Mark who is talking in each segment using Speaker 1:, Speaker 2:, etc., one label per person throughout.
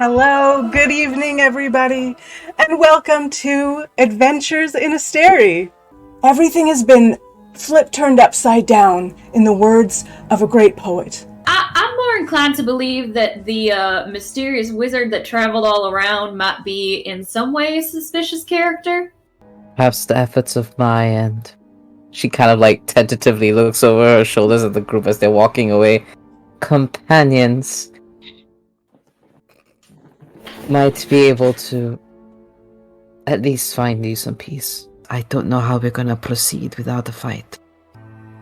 Speaker 1: Hello, good evening, everybody, and welcome to Adventures in Asteri. Everything has been turned upside down, in the words of a great poet.
Speaker 2: I'm more inclined to believe that the mysterious wizard that traveled all around might be in some way a suspicious character.
Speaker 3: Perhaps the efforts of my end. She kind of tentatively looks over her shoulders at the group as they're walking away. Companions might be able to at least find you some peace. I don't know how we're gonna proceed without a fight.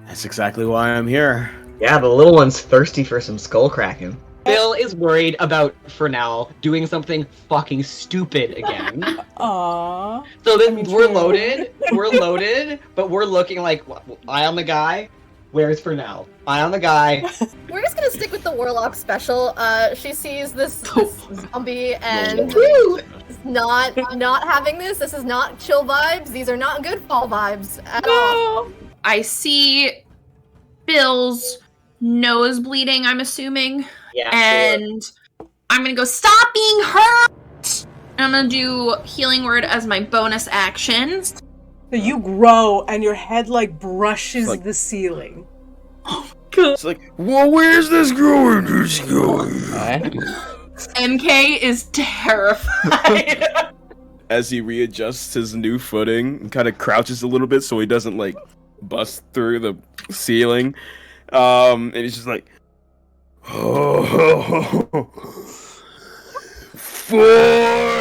Speaker 4: That's exactly why I'm here.
Speaker 5: Yeah, the little one's thirsty for some skull cracking.
Speaker 6: Bill is worried about, for now, doing something fucking stupid again.
Speaker 1: Aww.
Speaker 6: So then we're loaded, but we're looking like, eye on the guy. Where's for now? Eye on the guy.
Speaker 7: We're just gonna stick with the Warlock special. She sees this zombie and not having this. This is not chill vibes. These are not good fall vibes at all.
Speaker 8: I see Bill's nose bleeding, I'm assuming.
Speaker 6: Yeah.
Speaker 8: And I'm gonna go, stop being hurt! And I'm gonna do Healing Word as my bonus action.
Speaker 1: So you grow and your head brushes the ceiling.
Speaker 4: It's like, well, where's this going? Where's it going?
Speaker 8: MK is terrified.
Speaker 4: As he readjusts his new footing and kind of crouches a little bit so he doesn't bust through the ceiling. And he's just like, oh, four.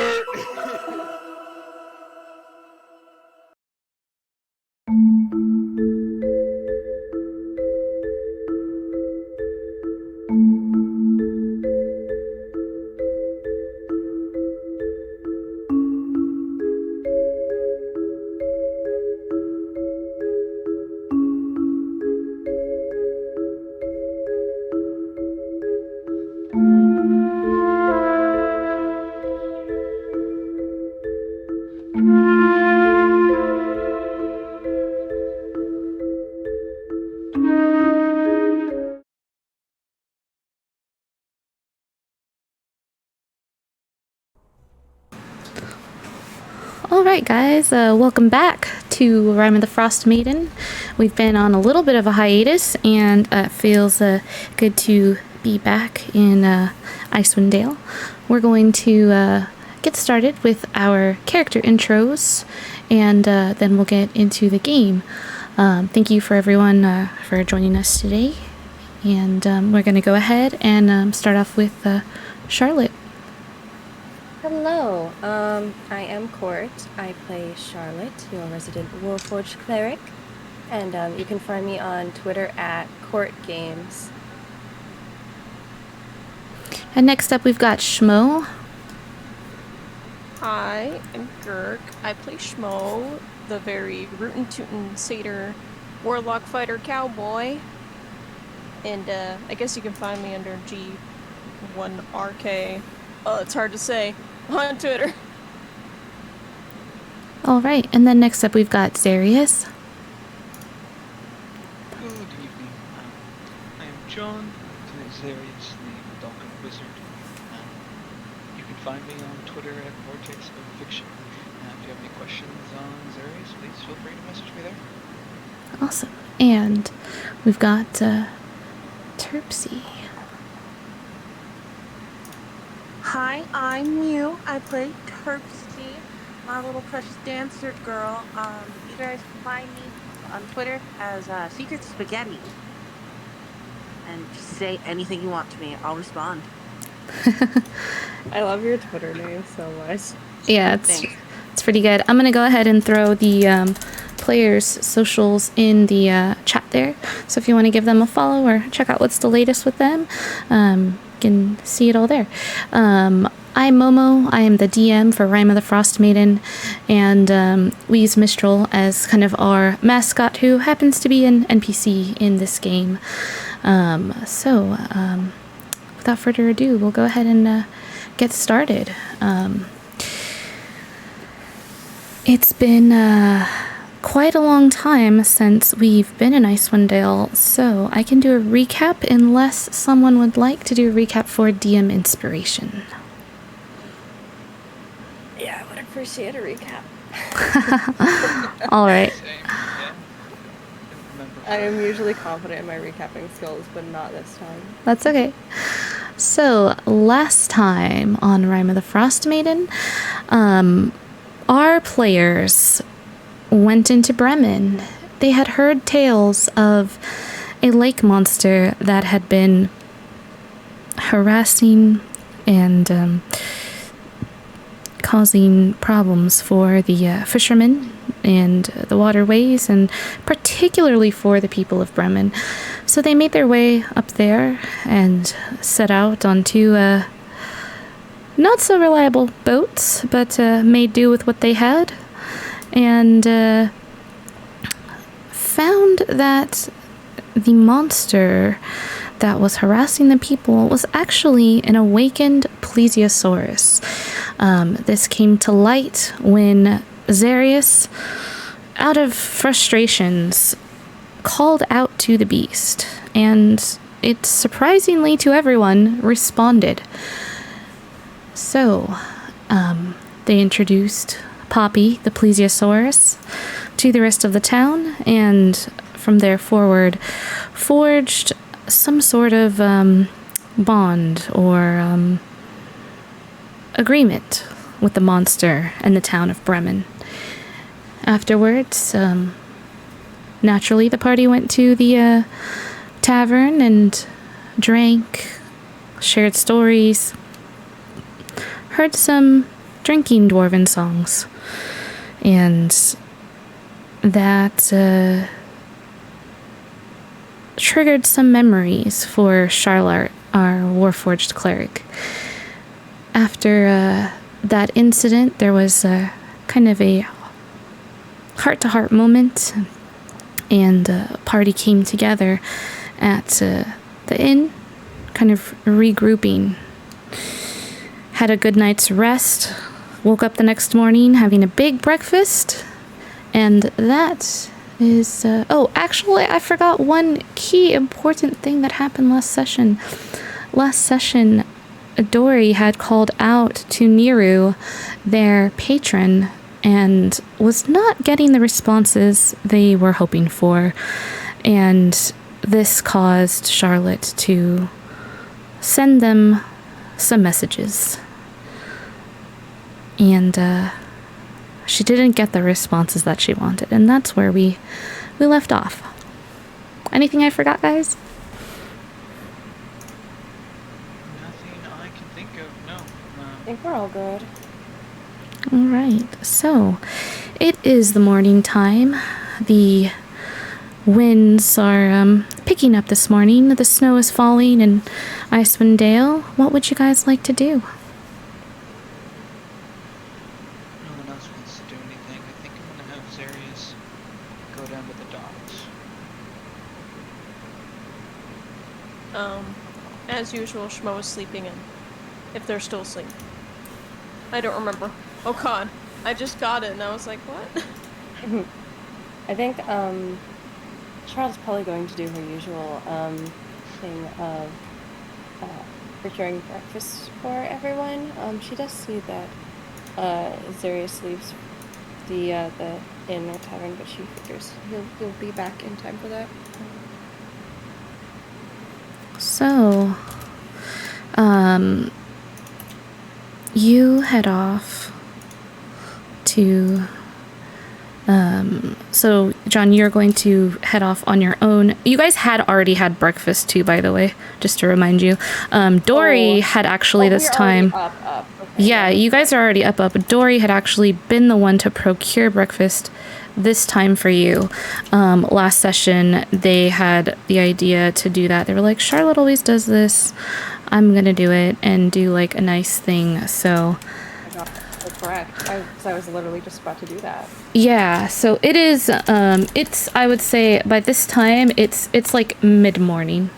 Speaker 9: Alright guys, welcome back to Rime of the Frostmaiden. We've been on a little bit of a hiatus and it feels good to be back in Icewind Dale. We're going to get started with our character intros and then we'll get into the game. Thank you for everyone for joining us today, and we're going to go ahead and start off with Charlotte.
Speaker 10: Hello, I am Court. I play Charlotte, your resident Warforged cleric, and you can find me on Twitter at Court Games.
Speaker 9: And next up we've got Schmo.
Speaker 11: Hi, I'm Gurk. I play Schmo, the very rootin' tootin' satyr warlock fighter cowboy. And I guess you can find me under G1RK. Oh, it's hard to say. On Twitter.
Speaker 9: Alright, and then next up we've got Zarius.
Speaker 12: Good evening. I am John, Zarius, the Falcon Wizard. You can find me on Twitter at Vortex of Fiction. If you have any questions on Zarius, please feel free to message me there.
Speaker 9: Awesome. And we've got Terpsy.
Speaker 13: Hi, I'm Mew. I play Terpsy, my little precious dancer girl. You guys can find me on Twitter as Secret Spaghetti. And just say anything you want to me. I'll respond.
Speaker 14: I love your Twitter name so much.
Speaker 9: Yeah, it's pretty good. I'm going to go ahead and throw the players' socials in the chat there. So if you want to give them a follow or check out what's the latest with them, can see it all there. I'm Momo. I am the DM for Rime of the Frostmaiden, and we use Mistral as kind of our mascot, who happens to be an NPC in this game. Without further ado, we'll go ahead and get started. It's been quite a long time since we've been in Icewind Dale, so I can do a recap unless someone would like to do a recap for DM inspiration.
Speaker 14: would appreciate a recap.
Speaker 9: All right.
Speaker 14: I am usually confident in my recapping skills, but not this time.
Speaker 9: That's okay. So, last time on Rime of the Frostmaiden, our players went into Bremen. They had heard tales of a lake monster that had been harassing and causing problems for the fishermen and the waterways, and particularly for the people of Bremen. So they made their way up there and set out on two not so reliable boats, but made do with what they had, and found that the monster that was harassing the people was actually an awakened plesiosaurus. This came to light when Xarius, out of frustrations, called out to the beast, and it surprisingly to everyone responded. So, they introduced Poppy, the plesiosaurus, to the rest of the town, and from there forward forged some sort of bond or agreement with the monster and the town of Bremen. Afterwards, naturally, the party went to the tavern and drank, shared stories, heard some drinking dwarven songs, and that triggered some memories for Charlotte, our warforged cleric. After that incident, there was kind of a heart-to-heart moment, and a party came together at the inn, kind of regrouping. Had a good night's rest, woke up the next morning having a big breakfast, and that is... actually, I forgot one key important thing that happened last session. Last session, Dory had called out to Niru, their patron, and was not getting the responses they were hoping for. And this caused Charlotte to send them some messages. And she didn't get the responses that she wanted. And that's where we left off. Anything I forgot, guys?
Speaker 14: I think we're all good.
Speaker 9: Alright, so it is the morning time. The winds are picking up this morning. The snow is falling in Icewind Dale. What would you guys like to do?
Speaker 12: No one else wants to do anything. I think I'm gonna have Xarius go down to the docks.
Speaker 11: As usual, Schmo is sleeping in. If they're still asleep. I don't remember. Oh god. I just got it and I was like, what?
Speaker 14: I think Charlotte's probably going to do her usual thing of procuring breakfast for everyone. She does see that Xarius leaves the inn or tavern, but she figures he'll be back in time for that.
Speaker 9: So, you head off to, so John, you're going to head off on your own. You guys had already had breakfast too, by the way, just to remind you. Dory had actually this time.
Speaker 14: Up. Okay.
Speaker 9: Yeah, you guys are already up. Dory had actually been the one to procure breakfast this time for you. Last session, they had the idea to do that. They were like, Charlotte always does this. I'm gonna do it and do like a nice thing. So
Speaker 14: That's correct. I was literally just about to do that.
Speaker 9: yeah, so it is. It's, I would say by this time it's like mid-morning.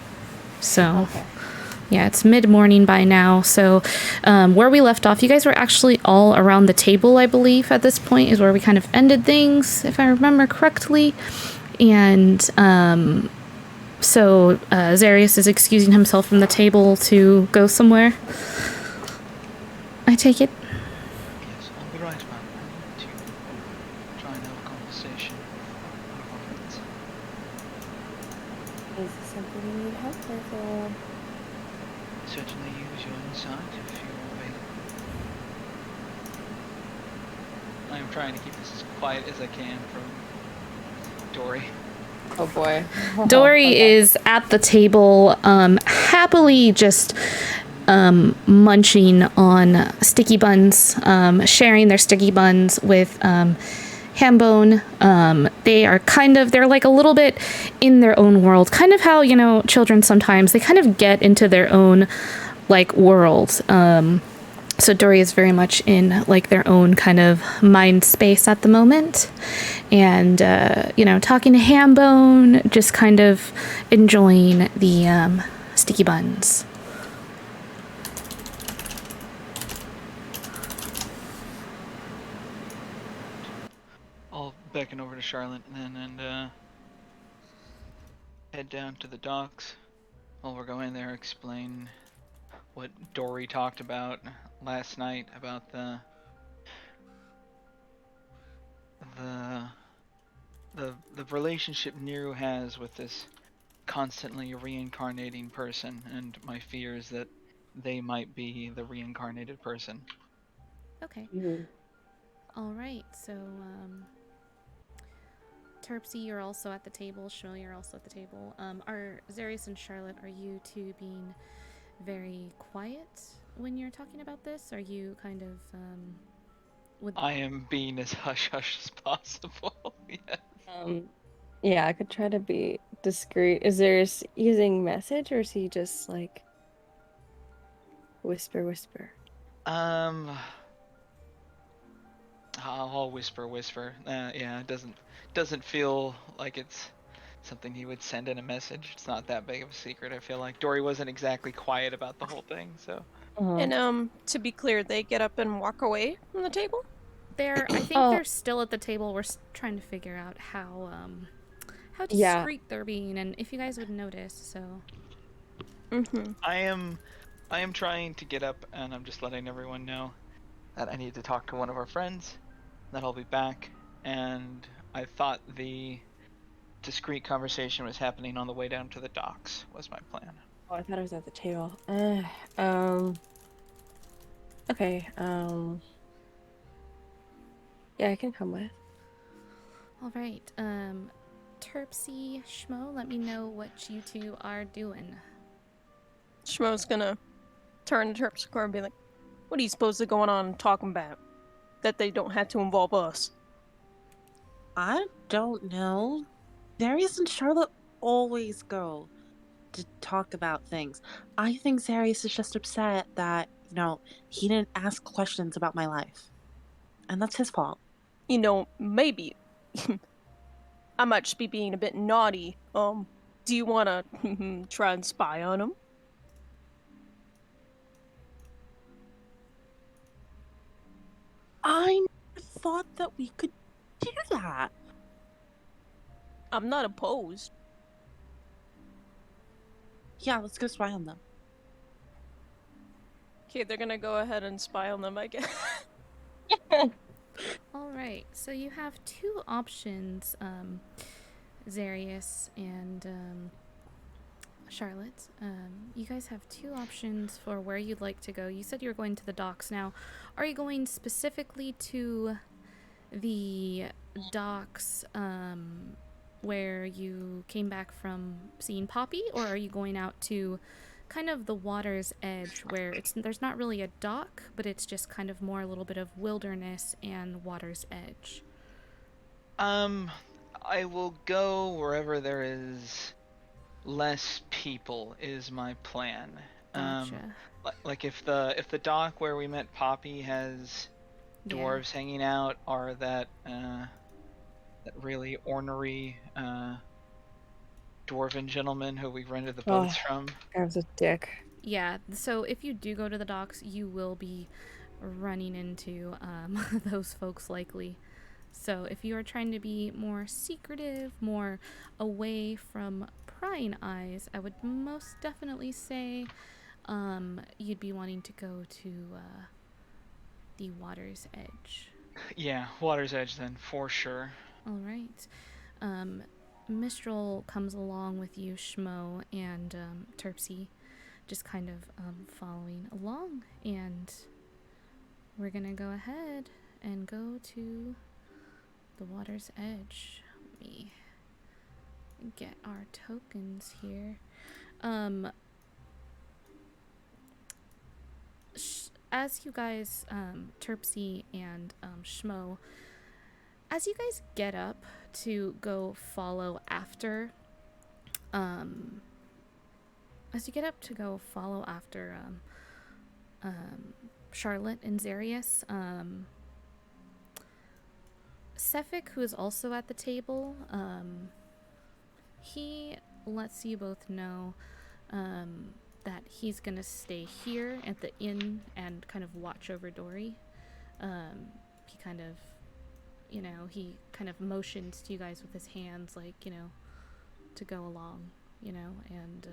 Speaker 9: So
Speaker 14: Okay.
Speaker 9: yeah, it's mid-morning by now. So where we left off, you guys were actually all around the table, I believe, at this point is where we kind of ended things, if I remember correctly. And so Xarius is excusing himself from the table to go somewhere. I take it.
Speaker 12: Yes, I'll be right back.
Speaker 14: something you need help with, or...
Speaker 12: Certainly use your insight if you're available. I am trying to keep this as quiet as I can from Dory.
Speaker 14: Oh boy.
Speaker 9: Dory
Speaker 14: Okay.
Speaker 9: is at the table, happily just munching on sticky buns, sharing their sticky buns with Hambone. They're like a little bit in their own world, kind of how, children sometimes, they kind of get into their own like world. So Dory is very much in like their own kind of mind space at the moment. And, talking to Hambone, just kind of enjoying the sticky buns.
Speaker 12: I'll beckon over to Charlotte and head down to the docks. While we're going there, explain what Dory talked about last night about the relationship Niru has with this constantly reincarnating person, and my fears that they might be the reincarnated person.
Speaker 9: Okay. All right. So, Terpsy, you're also at the table. Shmo, you're also at the table. Are Zarius and Charlotte, are you two being very quiet when you're talking about this? Are you kind of,
Speaker 12: I am being as hush-hush as possible. Yes.
Speaker 14: Yeah, I could try to be discreet. Is there using message, or is he just like whisper?
Speaker 12: I'll whisper. Yeah, it doesn't feel like it's something he would send in a message. It's not that big of a secret. I feel like Dory wasn't exactly quiet about the whole thing, so.
Speaker 11: And to be clear, they get up and walk away from the table?
Speaker 9: I think they're still at the table. We're trying to figure out how discreet they're being, and if you guys would notice. So,
Speaker 12: I am trying to get up, and I'm just letting everyone know that I need to talk to one of our friends, that I'll be back, and I thought the discreet conversation was happening on the way down to the docks, was my plan.
Speaker 14: Oh, I thought it was at the table. Okay, yeah, I can come with.
Speaker 9: all right. Terpsy, Shmo, let me know what you two are doing.
Speaker 11: Shmo's gonna turn to Terpsichore and be like, what are you supposed to be going on and talking about? That they don't have to involve us.
Speaker 13: I don't know. Zarius and Charlotte always go to talk about things. I think Zarius is just upset that, he didn't ask questions about my life. And that's his fault.
Speaker 11: Maybe. I might just be being a bit naughty. Do you wanna try and spy on him?
Speaker 13: I never thought that we could do that.
Speaker 11: I'm not opposed.
Speaker 13: Yeah, let's go spy on them.
Speaker 11: Okay, they're gonna go ahead and spy on them, I guess.
Speaker 9: All right. So you have two options, Zarius and Charlotte. You guys have two options for where you'd like to go. You said you were going to the docks. Now, are you going specifically to the docks where you came back from seeing Poppy, or are you going out to kind of the water's edge where there's not really a dock, but it's just kind of more a little bit of wilderness and water's edge?
Speaker 12: I will go wherever there is less people is my plan.
Speaker 9: Gotcha.
Speaker 12: Like if the dock where we met Poppy has dwarves hanging out, or that really ornery dwarven gentleman who we rented the boats from.
Speaker 14: That was a dick.
Speaker 9: Yeah, so if you do go to the docks, you will be running into those folks likely. So if you are trying to be more secretive, more away from prying eyes, I would most definitely say you'd be wanting to go to the water's edge.
Speaker 12: Yeah, water's edge then, for sure.
Speaker 9: All right. Mistral comes along with you, Schmo, and Terpsy, just kind of following along. And we're gonna go ahead and go to the water's edge. Let me get our tokens here. As you guys, Terpsy and Schmo, as you guys get up to go follow after, Charlotte and Zarius, Sefik, who is also at the table, he lets you both know that he's gonna stay here at the inn and kind of watch over Dory. He kind of motions to you guys with his hands, like, to go along, and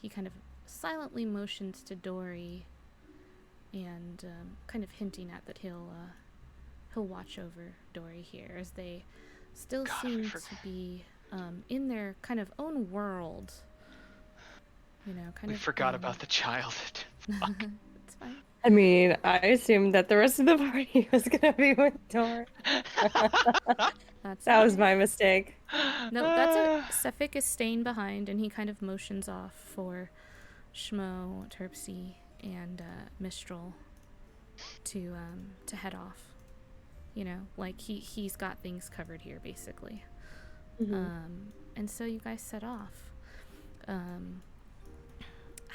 Speaker 9: he kind of silently motions to Dory and kind of hinting at that he'll watch over Dory here, as they still seem to be in their kind of own world.
Speaker 12: We forgot about the child.
Speaker 9: It's fine.
Speaker 14: I mean, I assumed that the rest of the party was gonna be with Dor. That was my mistake.
Speaker 9: No, that's it. Sefik is staying behind, and he kind of motions off for Schmo, Terpsy, and Mistral to head off. Like he's got things covered here, basically.
Speaker 14: Mm-hmm.
Speaker 9: And so you guys set off.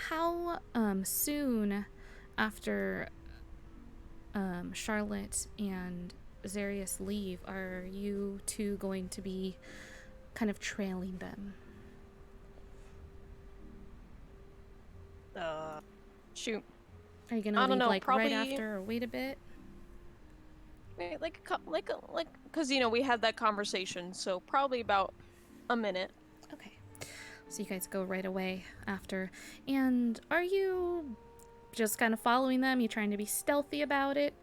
Speaker 9: How soon after Charlotte and Zarius leave are you two going to be kind of trailing them?
Speaker 11: Shoot.
Speaker 9: Are you gonna leave like right after, or wait a bit?
Speaker 11: Wait, because we had that conversation, so probably about a minute.
Speaker 9: Okay. So you guys go right away after. And are you just kind of following them? You trying to be stealthy about it?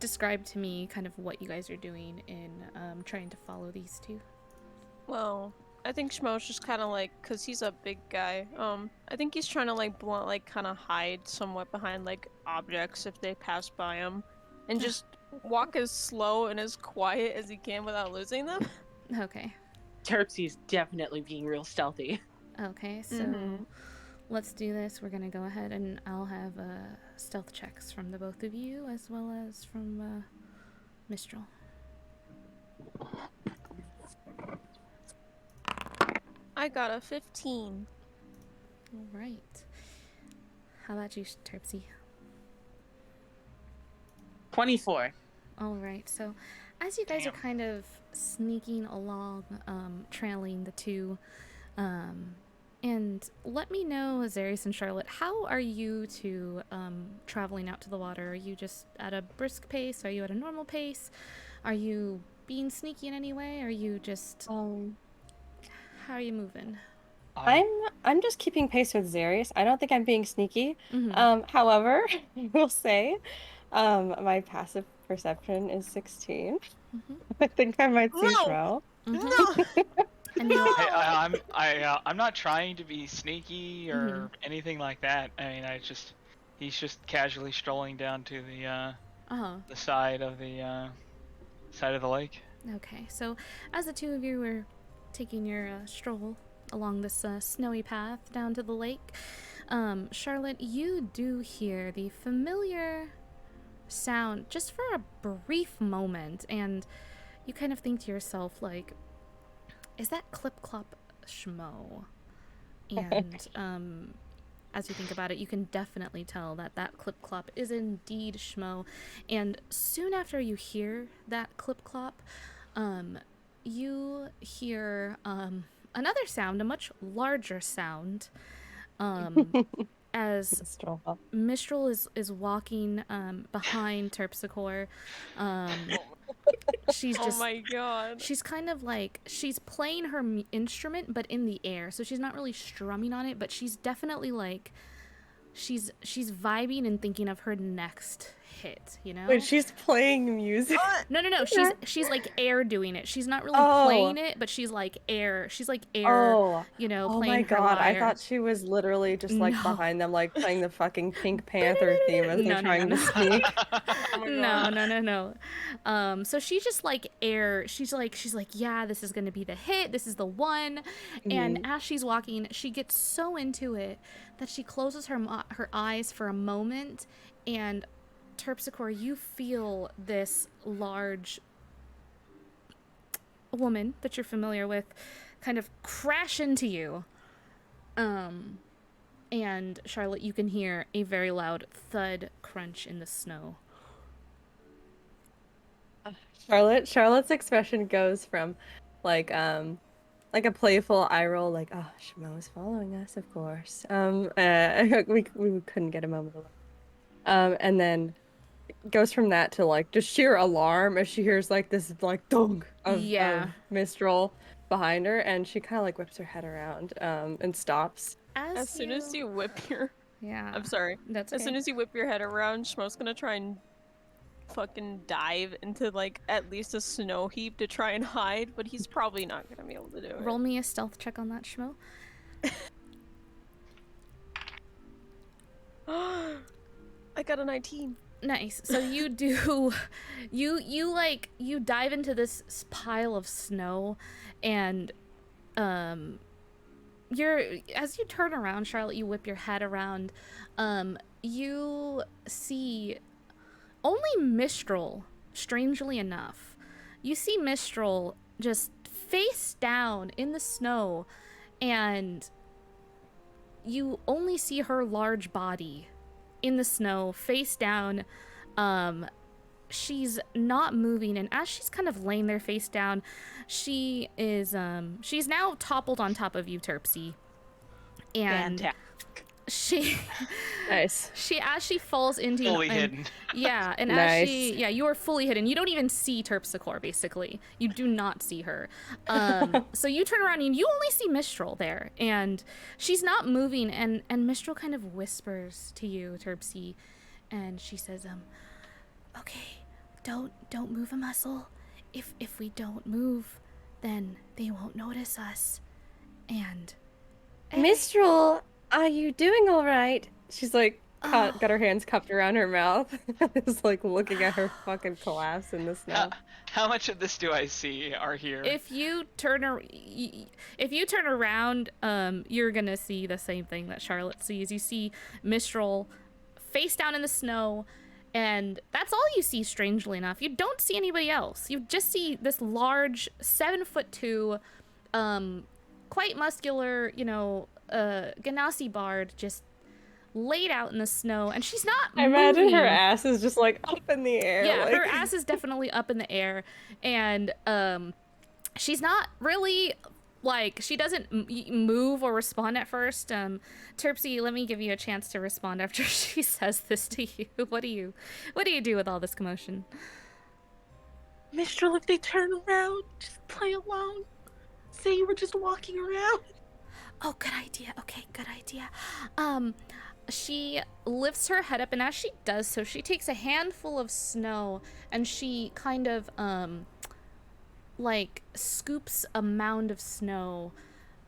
Speaker 9: Describe to me kind of what you guys are doing in trying to follow these two.
Speaker 11: Well, I think Schmo's just kind of like, because he's a big guy, I think he's trying to kind of hide somewhat behind like objects if they pass by him, and just walk as slow and as quiet as he can without losing them.
Speaker 9: Okay.
Speaker 15: Terpsy's definitely being real stealthy.
Speaker 9: Okay, so let's do this. We're gonna go ahead and I'll have stealth checks from the both of you, as well as from Mistral.
Speaker 11: I got a 15.
Speaker 9: All right. How about you, Terpsy?
Speaker 15: 24.
Speaker 9: All right. So, as you guys are kind of sneaking along, trailing the two, and let me know, Zarius and Charlotte, how are you two traveling out to the water? Are you just at a brisk pace? Are you at a normal pace? Are you being sneaky in any way? Are you just how are you moving?
Speaker 14: I'm just keeping pace with Zarius. I don't think I'm being sneaky. However, I will say, my passive perception is 16. I think I might see Shro.
Speaker 12: I'm not trying to be sneaky or anything like that. I mean, he's just casually strolling down to the side of the lake.
Speaker 9: Okay, so as the two of you were taking your stroll along this snowy path down to the lake, Charlotte, you do hear the familiar sound just for a brief moment, and you kind of think to yourself, like, is that Clip-Clop Schmo? And as you think about it, you can definitely tell that Clip-Clop is indeed Schmo. And soon after you hear that Clip-Clop, you hear another sound, a much larger sound, as Mistral is walking behind Terpsichore. She's just,
Speaker 11: oh my god.
Speaker 9: She's kind of like, she's playing her instrument, but in the air. So she's not really strumming on it, but she's definitely like, she's vibing and thinking of her next hit, you know?
Speaker 16: Wait, she's playing music?
Speaker 9: No. She's like air doing it. She's not really playing it, but she's like air. She's like air, you know,
Speaker 16: Oh
Speaker 9: playing
Speaker 16: my god,
Speaker 9: her lyre.
Speaker 16: I thought she was literally just like behind them, like playing the fucking Pink Panther theme as they're trying to speak.
Speaker 9: No. So she's just like air. She's like, yeah, this is gonna be the hit. This is the one. And as she's walking, she gets so into it that she closes her eyes for a moment, and Terpsichore, you feel this large woman that you're familiar with kind of crash into you. And Charlotte, you can hear a very loud thud crunch in the snow.
Speaker 16: Charlotte's expression goes from like a playful eye roll, like, oh, Shmo is following us, of course. We couldn't get a moment alone. And then goes from that to like just sheer alarm as she hears like this like dong of Mistral behind her, and she kind of like whips her head around and stops.
Speaker 11: As soon as you whip your I'm sorry.
Speaker 9: That's
Speaker 11: As soon as you whip your head around, Schmo's gonna try and fucking dive into like at least a snow heap to try and hide, but he's probably not gonna be able to do it.
Speaker 9: Roll me a stealth check on that, Schmo.
Speaker 11: I got a 19.
Speaker 9: Nice. So you do, you dive into this pile of snow, and as you turn around, Charlotte, you whip your head around, you see only Mistral, strangely enough. You see Mistral just face down in the snow, and you only see her large body in the snow, face down. She's not moving, and as she's kind of laying there face down, she is she's now toppled on top of you, Terpsy. And she
Speaker 16: nice.
Speaker 9: As she falls into
Speaker 12: fully hidden.
Speaker 9: Yeah, and
Speaker 16: nice.
Speaker 9: you are fully hidden. You don't even see Terpsichore, basically. You do not see her. So you turn around and you only see Mistral there, and she's not moving, and Mistral kind of whispers to you, Terpsy, and she says, okay, don't move a muscle. If we don't move, then they won't notice us. And
Speaker 16: Mistral, are you doing all right? She's like got her hands cupped around her mouth, just like looking at her fucking collapse in the snow.
Speaker 12: How much of this do I see are here?
Speaker 9: If you turn around, you're gonna see the same thing that Charlotte sees. You see Mistral face down in the snow, and that's all you see, strangely enough. You don't see anybody else. You just see this large 7'2", quite muscular, Ganassi bard just laid out in the snow, and she's not
Speaker 16: I imagine her ass is just like up in the air.
Speaker 9: Yeah, her ass is definitely up in the air, and she's not really like, she doesn't move or respond at first. Terpsy, let me give you a chance to respond after she says this to you. What do you do with all this commotion?
Speaker 13: Mistral, if they turn around, just play along. Say you were just walking around.
Speaker 9: Oh, good idea. Okay, good idea. She lifts her head up, and as she does so, she takes a handful of snow, and she kind of, like, scoops a mound of snow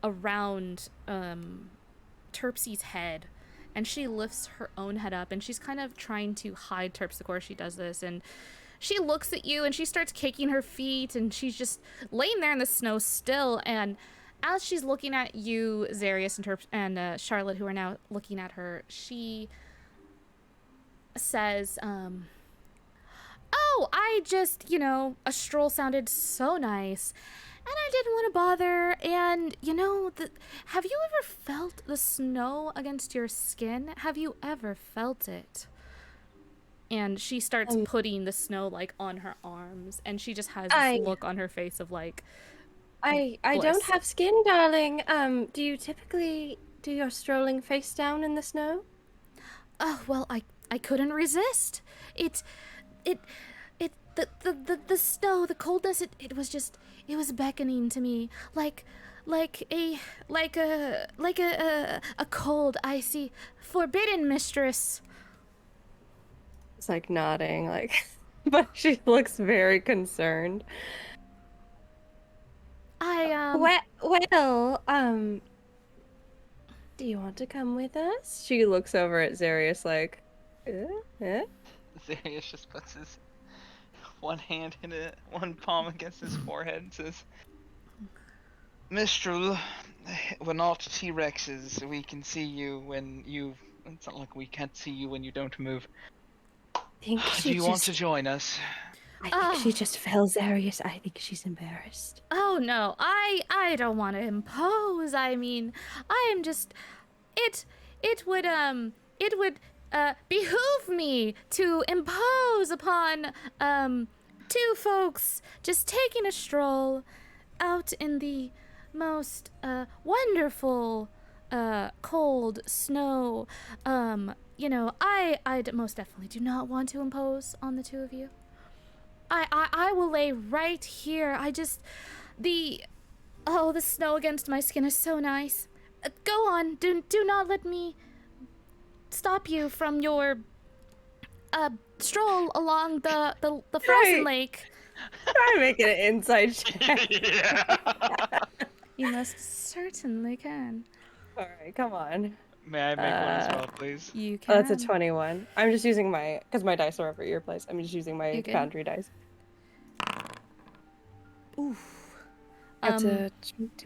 Speaker 9: around, Terpsy's head, and she lifts her own head up, and she's kind of trying to hide Terpsichore as she does this, and she looks at you, and she starts kicking her feet, and she's just laying there in the snow still, and as she's looking at you, Zarius and Charlotte, who are now looking at her, she says, oh, I just, a stroll sounded so nice, and I didn't want to bother, and, have you ever felt the snow against your skin? Have you ever felt it? And she starts putting the snow, like, on her arms, and she just has this look on her face of, like,
Speaker 16: I don't have skin, darling. Do you typically do your strolling face down in the snow?
Speaker 9: Oh, well, I couldn't resist. The snow, the coldness, it was beckoning to me, like a cold, icy, forbidden mistress.
Speaker 16: Charlotte's like nodding, like, but she looks very concerned. Well, do you want to come with us? She looks over at Zarius like, eh?
Speaker 12: Zarius just puts his one hand in it, one palm against his forehead and says, Mistral, we're not T-Rexes. We can see you when you... It's not like we can't see you when you don't move. Do you want to join us?
Speaker 9: I think
Speaker 16: she just fell, Zarius. I think she's embarrassed.
Speaker 9: Oh no, I don't want to impose. I mean, I am just it would behoove me to impose upon two folks just taking a stroll out in the most wonderful cold snow. I most definitely do not want to impose on the two of you. I will lay right here. The snow against my skin is so nice. Go on. Do not let me stop you from your stroll along the frozen lake.
Speaker 16: Try to make it an inside check.
Speaker 9: You most certainly can.
Speaker 16: All right, come on.
Speaker 12: May I make one as well, please?
Speaker 9: You can.
Speaker 16: Oh, that's a 21. I'm just using because my dice are over at your place. I'm just using my Foundry dice.
Speaker 9: Oof.
Speaker 16: That's a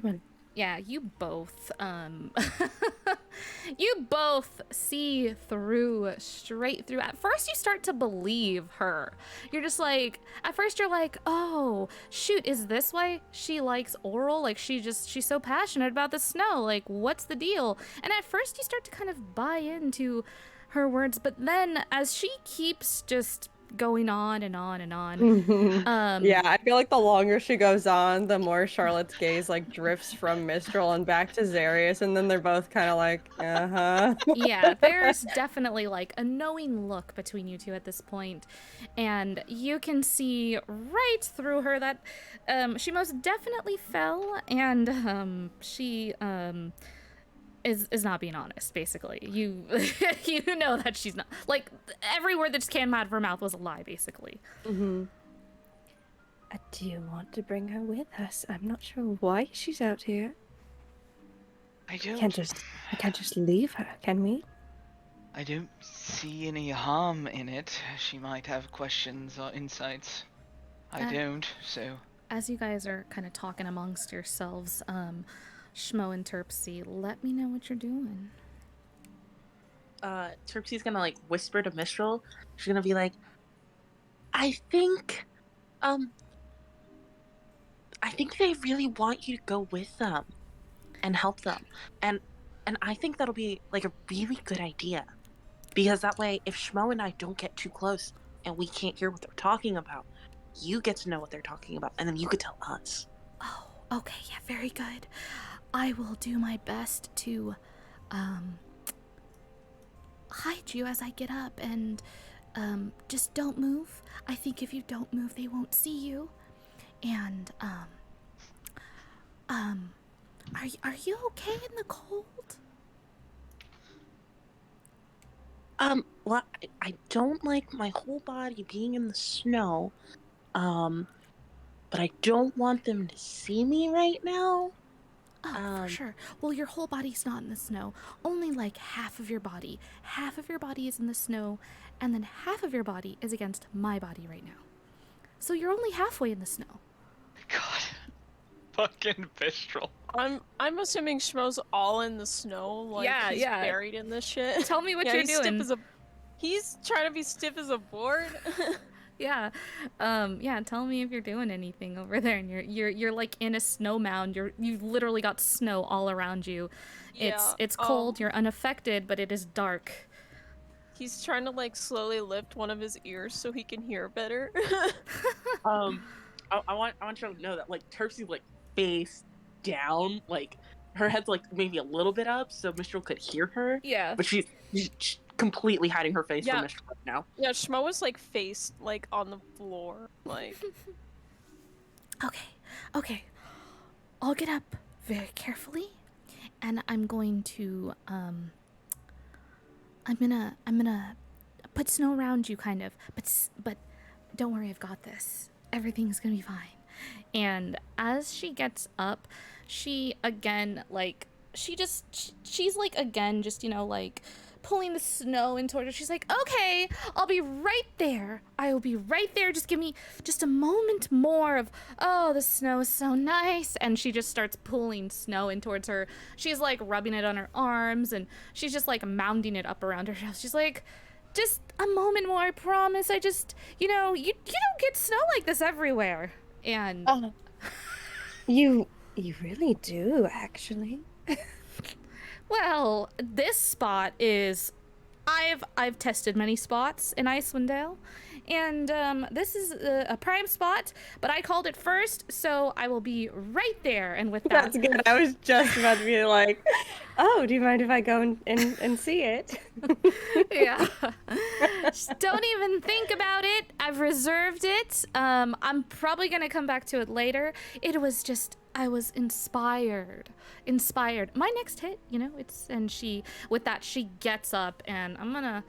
Speaker 16: 21.
Speaker 9: Yeah, you both you both see straight through. At first you start to believe her. You're just like, at first you're like, oh shoot, is this why she likes oral? Like she's so passionate about the snow. Like what's the deal? And at first you start to kind of buy into her words, but then as she keeps just going on and on and on.
Speaker 16: Yeah, I feel like the longer she goes on, the more Charlotte's gaze like drifts from Mistral and back to Zarius, and then they're both kind of like,
Speaker 9: Yeah, there's definitely like a knowing look between you two at this point, and you can see right through her that she most definitely fell, and she is not being honest, basically. You you know that she's not, like, every word that just came out of her mouth was a lie, basically.
Speaker 16: Do you want to bring her with us? I'm not sure why she's out here.
Speaker 12: I don't.
Speaker 16: I can't just leave her, can we?
Speaker 12: I don't see any harm in it. She might have questions or insights. I don't, so...
Speaker 9: As you guys are kind of talking amongst yourselves, Schmo and Terpsy, let me know what you're doing.
Speaker 15: Terpsy's gonna like whisper to Mistral. She's gonna be like, I think they really want you to go with them and help them. And I think that'll be like a really good idea. Because that way, if Schmo and I don't get too close and we can't hear what they're talking about, you get to know what they're talking about, and then you could tell us.
Speaker 9: Oh, okay, yeah, very good. I will do my best to hide you as I get up, and just don't move. I think if you don't move, they won't see you. And are you okay in the cold?
Speaker 15: Well, I don't like my whole body being in the snow, but I don't want them to see me right now.
Speaker 9: Oh, for sure. Well, your whole body's not in the snow. Only like half of your body. Half of your body is in the snow, and then half of your body is against my body right now. So you're only halfway in the snow.
Speaker 12: God. Fucking Mistral.
Speaker 11: I'm assuming Schmo's all in the snow, like he's buried in this shit.
Speaker 9: Tell me what you're doing.
Speaker 11: He's trying to be stiff as a board.
Speaker 9: Yeah. Tell me if you're doing anything over there, and you're like in a snow mound. You've literally got snow all around you.
Speaker 11: Yeah,
Speaker 9: It's cold, you're unaffected, but it is dark.
Speaker 11: He's trying to like slowly lift one of his ears so he can hear better.
Speaker 15: I want you to know that like Terpsy's like face down, like her head's like maybe a little bit up so Mistral could hear her.
Speaker 9: Yeah.
Speaker 15: But she's completely hiding her face from Mistral right now.
Speaker 11: Yeah, Schmo was like face like on the floor, like.
Speaker 9: Okay. I'll get up very carefully, and I'm going to I'm gonna put snow around you, kind of. But don't worry, I've got this. Everything's gonna be fine. And as she gets up, she again, like, she's like, again, just, like, pulling the snow in toward her. She's like, okay, I'll be right there. I will be right there. Just give me just a moment more of, oh, the snow is so nice. And she just starts pulling snow in towards her. She's like rubbing it on her arms, and she's just like mounding it up around her house. She's like, just a moment more, I promise. I just, you don't get snow like this everywhere. And
Speaker 16: you really do, actually.
Speaker 9: Well, this spot is, I've tested many spots in Icewind Dale, and this is a prime spot, but I called it first, so I will be right there. And with that,
Speaker 16: That's good. I was just about to be like, oh, do you mind if I go and see it?
Speaker 9: Yeah. Just don't even think about it. I've reserved it. I'm probably gonna come back to it later. It was just, I was inspired. My next hit, and with that, she gets up, and I'm gonna,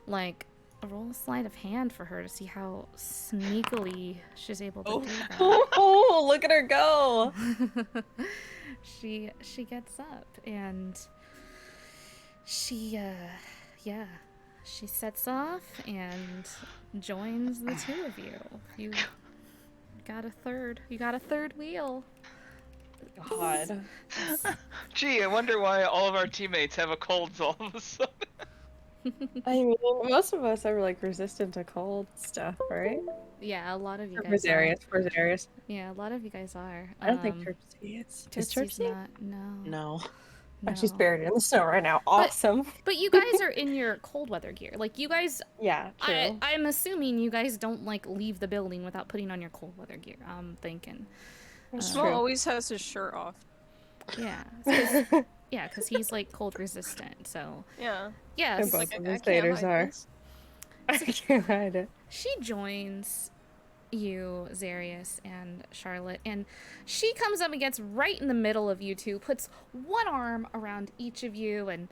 Speaker 9: like, roll a sleight of hand for her to see how sneakily she's able to do that.
Speaker 16: Oh, look at her go!
Speaker 9: She gets up, and she sets off and joins the two of you. You got a third wheel.
Speaker 16: God.
Speaker 12: Gee, I wonder why all of our teammates have a cold all of a sudden.
Speaker 16: I mean, most of us are like resistant to cold stuff, right?
Speaker 9: Yeah, a lot of you guys
Speaker 16: Rosarius.
Speaker 9: Yeah, a lot of you guys are.
Speaker 16: I don't think Terpsy is. Is Terpsy?
Speaker 9: Not. No.
Speaker 15: No.
Speaker 16: Oh, she's buried in the snow right now. Awesome.
Speaker 9: But you guys are in your cold weather gear. Like, you guys...
Speaker 16: Yeah, true.
Speaker 9: I'm assuming you guys don't, like, leave the building without putting on your cold weather gear. I'm thinking.
Speaker 11: Small always has his shirt off.
Speaker 9: Yeah. Because he's, like, cold resistant, so...
Speaker 11: Yeah.
Speaker 9: Yeah.
Speaker 16: Both of the staters are. I can't hide it.
Speaker 9: She joins you, Zarius, and Charlotte, and she comes up and gets right in the middle of you two, puts one arm around each of you, and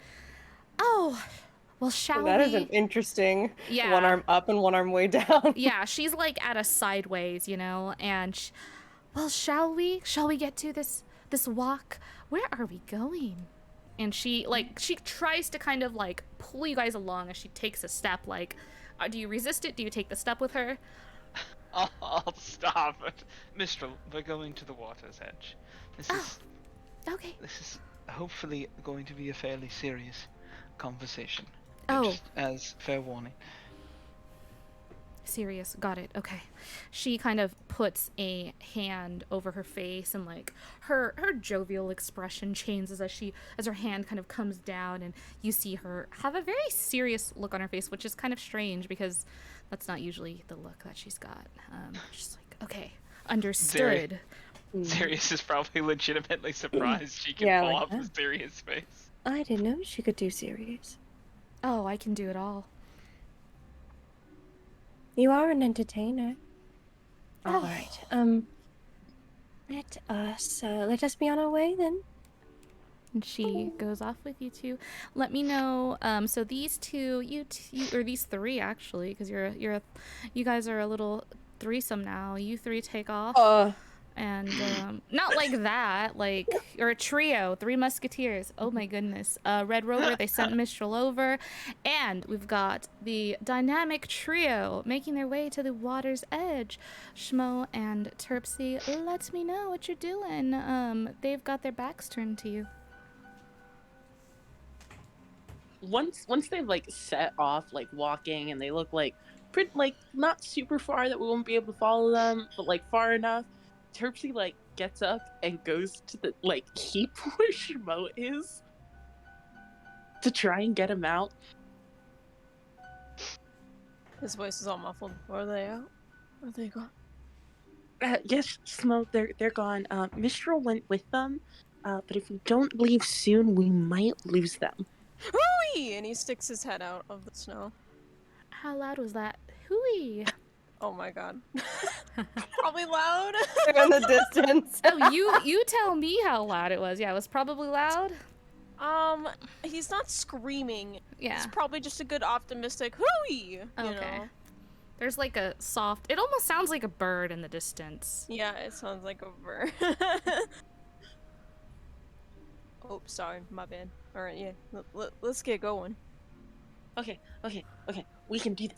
Speaker 9: shall we?
Speaker 16: That is an interesting one arm up and one arm way down.
Speaker 9: Yeah, she's like at a sideways, and shall we get to this walk? Where are we going? And she tries to kind of like pull you guys along as she takes a step. Like, do you resist it? Do you take the step with her?
Speaker 12: I'll stop it. Mistral, we're going to the water's edge. This is hopefully going to be a fairly serious conversation. Just as fair warning.
Speaker 9: Serious, got it. Okay. She kind of puts a hand over her face, and like her jovial expression changes as her hand kind of comes down, and you see her have a very serious look on her face, which is kind of strange because that's not usually the look that she's got. She's like, okay, understood.
Speaker 12: Sirius is probably legitimately surprised she can pull off a serious face.
Speaker 16: I didn't know she could do serious.
Speaker 9: Oh, I can do it all.
Speaker 16: You are an entertainer. All right. Let us be on our way then.
Speaker 9: And she goes off with you two. Let me know. So these two, or these three actually, because you guys are a little threesome now. You three take off. And not like that, like you're a trio, 3 musketeers. Oh my goodness. Red Rover, they sent Mistral over, and we've got the dynamic trio making their way to the water's edge. Schmo and Terpsy, let me know what you're doing. They've got their backs turned to you.
Speaker 15: Once they've like set off, like walking, and they look like pretty, like not super far that we won't be able to follow them, but like far enough. Terpsy like gets up and goes to the like heap where Schmo is to try and get him out.
Speaker 11: His voice is all muffled. Where are they out? Where are they gone?
Speaker 15: Yes, Schmo, they're gone. Mistral went with them, but if we don't leave soon, we might lose them.
Speaker 11: Hooey! And he sticks his head out of the snow.
Speaker 9: How loud was that? Hooey!
Speaker 11: Oh my god. Probably loud.
Speaker 16: In the distance.
Speaker 9: Oh, you tell me how loud it was. Yeah, it was probably loud.
Speaker 11: He's not screaming.
Speaker 9: Yeah.
Speaker 11: He's probably just a good optimistic hooey, you know?
Speaker 9: There's like a soft, it almost sounds like a bird in the distance.
Speaker 11: Yeah, it sounds like a bird. Oh, sorry, my bad. Alright, yeah, let's get going.
Speaker 15: Okay. We can do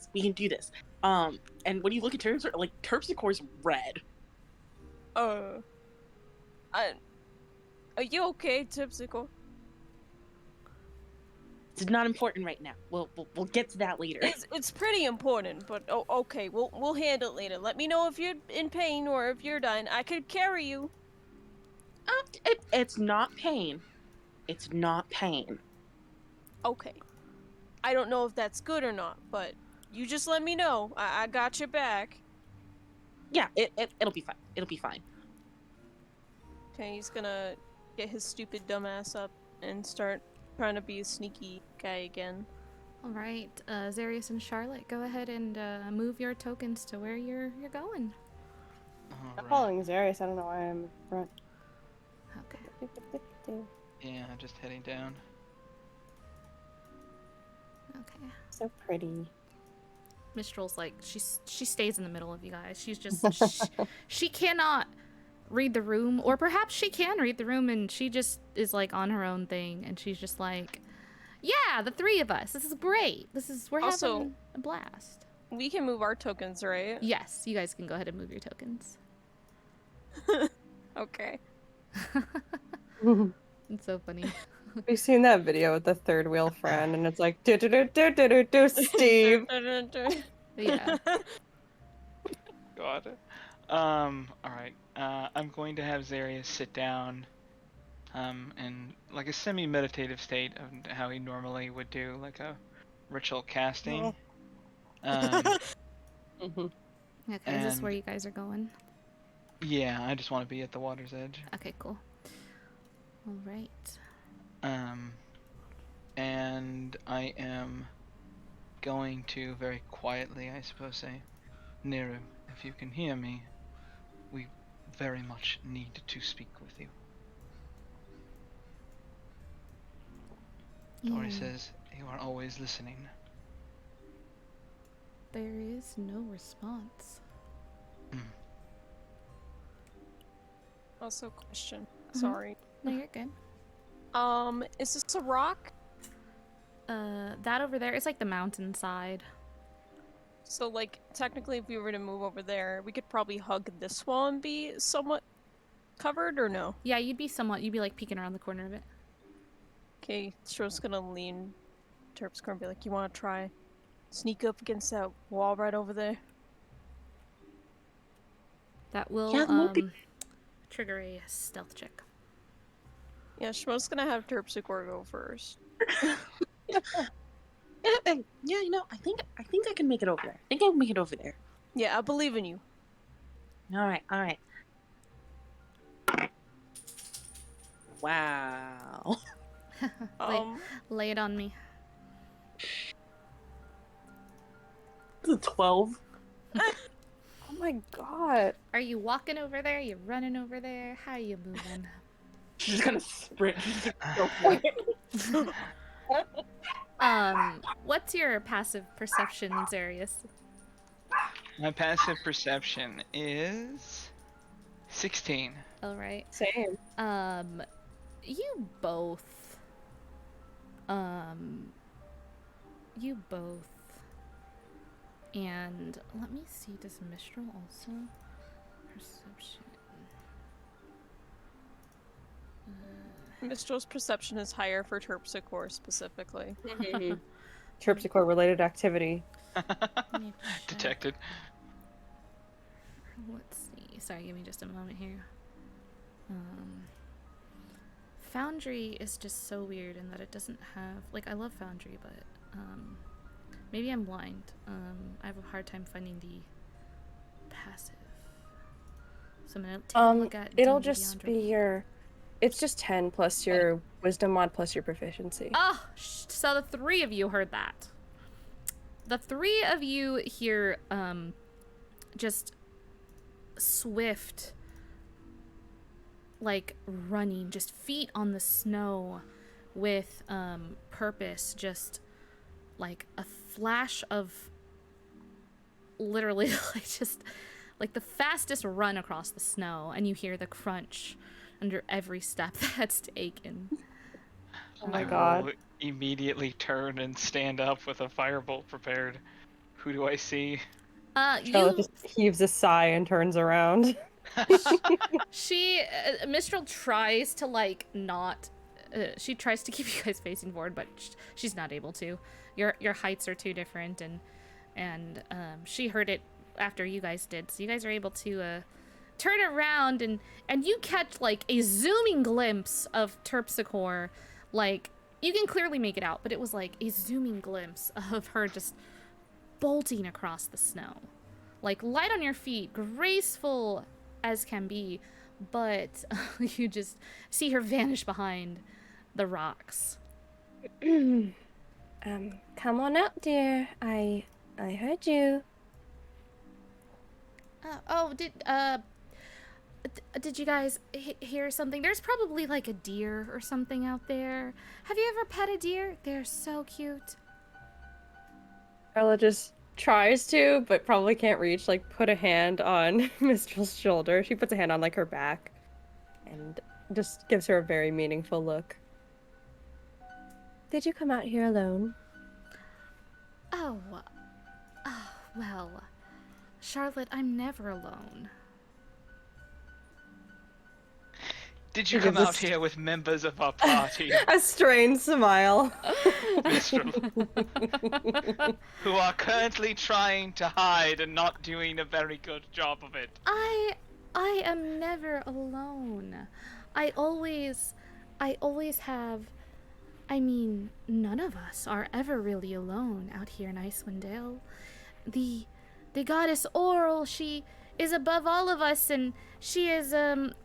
Speaker 15: this. And when you look at Terpsichore's red.
Speaker 11: Are you okay, Terpsichore?
Speaker 15: It's not important right now. We'll get to that later.
Speaker 11: It's pretty important, but okay, we'll handle it later. Let me know if you're in pain or if you're dying. I could carry you.
Speaker 15: It's not pain. It's not pain.
Speaker 11: Okay. I don't know if that's good or not, but you just let me know. I got your back.
Speaker 15: Yeah, it'll be fine. It'll be fine.
Speaker 11: Okay, he's gonna get his stupid dumbass up and start trying to be a sneaky guy again.
Speaker 9: All right, Zarius and Charlotte, go ahead and move your tokens to where you're going.
Speaker 16: I'm following Zarius. I don't know why I'm in front.
Speaker 9: Okay.
Speaker 12: Yeah, I'm just heading down.
Speaker 9: Okay.
Speaker 16: So pretty.
Speaker 9: Mistral's like, she stays in the middle of you guys. She's just, she cannot read the room, or perhaps she can read the room and she just is like on her own thing, and she's just like, yeah, the three of us, this is great. We're
Speaker 11: Also,
Speaker 9: having a blast.
Speaker 11: We can move our tokens, right?
Speaker 9: Yes, you guys can go ahead and move your tokens.
Speaker 11: Okay.
Speaker 9: It's so funny.
Speaker 16: We've seen that video with the third wheel friend, and it's like, do Steve.
Speaker 9: Yeah.
Speaker 12: God. Alright. I'm going to have Zarius sit down, in like a semi-meditative state of how he normally would do, like a ritual casting.
Speaker 9: Okay, is this where you guys are going?
Speaker 12: Yeah, I just want to be at the water's edge.
Speaker 9: Okay, cool. All right.
Speaker 12: And I am going to very quietly, I suppose, say, Neru, if you can hear me, we very much need to speak with you. Tori says, you are always listening.
Speaker 9: There is no response.
Speaker 11: Also, question. Sorry.
Speaker 9: No, you're good.
Speaker 11: Is this a rock?
Speaker 9: That over there, it's like the mountainside.
Speaker 11: So, like, technically, if we were to move over there, we could probably hug this wall and be somewhat covered, or no?
Speaker 9: Yeah, you'd be like peeking around the corner of it.
Speaker 11: Okay, Stro's gonna lean Terp's gonna be like, you wanna try sneak up against that wall right over there?
Speaker 9: That will, trigger a stealth check.
Speaker 11: Yeah, Shmo's gonna have Terpsichore go first.
Speaker 15: Yeah, you know, I think I can make it over there. I think I can make it over there.
Speaker 11: Yeah, I believe in you.
Speaker 15: Alright. Wow.
Speaker 9: Lay it on me.
Speaker 15: It's a 12.
Speaker 16: Oh my god.
Speaker 9: Are you walking over there? Are you running over there? How are you moving?
Speaker 15: She's gonna sprint. Go for it.
Speaker 9: What's your passive perception, Zarius?
Speaker 12: My passive perception is 16.
Speaker 9: All right.
Speaker 16: Same.
Speaker 9: You both. And let me see, does Mistral also? Perception.
Speaker 11: Mistral's perception is higher for Terpsichore specifically.
Speaker 16: Terpsichore related activity.
Speaker 12: Detected.
Speaker 9: Let's see. Sorry, give me just a moment here. Foundry is just so weird in that it doesn't have, like, I love Foundry, but maybe I'm blind. I have a hard time finding the passive. So I'm gonna take a look at
Speaker 16: it'll
Speaker 9: D&D
Speaker 16: just
Speaker 9: Beyond.
Speaker 16: be your, it's just 10 plus your wisdom mod plus your proficiency.
Speaker 9: Oh, so the three of you heard that. The three of you hear just swift, like running, just feet on the snow, with purpose, just like a flash of literally like the fastest run across the snow, and you hear the crunch under every step that's taken.
Speaker 16: Oh my
Speaker 12: I
Speaker 16: god.
Speaker 12: will immediately turn and stand up with a firebolt prepared. Who do I see?
Speaker 16: Charlotte just heaves a sigh and turns around.
Speaker 9: She Mistral tries to like not she tries to keep you guys facing forward, but she's not able to. Your heights are too different, and she heard it after you guys did, so you guys are able to turn around, and you catch like a zooming glimpse of Terpsichore. Like, you can clearly make it out, but it was like a zooming glimpse of her just bolting across the snow, like light on your feet, graceful as can be, but you just see her vanish behind the rocks.
Speaker 14: Come on up, dear. I heard you.
Speaker 9: Did you guys hear something? There's probably like a deer or something out there. Have you ever pet a deer? They're so cute.
Speaker 16: Ella just tries to, but probably can't reach, like, put a hand on Mistral's shoulder. She puts a hand on, like, her back and just gives her a very meaningful look.
Speaker 14: Did you come out here alone?
Speaker 9: Oh, well, Charlotte, I'm never alone.
Speaker 12: Did you come out here with members of our party?
Speaker 16: A strained smile.
Speaker 12: Mistral, who are currently trying to hide and not doing a very good job of it.
Speaker 9: I am never alone. I always have. I mean, none of us are ever really alone out here in Icewind Dale. The goddess Oral, she is above all of us, and she is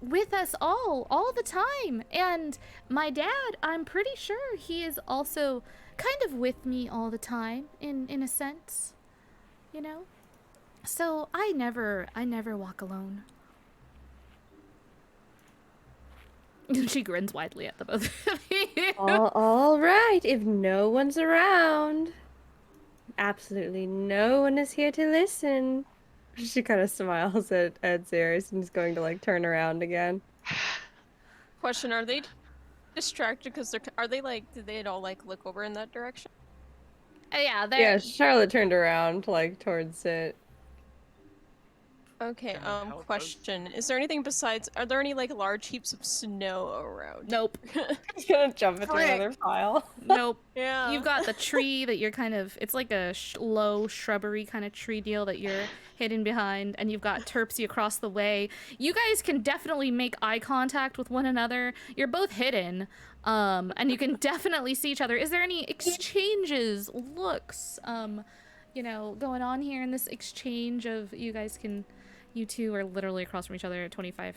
Speaker 9: with us all the time. And my dad, I'm pretty sure he is also kind of with me all the time, in a sense, you know. So I never walk alone. She grins widely at the both of you.
Speaker 16: All right, if no one's around, absolutely no one is here to listen. She kind of smiles at Xeris and is going to, like, turn around again.
Speaker 11: Question: are they distracted because are they like? Did they all like look over in that direction?
Speaker 16: Yeah, Charlotte turned around, like, towards it.
Speaker 11: Okay, question. Is there anything besides, are there any like large heaps of snow around?
Speaker 9: Nope.
Speaker 16: He's gonna jump into another pile.
Speaker 9: Nope.
Speaker 11: Yeah.
Speaker 9: You've got the tree that you're kind of, it's like a low shrubbery kind of tree deal that you're hidden behind, and you've got Terpsy across the way. You guys can definitely make eye contact with one another. You're both hidden, and you can definitely see each other. Is there any exchanges, looks, you know, going on here in this exchange of you two are literally across from each other at 25,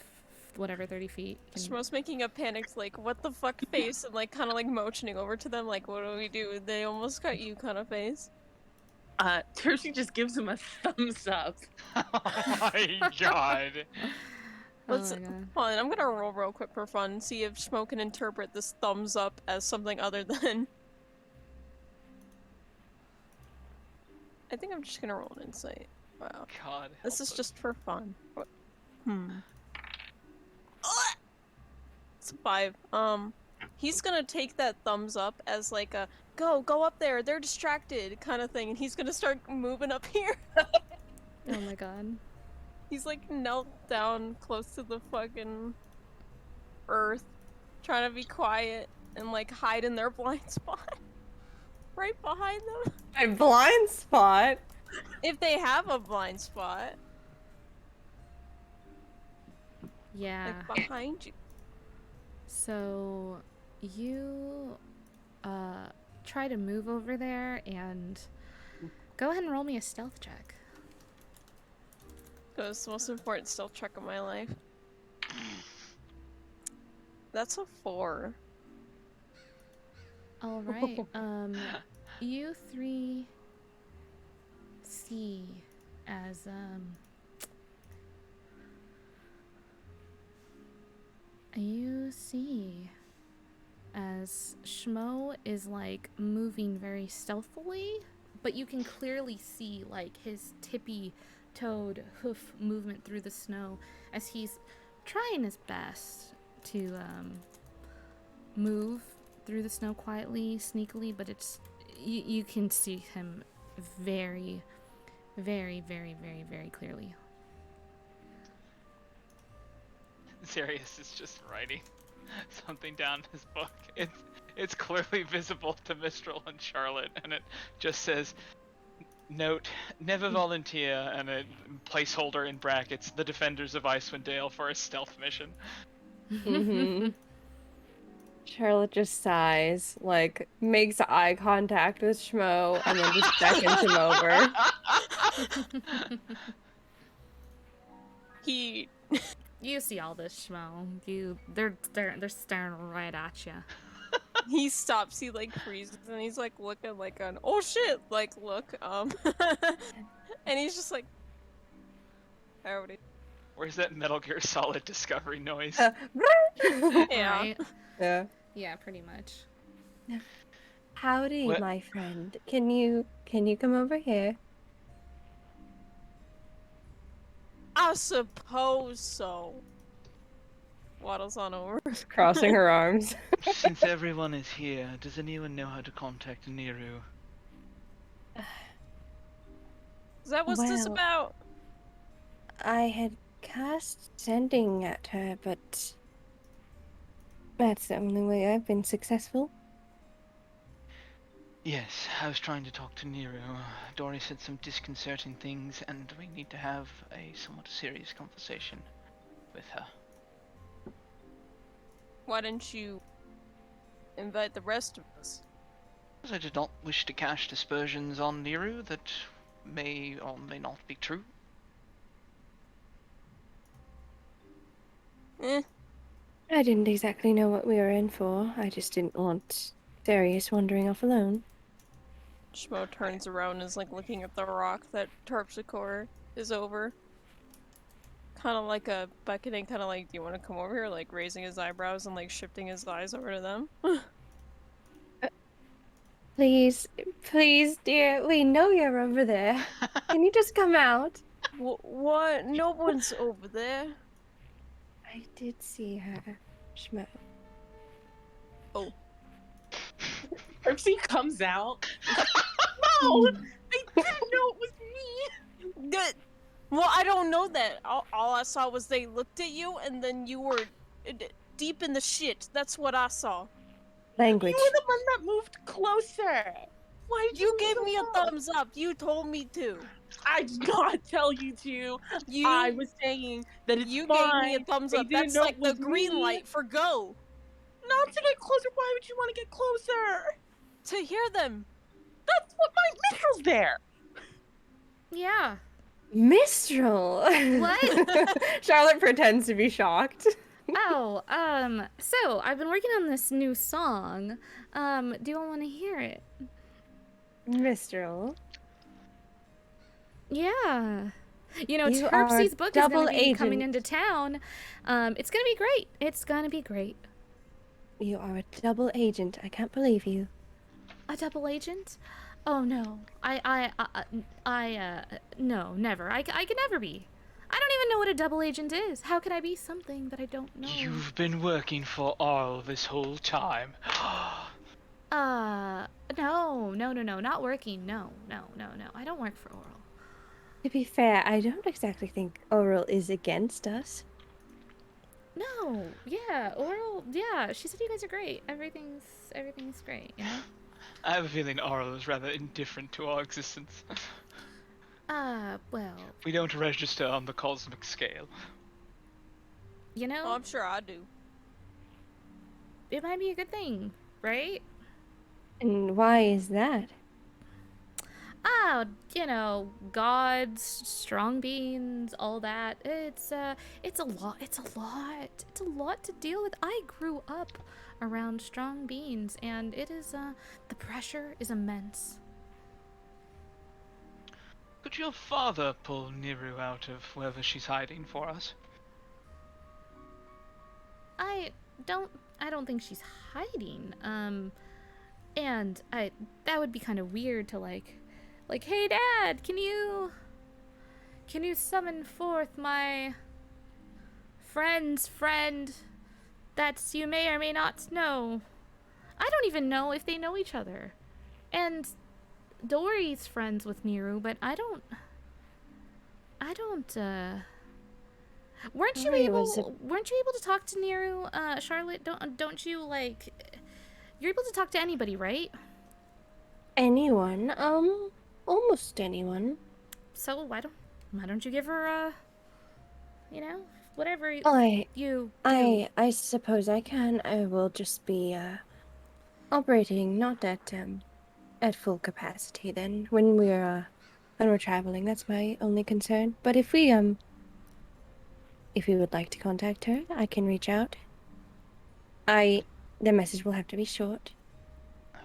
Speaker 9: whatever, 30 feet.
Speaker 11: Shmo's making a panicked, like, what the fuck face, and, like, kind of, like, motioning over to them, like, what do we do? They almost got you kind of face.
Speaker 15: Terpsy just gives him a thumbs up.
Speaker 12: Oh my god.
Speaker 11: Let's, hold on, I'm gonna roll real quick for fun and see if Shmo can interpret this thumbs up as something other than... I think I'm just gonna roll an insight. Wow.
Speaker 12: God.
Speaker 11: This is just for fun. What? It's a 5. He's gonna take that thumbs up as like a go up there, they're distracted kind of thing, and he's gonna start moving up here.
Speaker 9: Oh my god.
Speaker 11: He's like knelt down close to the fucking earth, trying to be quiet and like hide in their blind spot. Right behind them.
Speaker 16: A blind spot?
Speaker 11: If they have a blind spot.
Speaker 9: Yeah.
Speaker 11: Like behind you.
Speaker 9: So you try to move over there, and go ahead and roll me a stealth check.
Speaker 11: That was the most important stealth check of my life. That's a 4.
Speaker 9: All right. You three see as as Schmo is like moving very stealthily, but you can clearly see like his tippy-toed hoof movement through the snow as he's trying his best to move through the snow quietly, sneakily, but it's you can see him very, very, very, very, very clearly.
Speaker 17: Sirius is just writing something down in his book. It's clearly visible to Mistral and Charlotte, and it just says, "Note: never volunteer," and a placeholder in brackets, "the defenders of Icewind Dale for a stealth mission."
Speaker 16: Mm-hmm. Charlotte just sighs, like makes eye contact with Schmo, and then just beckons him over.
Speaker 9: You see all this, Schmo. They're staring right at you.
Speaker 11: He stops, he like freezes, and he's like looking like an oh shit, like look, and he's just like, howdy.
Speaker 17: Where's that Metal Gear Solid discovery noise?
Speaker 11: Yeah.
Speaker 9: Right?
Speaker 16: Yeah.
Speaker 9: Yeah, pretty much.
Speaker 16: Howdy,
Speaker 17: What?
Speaker 16: my friend. Can you come over here?
Speaker 11: I suppose so. Waddles on over.
Speaker 16: Crossing her arms.
Speaker 17: Since everyone is here, does anyone know how to contact Niru?
Speaker 11: Is that what's this
Speaker 16: Well,
Speaker 11: about?
Speaker 16: I had cast sending at her, but that's the only way I've been successful.
Speaker 17: Yes, I was trying to talk to Niru. Dory said some disconcerting things, and we need to have a somewhat serious conversation with her.
Speaker 11: Why didn't you invite the rest of us?
Speaker 17: Because I did not wish to cast aspersions on Niru that may or may not be true.
Speaker 11: Eh.
Speaker 16: I didn't exactly know what we were in for. I just didn't want Darius wandering off alone.
Speaker 11: Schmo turns around and is like looking at the rock that Terpsichore is over. Kind of like a beckoning, kind of like, do you want to come over here? Like raising his eyebrows and like shifting his eyes over to them.
Speaker 16: Please, dear, we know you're over there. Can you just come out?
Speaker 11: What? No one's over there.
Speaker 16: I did see her, Schmo.
Speaker 11: Oh.
Speaker 15: Percy comes out. No! I didn't know it was me!
Speaker 11: Good. Well, I don't know that. All I saw was they looked at you and then you were deep in the shit. That's what I saw.
Speaker 16: Language.
Speaker 15: You were the one that moved closer! Why did
Speaker 11: You
Speaker 15: move
Speaker 11: gave
Speaker 15: so
Speaker 11: me a
Speaker 15: far?
Speaker 11: thumbs up. You told me to.
Speaker 15: I did not tell you to. I was saying that it's
Speaker 11: You
Speaker 15: fine.
Speaker 11: gave me a thumbs
Speaker 15: They
Speaker 11: up.
Speaker 15: didn't
Speaker 11: That's
Speaker 15: know
Speaker 11: like
Speaker 15: it
Speaker 11: the
Speaker 15: was
Speaker 11: green
Speaker 15: me.
Speaker 11: light for go.
Speaker 15: Not to get closer. Why would you want to get closer?
Speaker 11: To hear them.
Speaker 15: That's what my Mistral's there.
Speaker 9: Yeah.
Speaker 16: Mistral!
Speaker 9: What?
Speaker 16: Charlotte pretends to be shocked.
Speaker 9: Oh, so I've been working on this new song. Do you all want to hear it?
Speaker 16: Mistral?
Speaker 9: Yeah. You know,
Speaker 16: You
Speaker 9: Terpsy's
Speaker 16: are
Speaker 9: book is
Speaker 16: double
Speaker 9: going to be coming
Speaker 16: agent.
Speaker 9: into town. It's going to be great. It's going to be great.
Speaker 16: You are a double agent. I can't believe you.
Speaker 9: A double agent? Oh no. No, never. I could never be. I don't even know what a double agent is. How could I be something that I don't know?
Speaker 17: You've been working for Arl this whole time.
Speaker 9: No, not working. No. I don't work for Oral.
Speaker 16: To be fair, I don't exactly think Oral is against us.
Speaker 9: No, yeah, Oral, yeah, she said you guys are great. Everything's great, you know?
Speaker 17: I have a feeling Arl is rather indifferent to our existence.
Speaker 9: Well,
Speaker 17: We don't register on the cosmic scale.
Speaker 9: you know,
Speaker 11: Oh, I'm sure I do.
Speaker 9: it might be a good thing, right?
Speaker 16: And why is that?
Speaker 9: You know, gods, strong beings, all that. It's a lot to deal with. I grew up around strong beings, and it is, the pressure is immense.
Speaker 17: Could your father pull Niru out of wherever she's hiding for us?
Speaker 9: I don't I don't think she's hiding. And that would be kind of weird to like, hey Dad, can you summon forth my friend's friend that you may or may not know? I don't even know if they know each other. And Dory's friends with Niru, but I don't, weren't you able to talk to Niru, Charlotte? Don't you, like, you're able to talk to anybody, right?
Speaker 14: Anyone? Almost anyone.
Speaker 9: So why don't you give her whatever you do.
Speaker 14: I suppose I can. I will just be operating not at full capacity then when we're traveling. That's my only concern. But if you would like to contact her, I can reach out. The message will have to be short.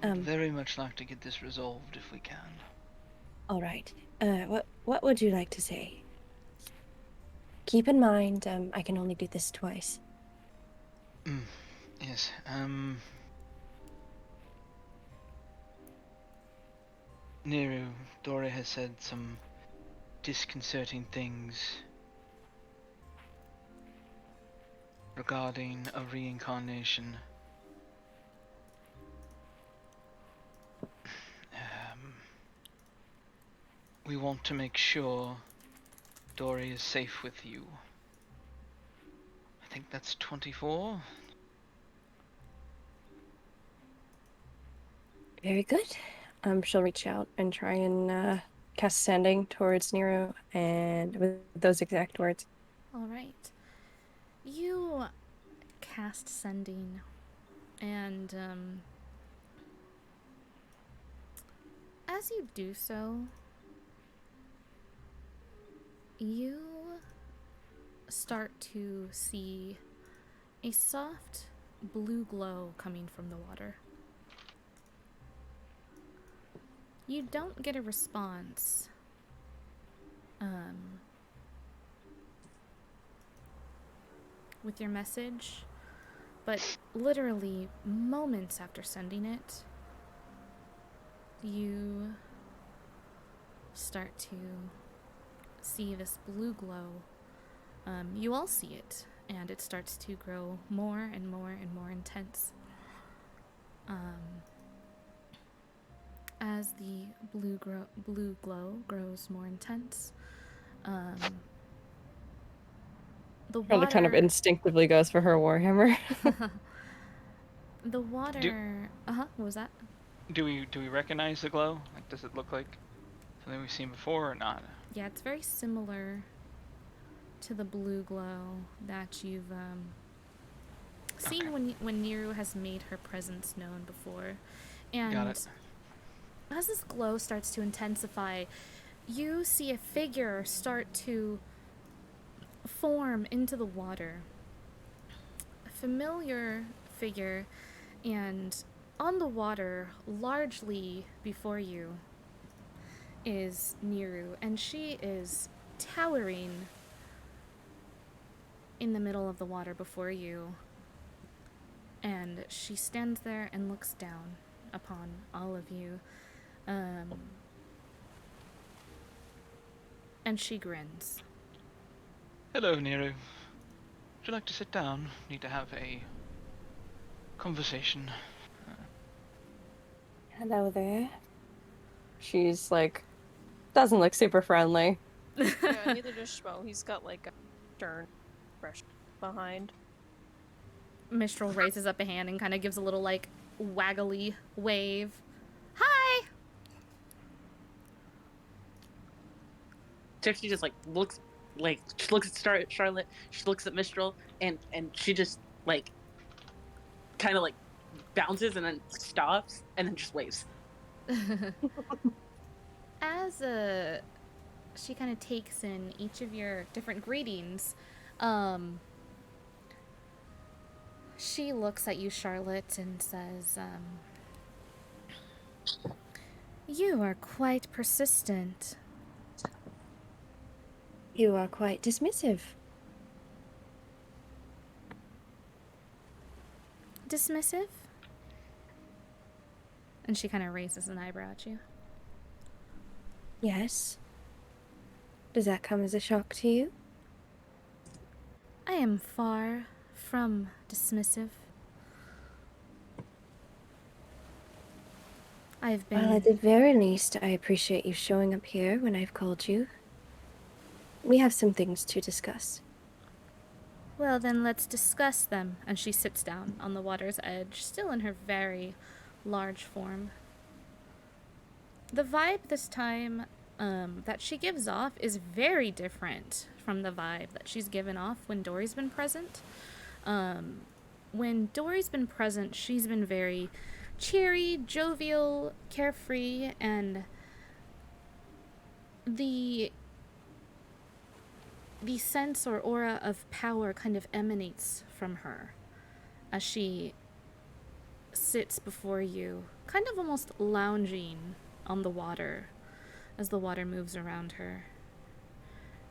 Speaker 12: I would very much like to get this resolved if we can.
Speaker 14: All right. What would you like to say? Keep in mind, I can only do this twice.
Speaker 12: Yes, Niru, Dora has said some disconcerting things regarding a reincarnation. We want to make sure Dory is safe with you. I think that's 24.
Speaker 14: Very good. She'll reach out and try and cast Sending towards Nero, and with those exact words.
Speaker 9: All right. You cast Sending, and as you do so, you start to see a soft blue glow coming from the water. You don't get a response. With your message, but literally moments after sending it, you start to see this blue glow. You all see it, and it starts to grow more and more and more intense. As the blue glow grows more intense, the water
Speaker 16: kind of instinctively goes for her warhammer.
Speaker 9: The water. What was that?
Speaker 17: Do we recognize the glow? Like, does it look like something we've seen before or not?
Speaker 9: Yeah, it's very similar to the blue glow that you've seen when Niru has made her presence known before. And
Speaker 17: Got it.
Speaker 9: as this glow starts to intensify, you see a figure start to form into the water. A familiar figure, and on the water, largely before you, is Niru, and she is towering in the middle of the water before you. And she stands there and looks down upon all of you. And she grins.
Speaker 17: Hello, Niru. Would you like to sit down? Need to have a conversation.
Speaker 14: Hello there.
Speaker 16: She's like, doesn't look super friendly.
Speaker 11: Yeah, neither does Schmo. He's got like a stern expression behind.
Speaker 9: Mistral raises up a hand and kind of gives a little like waggly wave. Hi!
Speaker 15: So she just looks at Charlotte, she looks at Mistral, and she just kind of bounces and then stops and then just waves.
Speaker 9: As she kind of takes in each of your different greetings, she looks at you, Charlotte, and says, "You are quite persistent."
Speaker 14: You are quite dismissive.
Speaker 9: dismissive? And she kind of raises an eyebrow at you.
Speaker 14: Yes. Does that come as a shock to you?
Speaker 9: I am far from dismissive. I've been...
Speaker 14: Well, at the very least, I appreciate you showing up here when I've called you. We have some things to discuss.
Speaker 9: Well, then let's discuss them. And she sits down on the water's edge, still in her very large form. The vibe this time that she gives off is very different from the vibe that she's given off when Dory's been present. When Dory's been present, she's been very cheery, jovial, carefree, and the sense or aura of power kind of emanates from her as she sits before you, kind of almost lounging on the water as the water moves around her.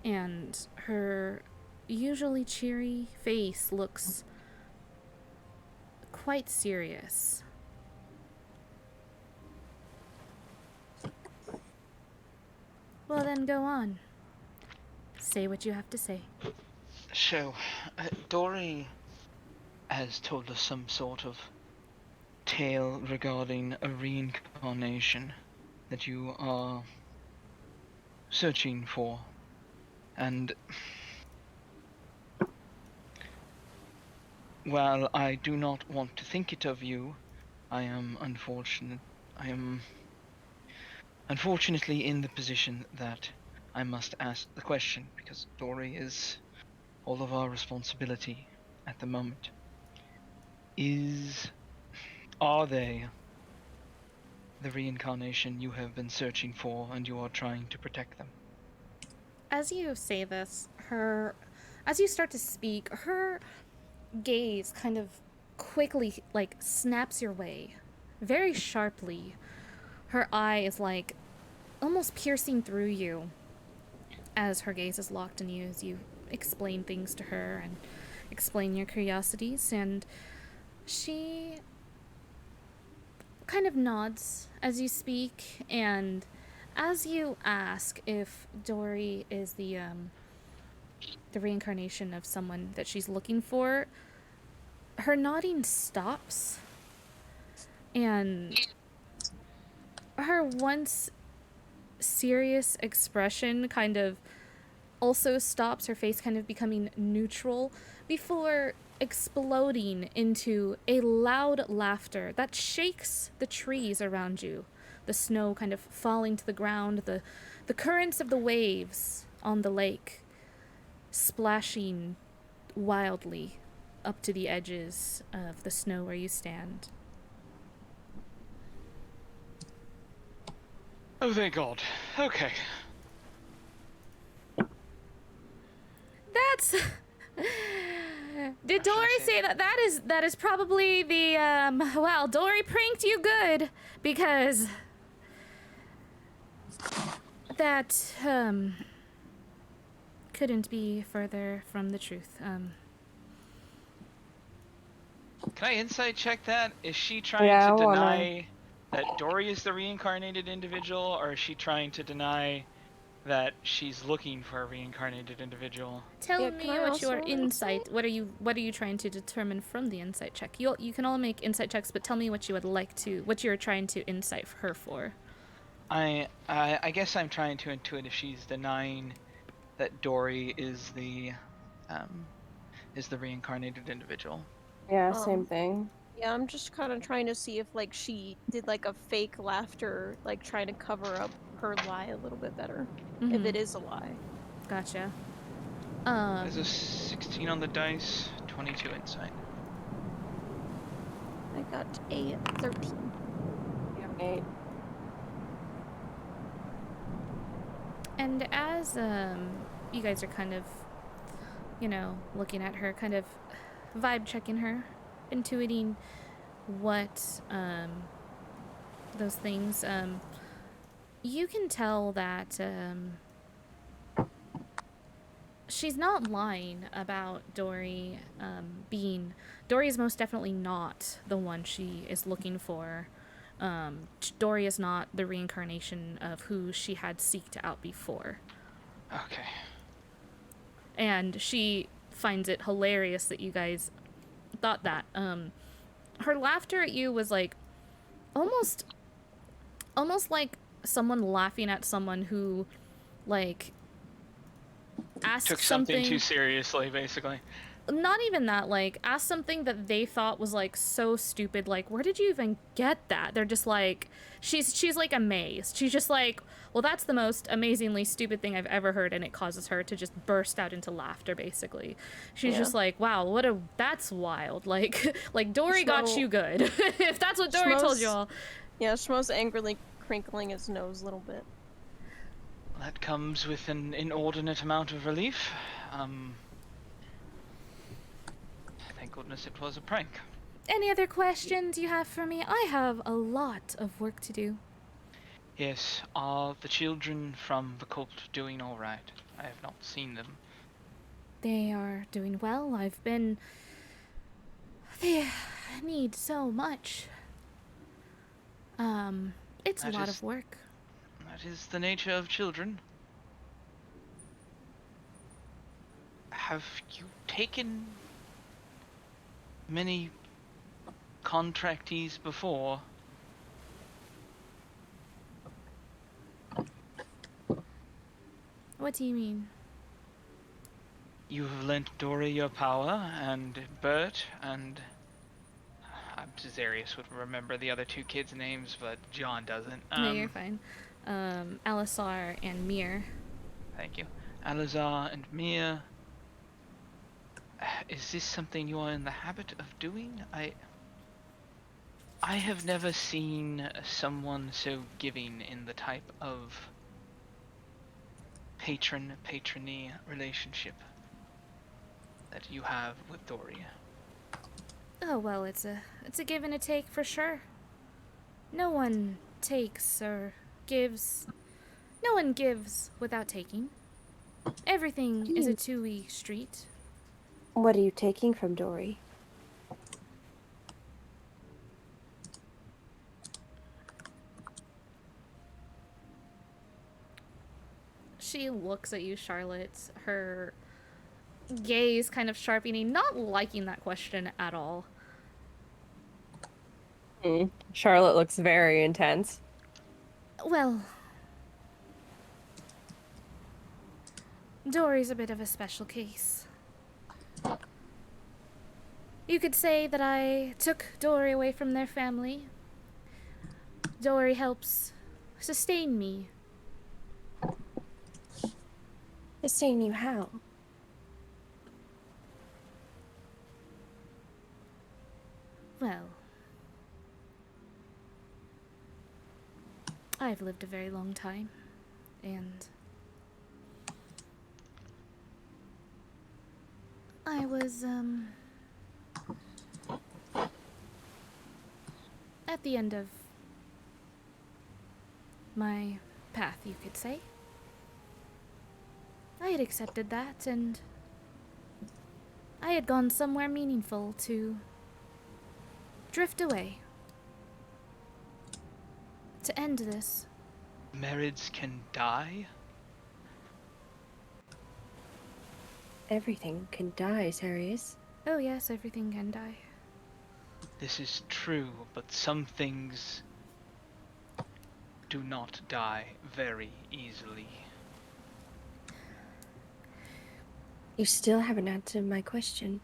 Speaker 9: And her usually cheery face looks quite serious. Well, then go on. Say what you have to say.
Speaker 12: So, Dory has told us some sort of tale regarding a reincarnation that you are searching for. And while I do not want to think it of you, I am unfortunately in the position that I must ask the question, because Dory is all of our responsibility at the moment. Are they the reincarnation you have been searching for and you are trying to protect them?
Speaker 9: As you say this, as you start to speak, her gaze kind of quickly, snaps your way, very sharply. Her eye is, almost piercing through you as her gaze is locked on you, as you explain things to her and explain your curiosities, and she kind of nods as you speak, and as you ask if Dory is the reincarnation of someone that she's looking for, her nodding stops, and her once serious expression kind of also stops, her face kind of becoming neutral before exploding into a loud laughter that shakes the trees around you, the snow kind of falling to the ground, the currents of the waves on the lake splashing wildly up to the edges of the snow where you stand.
Speaker 12: Oh, thank God. Okay.
Speaker 9: That's... Did Dory say that? That is probably the, well, Dory pranked you good, because that, couldn't be further from the truth.
Speaker 12: Can I insight check that? Is she trying
Speaker 16: Yeah,
Speaker 12: to
Speaker 16: I wanna-
Speaker 12: deny that Dory is the reincarnated individual, or is she trying to deny that she's looking for a reincarnated individual?
Speaker 9: Tell me what your insight. What are you trying to determine from the insight check? You can all make insight checks, but tell me what you would like to, what you're trying to insight her for.
Speaker 12: I guess I'm trying to intuit if she's denying that Dory is the reincarnated individual.
Speaker 16: Yeah, same thing.
Speaker 11: Yeah, I'm just kind of trying to see if she did a fake laughter, trying to cover up her lie a little bit better. If
Speaker 9: Mhm.
Speaker 11: it is a lie.
Speaker 9: Gotcha.
Speaker 12: There's a 16 on the dice, 22 insight.
Speaker 11: I got a 13.
Speaker 16: Yeah, 8.
Speaker 9: And as you guys are kind of, looking at her, kind of vibe checking her, intuiting what those things, you can tell that she's not lying about Dory being... Dory is most definitely not the one she is looking for. Dory is not the reincarnation of who she had seeked out before.
Speaker 17: Okay.
Speaker 9: And she finds it hilarious that you guys thought that. Her laughter at you was like almost like someone laughing at someone who like asked
Speaker 17: Took something too seriously, basically.
Speaker 9: Not even that, like asked something that they thought was like so stupid, like where did you even get that? They're just like she's like amazed. She's just like, well, that's the most amazingly stupid thing I've ever heard, and it causes her to just burst out into laughter basically. She's just like, wow, that's wild. Like Dory got you good. If that's what Dory told you all.
Speaker 11: Yeah, Schmo's angrily crinkling his nose a little bit.
Speaker 17: That comes with an inordinate amount of relief. Thank goodness it was a prank.
Speaker 9: Any other questions you have for me? I have a lot of work to do.
Speaker 17: Yes, are the children from the cult doing alright? I have not seen them.
Speaker 9: They are doing well. They need so much. It's a lot of work.
Speaker 17: That is the nature of children. Have you taken many contractees before?
Speaker 9: What do you mean?
Speaker 17: You have lent Dory your power, and Bert, and... Zarius would remember the other two kids' names, but John doesn't.
Speaker 9: No, you're fine. Alisar and Mir.
Speaker 17: Thank you. Alizar and Mir. Is this something you are in the habit of doing? I have never seen someone so giving in the type of patronee relationship that you have with Dory.
Speaker 9: Oh, well, it's a give and a take for sure. No one takes or gives. No one gives without taking. Everything is a two-way street.
Speaker 10: What are you taking from Dory?
Speaker 9: She looks at you, Charlotte, her gaze kind of sharpening, not liking that question at all.
Speaker 16: Charlotte looks very intense.
Speaker 9: Well, Dory's a bit of a special case. You could say that I took Dory away from their family. Dory helps sustain me.
Speaker 10: Sustain you how?
Speaker 9: Well, I've lived a very long time, and I was, at the end of my path, you could say. I had accepted that, and I had gone somewhere meaningful to drift away. To end this.
Speaker 17: Merrids can die?
Speaker 10: Everything can die, Sarius.
Speaker 9: Oh yes, everything can die.
Speaker 17: This is true, but some things do not die very easily.
Speaker 10: You still haven't answered my question.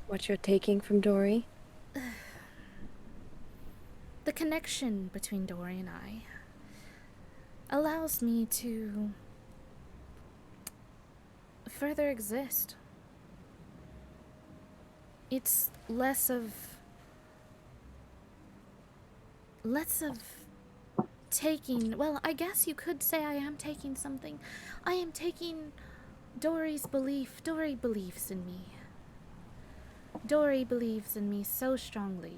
Speaker 10: What you're taking from Dory?
Speaker 9: The connection between Dory and I allows me to further exist. It's less of taking, well, I guess you could say I am taking something. I am taking Dory's belief. Dory believes in me. Dory believes in me so strongly.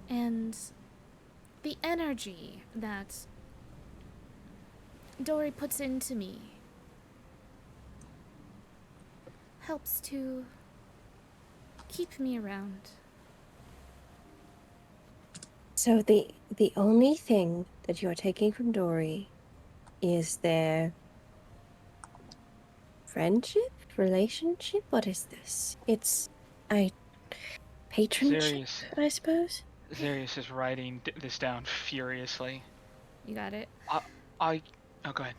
Speaker 9: And the energy that Dory puts into me helps to keep me around.
Speaker 10: So the only thing that you're taking from Dory is their friendship, relationship? What is this? It's patronship, I suppose.
Speaker 17: Zarius is writing this down furiously.
Speaker 9: You got it?
Speaker 17: Oh, go ahead.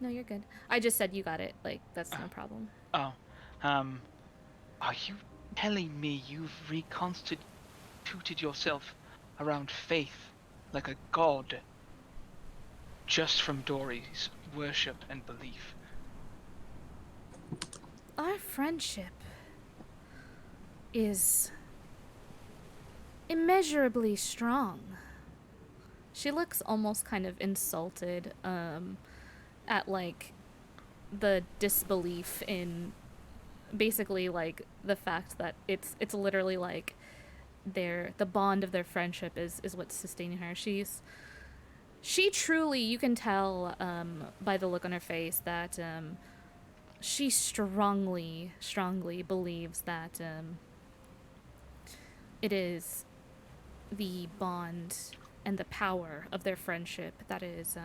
Speaker 9: No, you're good. I just said you got it. Like, that's no problem.
Speaker 17: Oh, are you telling me you've reconstituted yourself around faith like a god just from Dory's worship and belief?
Speaker 9: Our friendship is immeasurably strong. She looks almost kind of insulted at like the disbelief in basically like the fact that it's literally like the bond of their friendship is what's sustaining her. She truly, you can tell by the look on her face that she strongly believes that it is the bond and the power of their friendship that is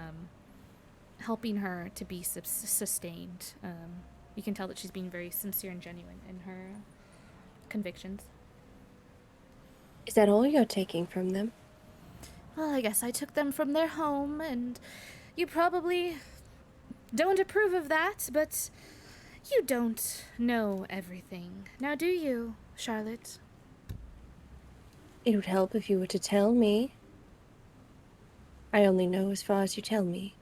Speaker 9: helping her to be sustained. You can tell that she's being very sincere and genuine in her convictions.
Speaker 10: Is that all you're taking from them?
Speaker 9: Well, I guess I took them from their home, and you probably don't approve of that, but you don't know everything. Now, do you, Charlotte?
Speaker 10: It would help if you were to tell me. I only know as far as you tell me.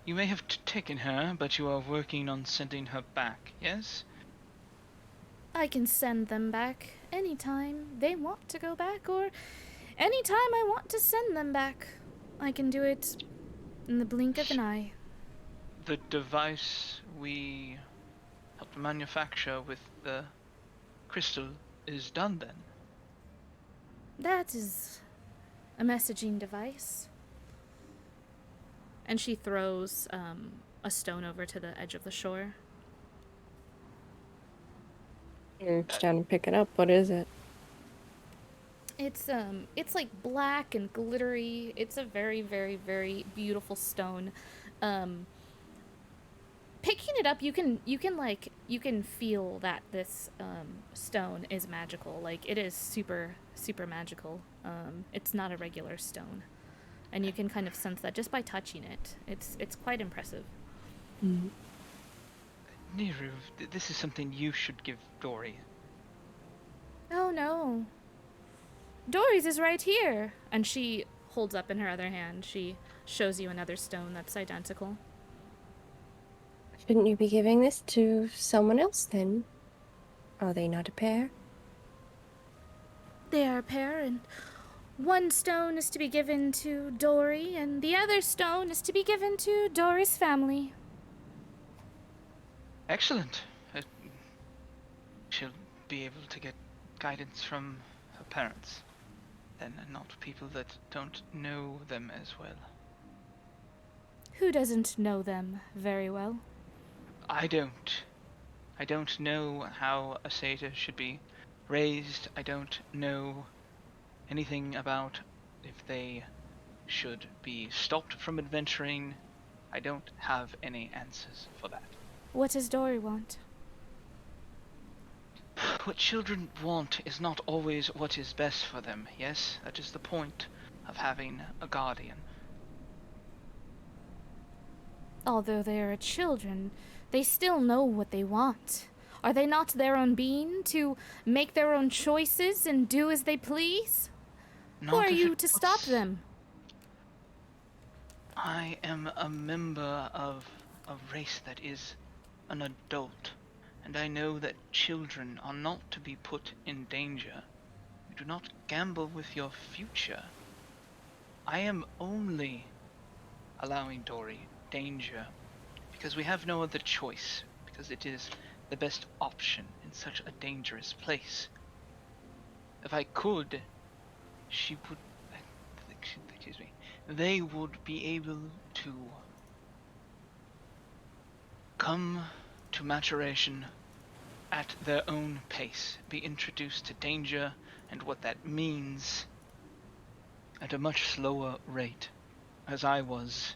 Speaker 17: You may have taken her, but you are working on sending her back, yes?
Speaker 9: I can send them back anytime they want to go back, or anytime I want to send them back. I can do it in the blink of an eye.
Speaker 17: The device we helped manufacture with the crystal is done then?
Speaker 9: That is a messaging device. And she throws a stone over to the edge of the shore.
Speaker 10: Reach down and pick it up. What is it?
Speaker 9: It's like black and glittery. It's a very, very, very beautiful stone. Picking it up, you can feel that this stone is magical. Like, it is super, super magical. It's not a regular stone. And you can kind of sense that just by touching it. It's quite impressive.
Speaker 10: Mm.
Speaker 17: Niru, this is something you should give Dory.
Speaker 9: Oh no. Dory's is right here. And she holds up in her other hand. She shows you another stone that's identical.
Speaker 10: Shouldn't you be giving this to someone else then? Are they not a pair?
Speaker 9: They are a pair, and one stone is to be given to Dory, and the other stone is to be given to Dory's family.
Speaker 17: Excellent. She'll be able to get guidance from her parents, then, and not people that don't know them as well.
Speaker 9: Who doesn't know them very well?
Speaker 17: I don't. I don't know how a satyr should be raised. I don't know anything about if they should be stopped from adventuring. I don't have any answers for that.
Speaker 9: What does Dory want?
Speaker 17: What children want is not always what is best for them, yes? That is the point of having a guardian.
Speaker 9: Although they are children, they still know what they want. Are they not their own being to make their own choices and do as they please? Who are you to stop them?
Speaker 17: I am a member of a race that is an adult, and I know that children are not to be put in danger. You do not gamble with your future. I am only allowing Dory danger because we have no other choice, because it is the best option in such a dangerous place. If I could, she would excuse me, they would be able to come to maturation at their own pace, be introduced to danger and what that means at a much slower rate, as I was.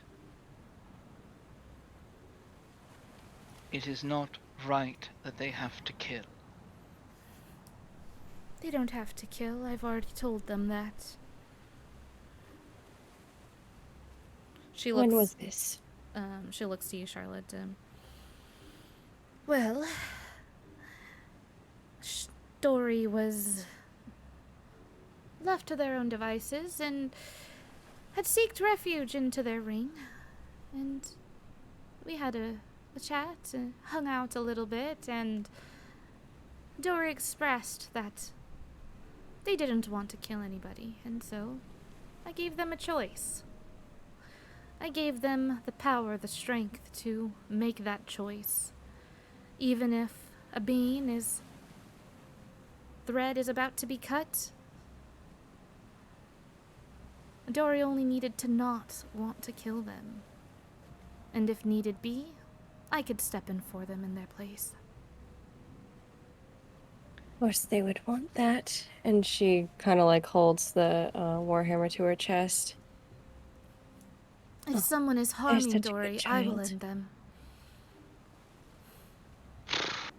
Speaker 17: It is not right that they have to kill.
Speaker 9: They don't have to kill. I've already told them that. She looks.
Speaker 14: When was this?
Speaker 9: She looks to you, Charlotte. Well, Dory was left to their own devices and had sought refuge into their ring, and we had a chat and hung out a little bit, and Dory expressed that they didn't want to kill anybody, and so I gave them a choice. I gave them the power, the strength to make that choice. Even if a thread is about to be cut, Dory only needed to not want to kill them. And if needed be, I could step in for them in their place.
Speaker 16: Of course they would want that. And she kind of like holds the warhammer to her chest.
Speaker 9: If someone is harming Dory, I will end them.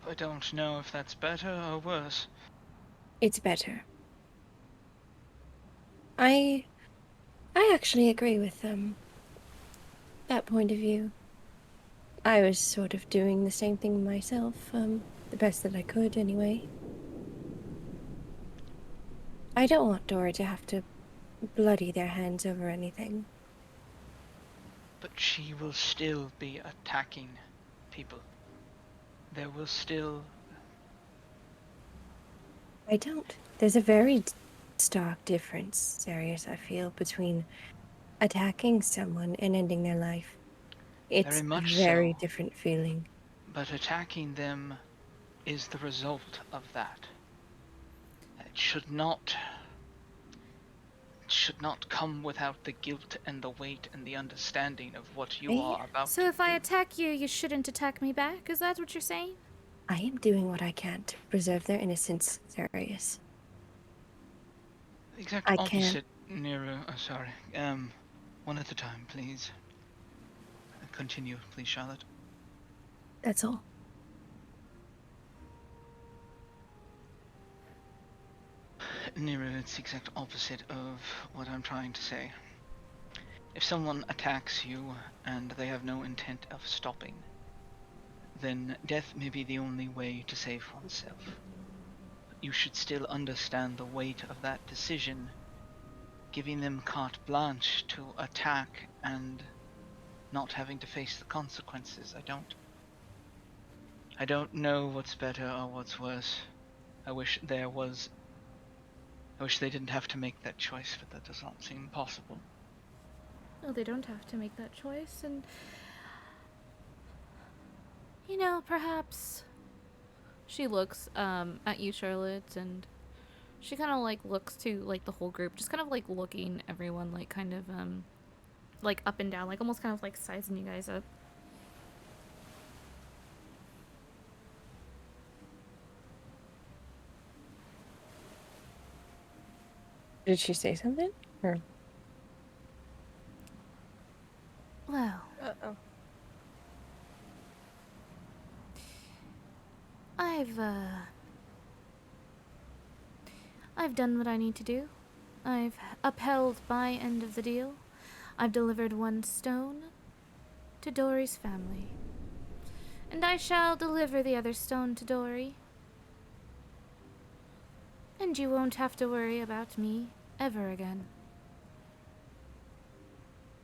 Speaker 17: I don't know if that's better or worse.
Speaker 16: It's better. I actually agree with that point of view. I was sort of doing the same thing myself, the best that I could anyway. I don't want Dory to have to bloody their hands over anything.
Speaker 17: But she will still be attacking people. There will still...
Speaker 16: I don't. There's a very stark difference, Sarius, I feel, between attacking someone and ending their life. It's
Speaker 17: Very much
Speaker 16: a very
Speaker 17: so.
Speaker 16: different feeling.
Speaker 17: But attacking them is the result of that. It should not come without the guilt and the weight and the understanding of what you are about
Speaker 9: So if I attack you, you shouldn't attack me back? Is that what you're saying?
Speaker 16: I am doing what I can to preserve their innocence, Sarius.
Speaker 17: The exact opposite, Nero. Oh, sorry. One at a time, please. Continue, please, Charlotte.
Speaker 16: That's all.
Speaker 17: Nero, it's the exact opposite of what I'm trying to say. If someone attacks you and they have no intent of stopping, then death may be the only way to save oneself. But you should still understand the weight of that decision, giving them carte blanche to attack and not having to face the consequences. I don't know what's better or what's worse. I wish they didn't have to make that choice, but that does not seem possible.
Speaker 9: No, they don't have to make that choice, and... You know, perhaps... She looks, at you, Charlotte, and... She kind of, like, looks to, like, the whole group, just kind of, like, looking everyone, like, kind of, like, up and down, like, almost kind of, like, sizing you guys up.
Speaker 16: Did she say something? Or...
Speaker 9: Well...
Speaker 16: Uh-oh.
Speaker 9: I've done what I need to do. I've upheld my end of the deal. I've delivered one stone to Dory's family. And I shall deliver the other stone to Dory. And you won't have to worry about me ever again.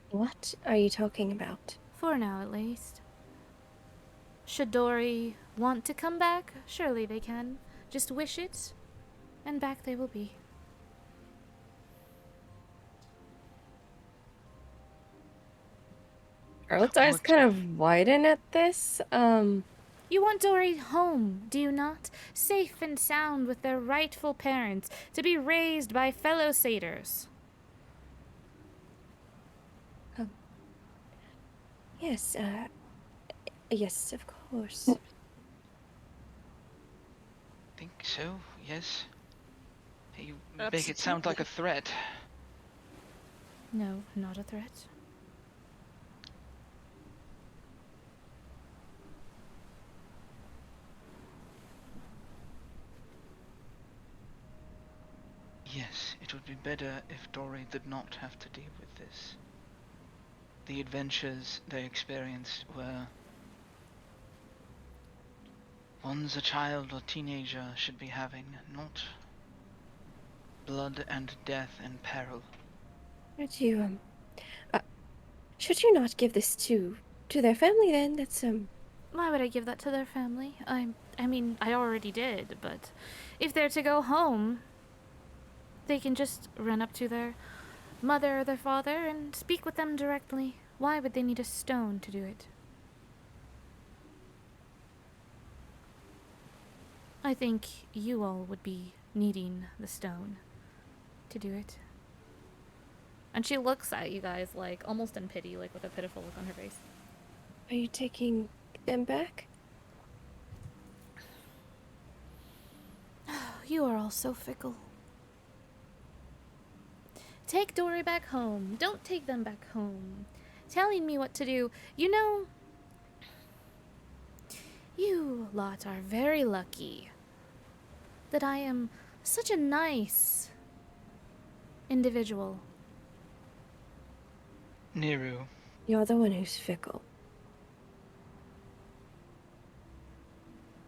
Speaker 16: What are you talking about?
Speaker 9: For now, at least. Should Dory want to come back, surely they can. Just wish it, and back they will be.
Speaker 16: Charlotte's eyes kind of widen at this.
Speaker 9: You want Dory home, do you not? Safe and sound with their rightful parents, to be raised by fellow satyrs.
Speaker 14: Yes, yes, of course.
Speaker 17: Think so, yes. You make it sound like a threat.
Speaker 9: No, not a threat.
Speaker 17: Yes, it would be better if Dory did not have to deal with this. The adventures they experienced were ones a child or teenager should be having, not blood and death and peril.
Speaker 14: Would you, should you not give this to their family then? That's,
Speaker 9: Why would I give that to their family? I mean, I already did, but if they're to go home, they can just run up to their mother or their father and speak with them directly. Why would they need a stone to do it? I think you all would be needing the stone to do it. And she looks at you guys, like, almost in pity, like, with a pitiful look on her face.
Speaker 14: Are you taking them back?
Speaker 9: You are all so fickle. Take Dory back home. Don't take them back home. Telling me what to do. You know, you lot are very lucky that I am such a nice individual.
Speaker 17: Neru.
Speaker 14: You're the one who's fickle.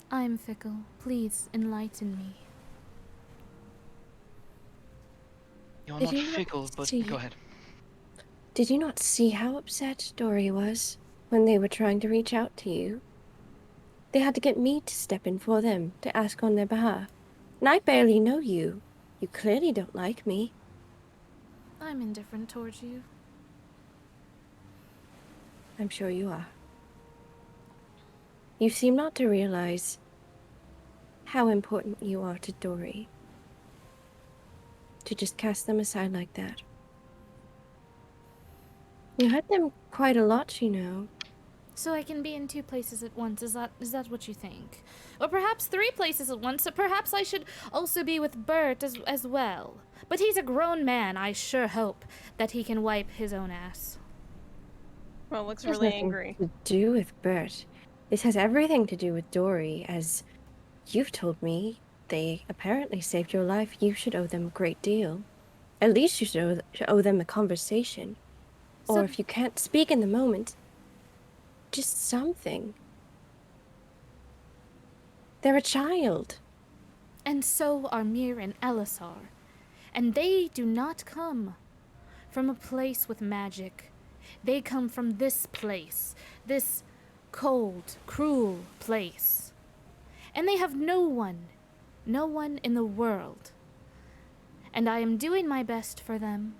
Speaker 9: I'm fickle. Please enlighten me.
Speaker 17: You're
Speaker 14: Did
Speaker 17: not
Speaker 14: you not
Speaker 17: fickle, but
Speaker 14: see-
Speaker 17: go ahead.
Speaker 14: Did you not see how upset Dory was when they were trying to reach out to you? They had to get me to step in for them to ask on their behalf. And I barely know you. You clearly don't like me.
Speaker 9: I'm indifferent towards you.
Speaker 14: I'm sure you are. You seem not to realize how important you are to Dory. To just cast them aside like that. You had them quite a lot, you know.
Speaker 9: So I can be in 2 places at once, is that what you think? Or perhaps 3 places at once, so perhaps I should also be with Bert as well. But he's a grown man, I sure hope that he can wipe his own ass.
Speaker 11: Well, looks
Speaker 14: This has
Speaker 11: really
Speaker 14: nothing
Speaker 11: angry.
Speaker 14: to do with Bert. This has everything to do with Dory, as you've told me. They apparently saved your life. You should owe them a great deal. At least you should owe them a conversation. Or if you can't speak in the moment, just something. They're a child.
Speaker 9: And so are Mir and Elisar. And they do not come from a place with magic. They come from this place, this cold, cruel place. And they have no one in the world. And I am doing my best for them.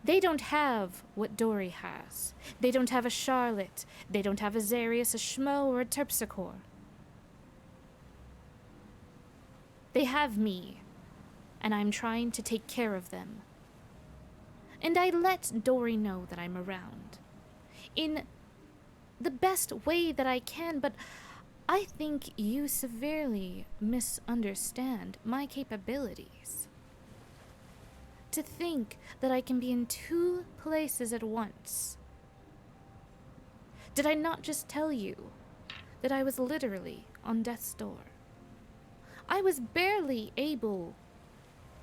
Speaker 9: They don't have what Dory has. They don't have a Charlotte. They don't have a Zarius, a Schmo, or a Terpsichore. They have me, and I'm trying to take care of them. And I let Dory know that I'm around. In the best way that I can, but I think you severely misunderstand my capabilities. To think that I can be in 2 places at once. Did I not just tell you that I was literally on death's door? I was barely able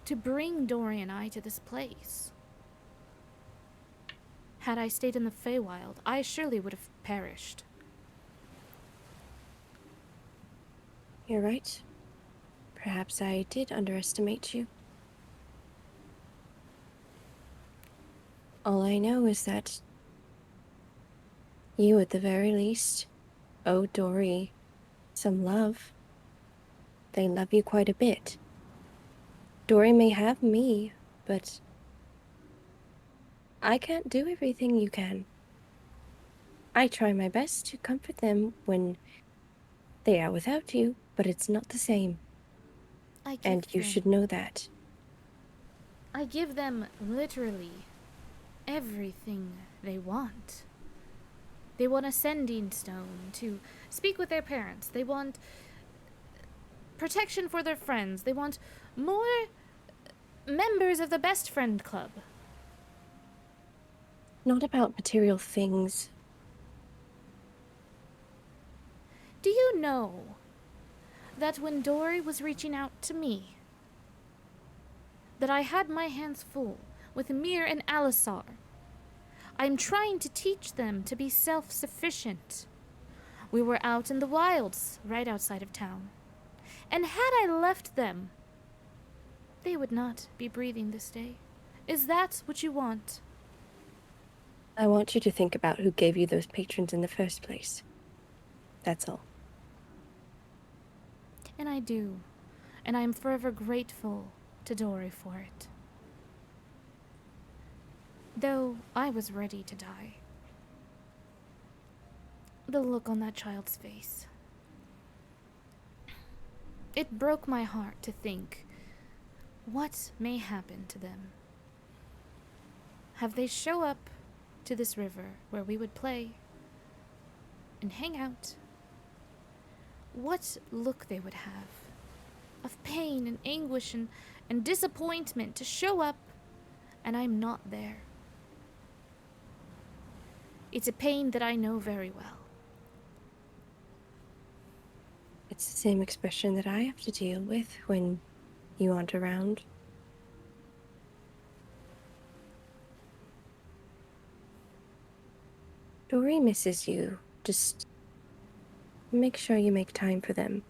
Speaker 9: to bring Dory and I to this place. Had I stayed in the Feywild, I surely would have perished.
Speaker 14: You're right. Perhaps I did underestimate you. All I know is that you, at the very least, owe Dory some love. They love you quite a bit. Dory may have me, but I can't do everything you can. I try my best to comfort them when they are without you, but it's not the same. And you should know that.
Speaker 9: I give them literally everything they want. They want a sending stone to speak with their parents. They want protection for their friends. They want more members of the best friend club.
Speaker 10: Not about material things.
Speaker 9: Do you know that when Dory was reaching out to me, that I had my hands full with Mir and Alisar? I'm trying to teach them to be self-sufficient. We were out in the wilds, right outside of town. And had I left them, they would not be breathing this day. Is that what you want?
Speaker 10: I want you to think about who gave you those patrons in the first place. That's all.
Speaker 9: And I do. And I am forever grateful to Dory for it. Though I was ready to die. The look on that child's face. It broke my heart to think what may happen to them. Have they show up to this river where we would play and hang out? What look they would have of pain and anguish and disappointment to show up and I'm not there. It's a pain that I know very well.
Speaker 10: It's the same expression that I have to deal with when you aren't around. Dory misses you. Just make sure you make time for them.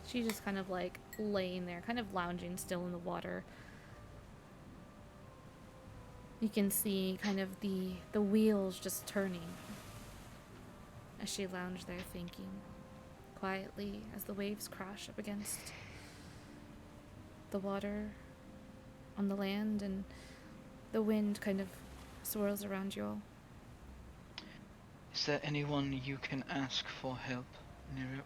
Speaker 9: She's just kind of like laying there, kind of lounging still in the water. You can see kind of the wheels just turning as she lounged there thinking quietly as the waves crash up against the water on the land and the wind kind of swirls around you all.
Speaker 12: Is there anyone you can ask for help, Nero?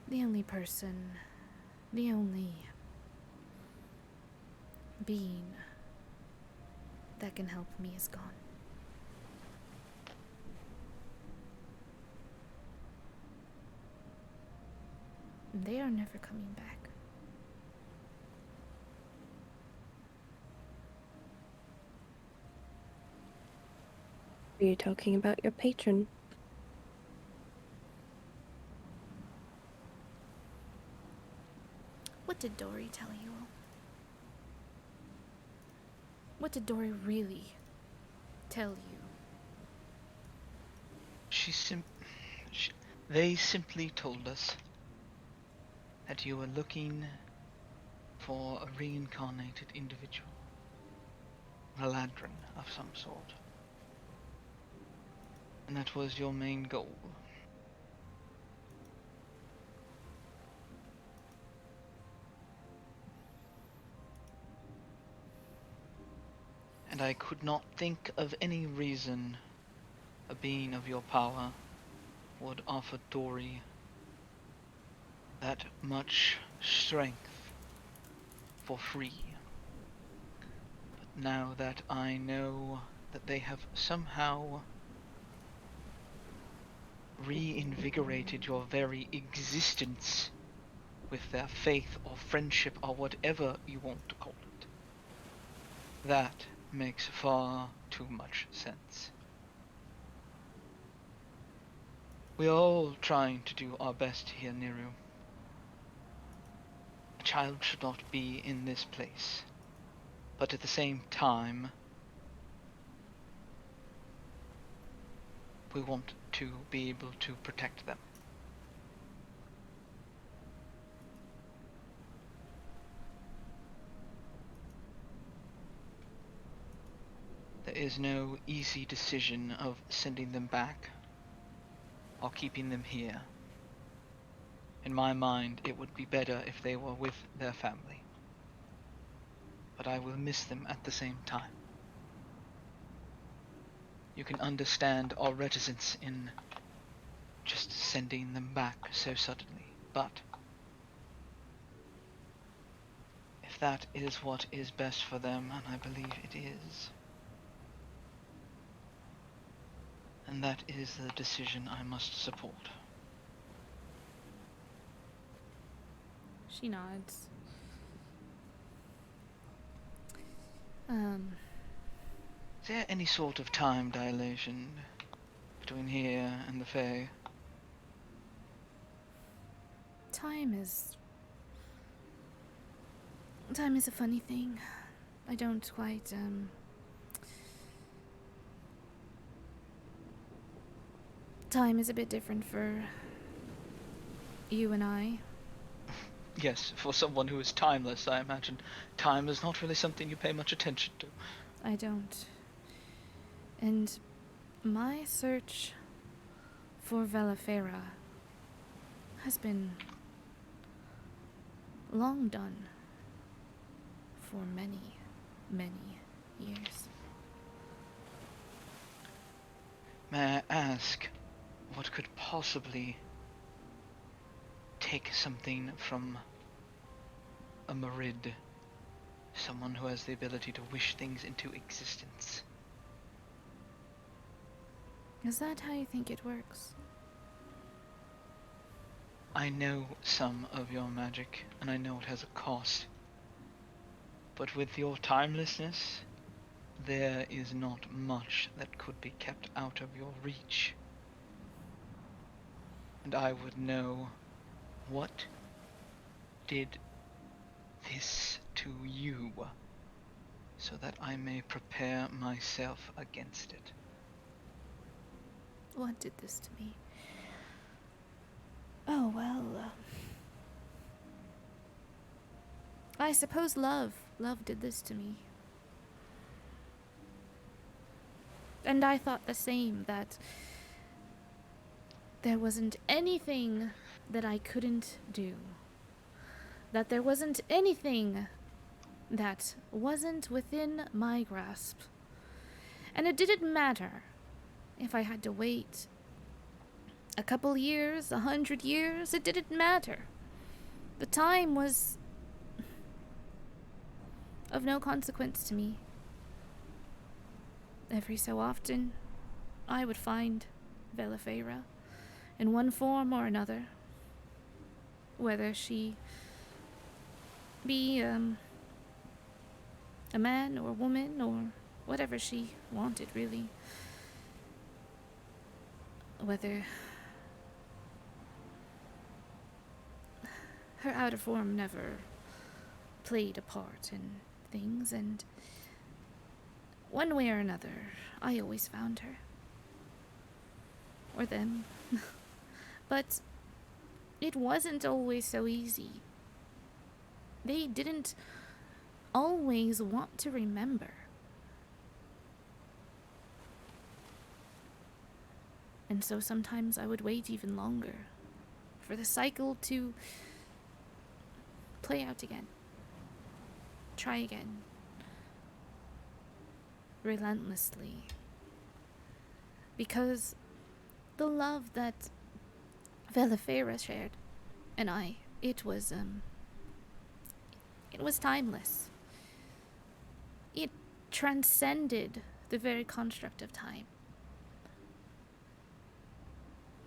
Speaker 9: The only person, the only being that can help me is gone. They are never coming back.
Speaker 10: Are you talking about your patron?
Speaker 9: What did Dory tell you? What did Dory really tell you?
Speaker 12: They simply told us that you were looking for a reincarnated individual. A ladron of some sort. And that was your main goal. And I could not think of any reason a being of your power would offer Dory that much strength for free. But now that I know that they have somehow reinvigorated your very existence with their faith or friendship or whatever you want to call it, that makes far too much sense. We are all trying to do our best here, Niru. A child should not be in this place, but at the same time, we want to be able to protect them. There is no easy decision of sending them back or keeping them here. In my mind, it would be better if they were with their family. But I will miss them at the same time. You can understand our reticence in just sending them back so suddenly, but if that is what is best for them, and I believe it is, and that is the decision I must support.
Speaker 9: She nods.
Speaker 12: Is there any sort of time dilation between here and the Fae?
Speaker 9: Time is a funny thing. I don't quite, Time is a bit different for you and I.
Speaker 12: Yes, for someone who is timeless, I imagine time is not really something you pay much attention to.
Speaker 9: I don't. And my search for Velafera has been long done for many, many years.
Speaker 12: May I ask, what could possibly take something from a Marid, someone who has the ability to wish things into existence?
Speaker 9: Is that how you think it works?
Speaker 12: I know some of your magic, and I know it has a cost. But with your timelessness, there is not much that could be kept out of your reach. And I would know, what did this to you, so that I may prepare myself against it.
Speaker 9: What did this to me? Oh, well, I suppose love. Love did this to me. And I thought the same, that there wasn't anything that I couldn't do. That there wasn't anything that wasn't within my grasp. And it didn't matter if I had to wait a couple years, 100 years, it didn't matter. The time was of no consequence to me. Every so often, I would find Velafera in one form or another. Whether she be a man or a woman or whatever she wanted, really. Whether her outer form never played a part in things, and one way or another, I always found her. Or them. But it wasn't always so easy. They didn't always want to remember. And so sometimes I would wait even longer for the cycle to play out again. Try again. Relentlessly. Because the love that Velafera shared and I, it was timeless. It transcended the very construct of time.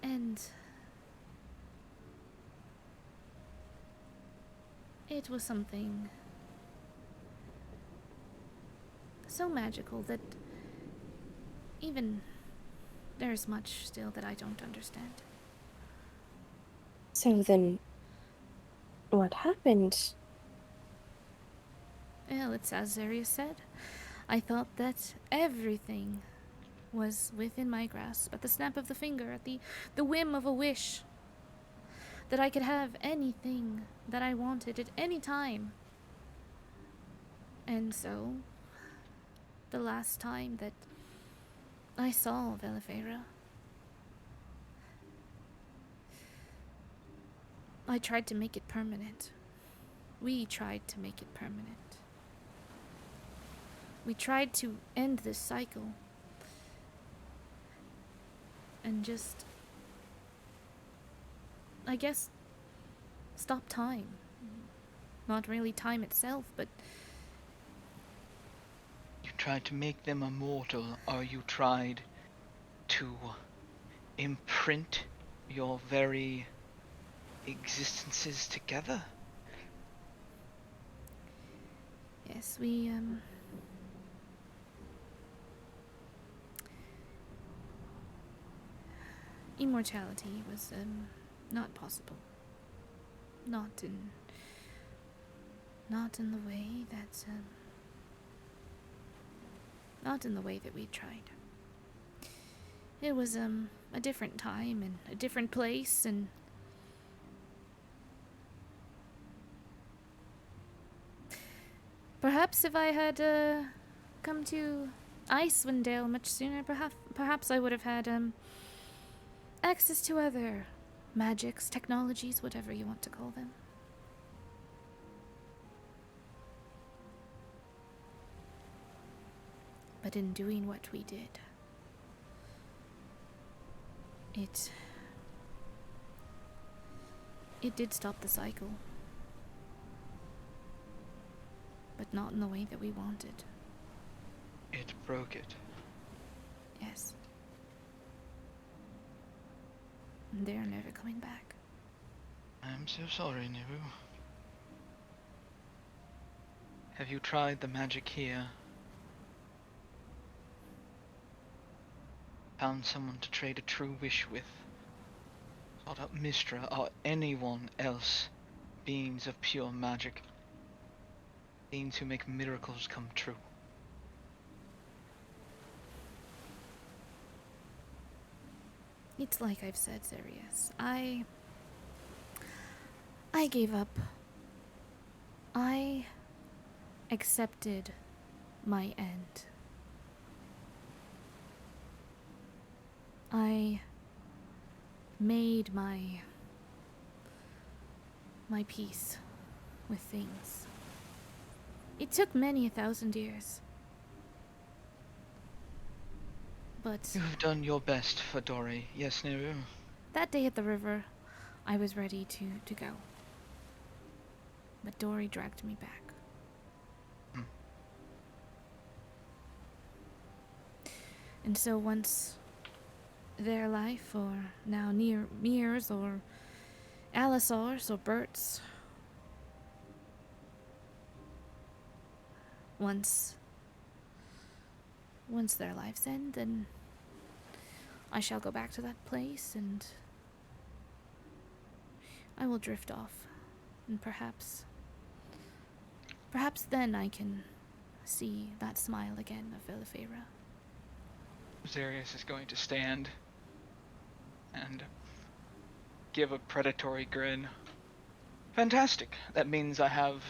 Speaker 9: And it was something so magical that even there's much still that I don't understand.
Speaker 14: So then, what happened?
Speaker 9: Well, it's as Zarius said. I thought that everything was within my grasp, at the snap of the finger, at the whim of a wish. That I could have anything that I wanted at any time. And so, the last time that I saw Velifera. I tried to make it permanent. We tried to make it permanent. We tried to end this cycle. And just, I guess, stop time. Not really time itself, but
Speaker 17: You tried to make them immortal, or you tried to imprint your very existences together?
Speaker 9: yes, immortality was, not possible. Not in the way that, not in the way that we tried. It was, a different time and a different place, and perhaps if I had, come to Icewind Dale much sooner, perhaps I would have had, access to other magics, technologies, whatever you want to call them. But in doing what we did, it did stop the cycle. But not in the way that we wanted.
Speaker 17: It broke it.
Speaker 9: Yes. And they're never coming back.
Speaker 17: I'm so sorry, Neru. Have you tried the magic here? Found someone to trade a true wish with? Sought out Mistra or anyone else? Beings of pure magic. Beings who make miracles come true.
Speaker 9: It's like I've said, Zarius. I gave up. I accepted my end. I made my peace with things. It took many 1,000 years. But
Speaker 17: You have done your best for Dory, yes, Neru?
Speaker 9: that day at the river, I was ready to go. But Dory dragged me back. And so once their life, or now Mir's, or Alisar's, or Bert's, once their lives end, then I shall go back to that place, and I will drift off, and perhaps then I can see that smile again of Velifera.
Speaker 17: Zarius is going to stand and give a predatory grin. Fantastic! That means I have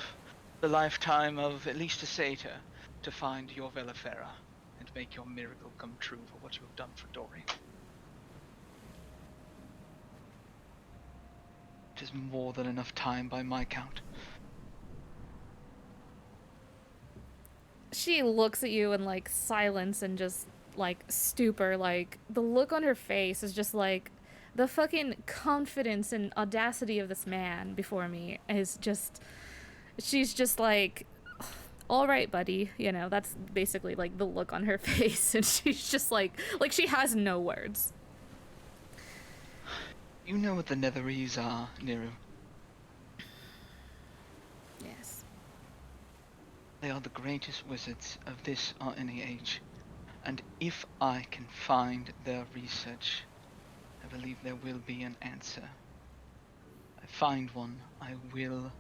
Speaker 17: the lifetime of at least a satyr to find your Velifera and make your miracle come true for what you have done for Dory. It is more than enough time by my count.
Speaker 9: She looks at you in, like, silence and just, like, stupor. Like, the look on her face is just, like, the fucking confidence and audacity of this man before me is just... She's just like, all right, buddy. You know, that's basically, like, the look on her face. And she's just like she has no words.
Speaker 17: You know what the Netherese are, Neru.
Speaker 9: Yes.
Speaker 17: They are the greatest wizards of this or any age. And if I can find their research, I believe there will be an answer. If I find one, I will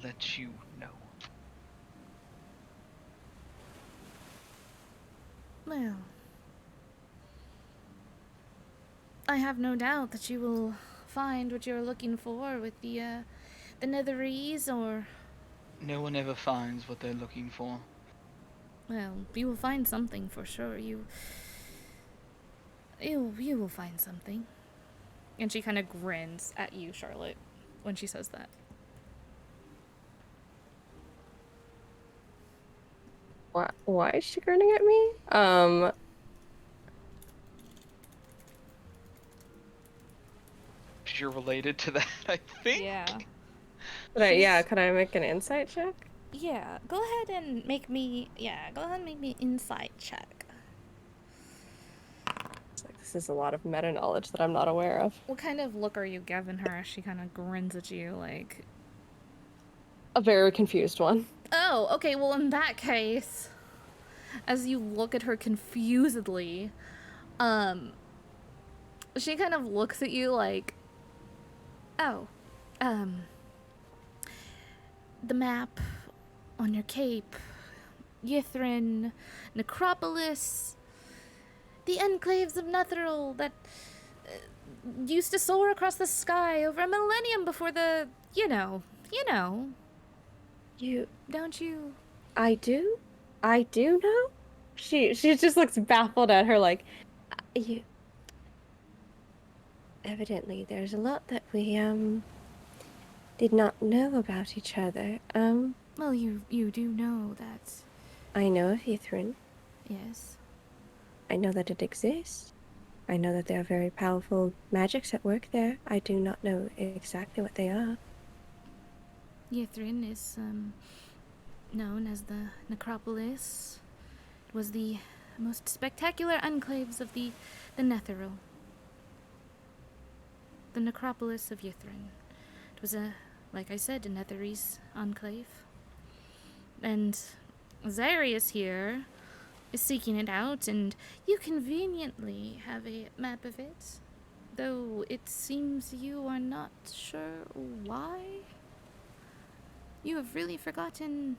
Speaker 17: let you know.
Speaker 9: Well, I have no doubt that you will find what you're looking for with the Netherese, or...
Speaker 17: No one ever finds what they're looking for.
Speaker 9: Well, you will find something for sure. You will find something. And she kind of grins at you, Charlotte, when she says that.
Speaker 16: Why is she grinning at me?
Speaker 17: You're related to that, I think.
Speaker 9: Yeah.
Speaker 16: Could I make an insight check?
Speaker 9: Yeah, go ahead and make me insight check.
Speaker 16: It's like, this is a lot of meta knowledge that I'm not aware of.
Speaker 9: What kind of look are you giving her as she kind of grins at you, like...
Speaker 16: A very confused one.
Speaker 9: Oh, okay, well in that case, as you look at her confusedly, she kind of looks at you like, oh, the map on your cape, Yithrin, Necropolis, the enclaves of Netheril that used to soar across the sky over a millennium before the, you know. Don't you?
Speaker 16: I do know? She just looks baffled at her like, you... Evidently, there's a lot that we, did not know about each other.
Speaker 9: Well, you do know that.
Speaker 16: I know of Yithrin.
Speaker 9: Yes.
Speaker 16: I know that it exists. I know that there are very powerful magics at work there. I do not know exactly what they are.
Speaker 9: Yithrin is, known as the Necropolis. It was the most spectacular enclaves of the Netheril. The Necropolis of Yithrin. It was like I said, a Netherese enclave. And Zarius here is seeking it out, and you conveniently have a map of it. Though it seems you are not sure why. You have really forgotten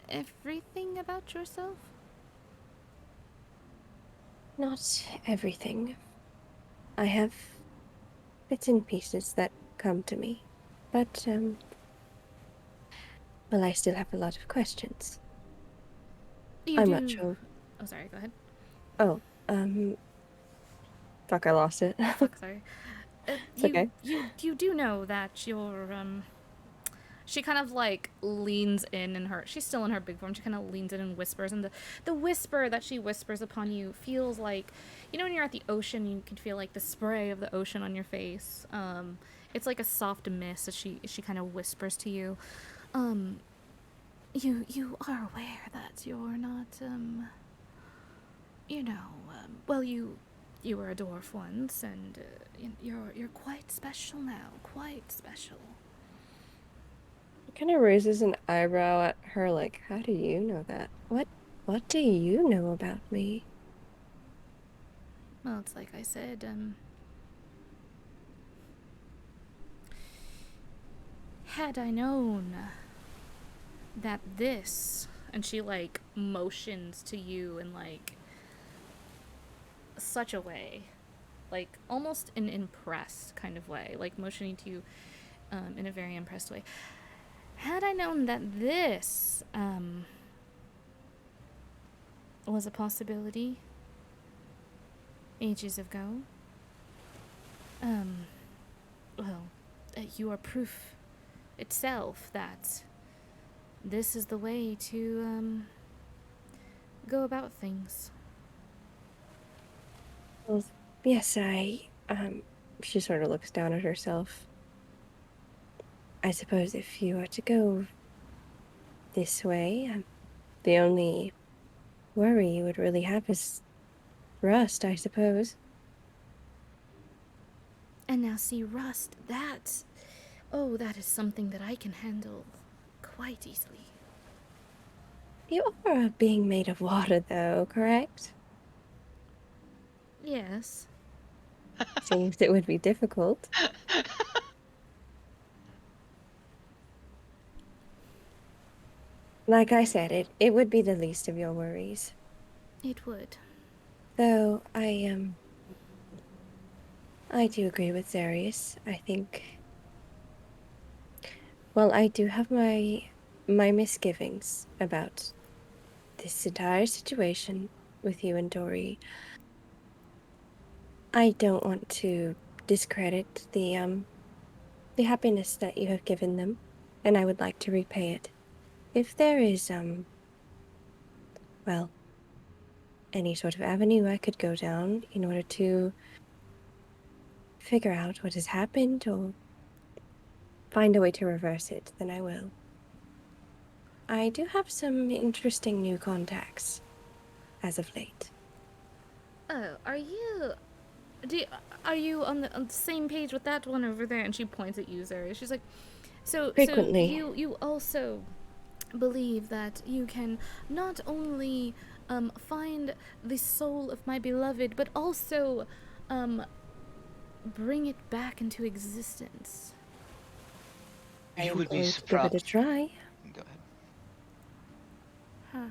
Speaker 9: everything about yourself?
Speaker 16: Not everything. I have bits and pieces that come to me. But, well, I still have a lot of questions. I'm not sure.
Speaker 9: Oh, sorry, go ahead.
Speaker 16: Oh, fuck, I lost it.
Speaker 9: Fuck, sorry.
Speaker 16: It's okay.
Speaker 9: You do know that you're, she kind of, like, leans in her... She's still in her big form. She kind of leans in and whispers. And the whisper that she whispers upon you feels like... You know when you're at the ocean, you can feel, like, the spray of the ocean on your face? It's like a soft mist as she kind of whispers to you. You are aware that you're not, well, you were a dwarf once, and you're quite special now. Quite special.
Speaker 16: Kind of raises an eyebrow at her, like, how do you know that? What do you know about me?
Speaker 9: Well, it's like I said, had I known that this, and she, like, motions to you in, like, such a way, like, almost an impressed kind of way, like, motioning to you, in a very impressed way. Had I known that this, was a possibility ages ago, well, you are proof itself that this is the way to, go about things.
Speaker 16: Well, yes, she sort of looks down at herself. I suppose if you were to go this way, the only worry you would really have is rust, I suppose.
Speaker 9: And now see, rust, that is something that I can handle quite easily.
Speaker 16: You are being made of water, though, correct?
Speaker 9: Yes.
Speaker 16: Seems it would be difficult. Like I said, it would be the least of your worries.
Speaker 9: It would.
Speaker 16: Though, I do agree with Zarius. I think... Well, I do have my misgivings about
Speaker 10: this entire situation with you and Dory, I don't want to discredit the happiness that you have given them, and I would like to repay it. If there is, well, any sort of avenue I could go down in order to figure out what has happened or find a way to reverse it, then I will. I do have some interesting new contacts as of late.
Speaker 9: Oh, are you on the same page with that one over there? And she points at you, Zari. She's like, so
Speaker 10: Frequently.
Speaker 9: you also believe that you can not only find the soul of my beloved, but also bring it back into existence.
Speaker 10: I
Speaker 17: You
Speaker 10: am
Speaker 17: would be
Speaker 10: going to give it a
Speaker 17: surprised.
Speaker 10: try.
Speaker 17: Go ahead.
Speaker 9: Huh.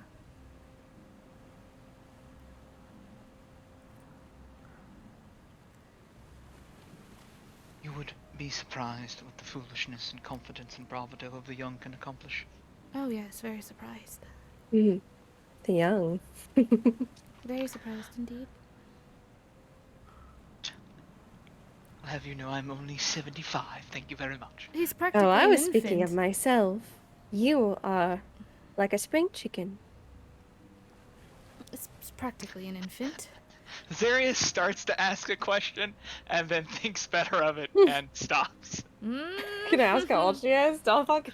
Speaker 17: You would be surprised what the foolishness and confidence and bravado of the young can accomplish.
Speaker 9: Oh yes, very surprised.
Speaker 10: The young.
Speaker 9: Very surprised indeed.
Speaker 17: I'll have you know I'm only 75, thank you very much.
Speaker 9: He's practically
Speaker 10: Oh, I
Speaker 9: an
Speaker 10: was speaking of
Speaker 9: infant.
Speaker 10: myself. You are like a spring chicken.
Speaker 9: It's practically an infant.
Speaker 17: Zarius starts to ask a question and then thinks better of it and stops.
Speaker 16: Can I ask how old she is? Don't fucking.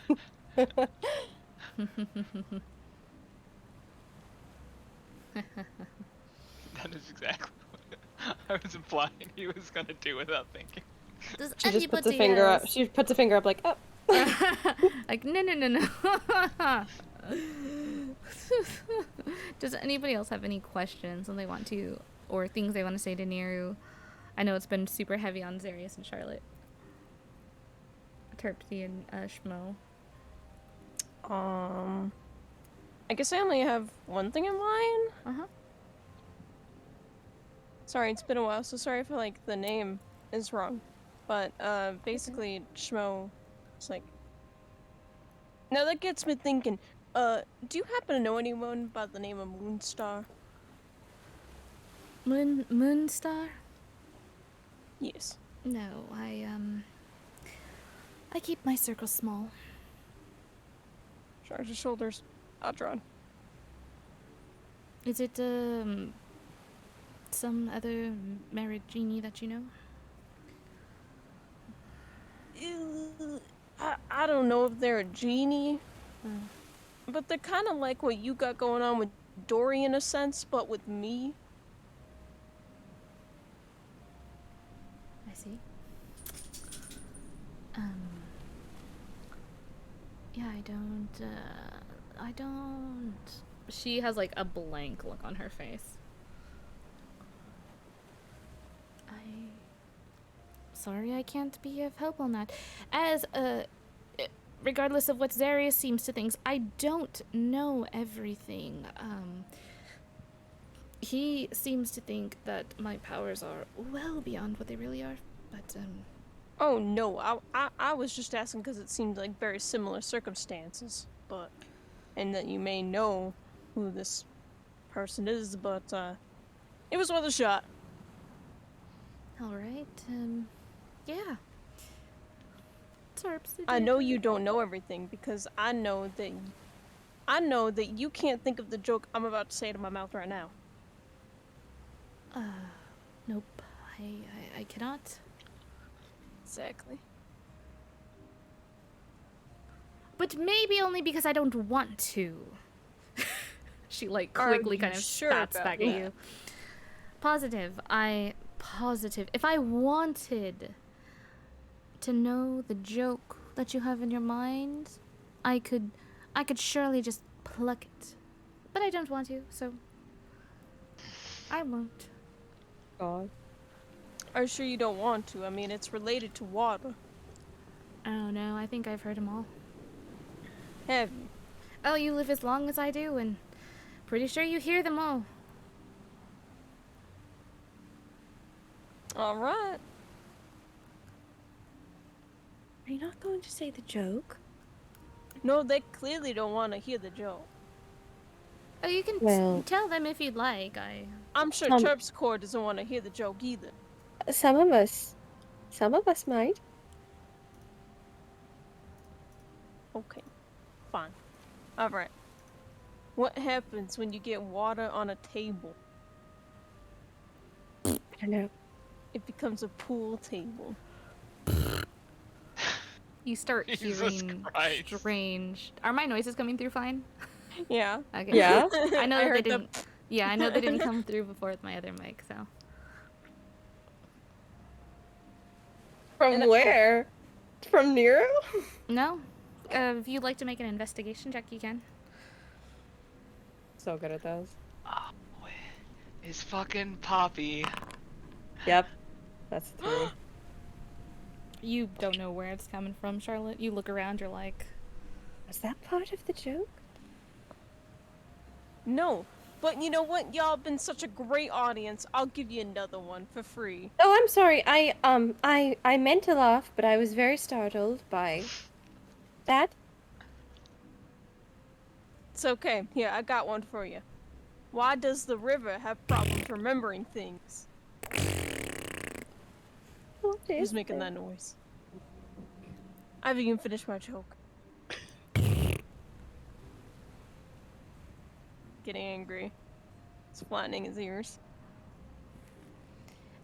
Speaker 17: That is exactly what I was implying he was gonna do without thinking.
Speaker 9: Does
Speaker 16: She just puts a
Speaker 9: anybody
Speaker 16: finger up.
Speaker 9: else-
Speaker 16: She puts a finger up like, oh.
Speaker 9: Like, no. Does anybody else have any questions and they want to, or things they want to say to Neru? I know it's been super heavy on Zarius and Charlotte. Terpsy and Shmo.
Speaker 11: I guess I only have one thing in mind.
Speaker 9: Uh-huh.
Speaker 11: Sorry, it's been a while, so sorry if like the name is wrong. But basically Shmo is like, now that gets me thinking, do you happen to know anyone by the name of Moonstar?
Speaker 9: Moonstar?
Speaker 11: Yes.
Speaker 9: No, I keep my circle small.
Speaker 11: Shrugs her shoulders. Adron.
Speaker 9: Is it, some other married genie that you know?
Speaker 11: I don't know if they're a genie, but they're kind of like what you got going on with Dory in a sense, but with me.
Speaker 9: I see. Yeah, I don't. She has like a blank look on her face. Sorry, I can't be of help on that. As, regardless of what Zarius seems to think, I don't know everything. He seems to think that my powers are well beyond what they really are, but,
Speaker 11: Oh no, I was just asking because it seemed like very similar circumstances, but, and that you may know who this person is, but, it was worth a shot.
Speaker 9: Alright, yeah. Terps,
Speaker 11: I know you don't know everything because I know that you can't think of the joke I'm about to say to my mouth right now.
Speaker 9: Nope. I cannot.
Speaker 11: Exactly.
Speaker 9: But maybe only because I don't want to. She, like,
Speaker 11: Are
Speaker 9: quickly
Speaker 11: you
Speaker 9: kind of
Speaker 11: sure
Speaker 9: spats
Speaker 11: about
Speaker 9: back at
Speaker 11: that?
Speaker 9: you. Positive. If I wanted to know the joke that you have in your mind, I could surely just pluck it. But I don't want to, so I won't.
Speaker 16: God.
Speaker 11: Are you sure you don't want to? I mean, it's related to water.
Speaker 9: Oh no, I think I've heard them all.
Speaker 11: Have you?
Speaker 9: Oh, you live as long as I do, and pretty sure you hear them all.
Speaker 11: Alright.
Speaker 10: Are you not going to say the joke?
Speaker 11: No, they clearly don't want to hear the joke.
Speaker 9: Oh, you can
Speaker 10: Well-
Speaker 9: tell them if you'd like.
Speaker 11: I'm sure
Speaker 10: Um,
Speaker 11: Terpsichore doesn't want to hear the joke either.
Speaker 10: Some of us might.
Speaker 11: Okay, fine. Alright. What happens when you get water on a table?
Speaker 10: I don't know.
Speaker 11: It becomes a pool table.
Speaker 9: You start
Speaker 17: Jesus
Speaker 9: hearing
Speaker 17: Christ.
Speaker 9: strange. Are my noises coming through fine?
Speaker 11: Yeah.
Speaker 9: Okay.
Speaker 10: Yeah.
Speaker 9: I know
Speaker 11: I
Speaker 9: that they
Speaker 11: heard the-
Speaker 9: didn't. Yeah, I know they didn't come through before with my other mic. So.
Speaker 16: From where? From Nero?
Speaker 9: No. If you'd like to make an investigation check, you can.
Speaker 16: So good at those.
Speaker 17: Oh, boy. It's fucking Poppy.
Speaker 16: Yep. That's 3.
Speaker 9: You don't know where it's coming from, Charlotte. You look around, you're like,
Speaker 10: Was that part of the joke?
Speaker 11: No. But you know what? Y'all been such a great audience. I'll give you another one for free.
Speaker 10: Oh, I'm sorry. I meant to laugh, but I was very startled by that.
Speaker 11: It's okay. Here, I got one for you. Why does the river have problems remembering things?
Speaker 10: What is
Speaker 11: Who's making that noise? I haven't even finished my joke. Getting angry. It's flattening his ears.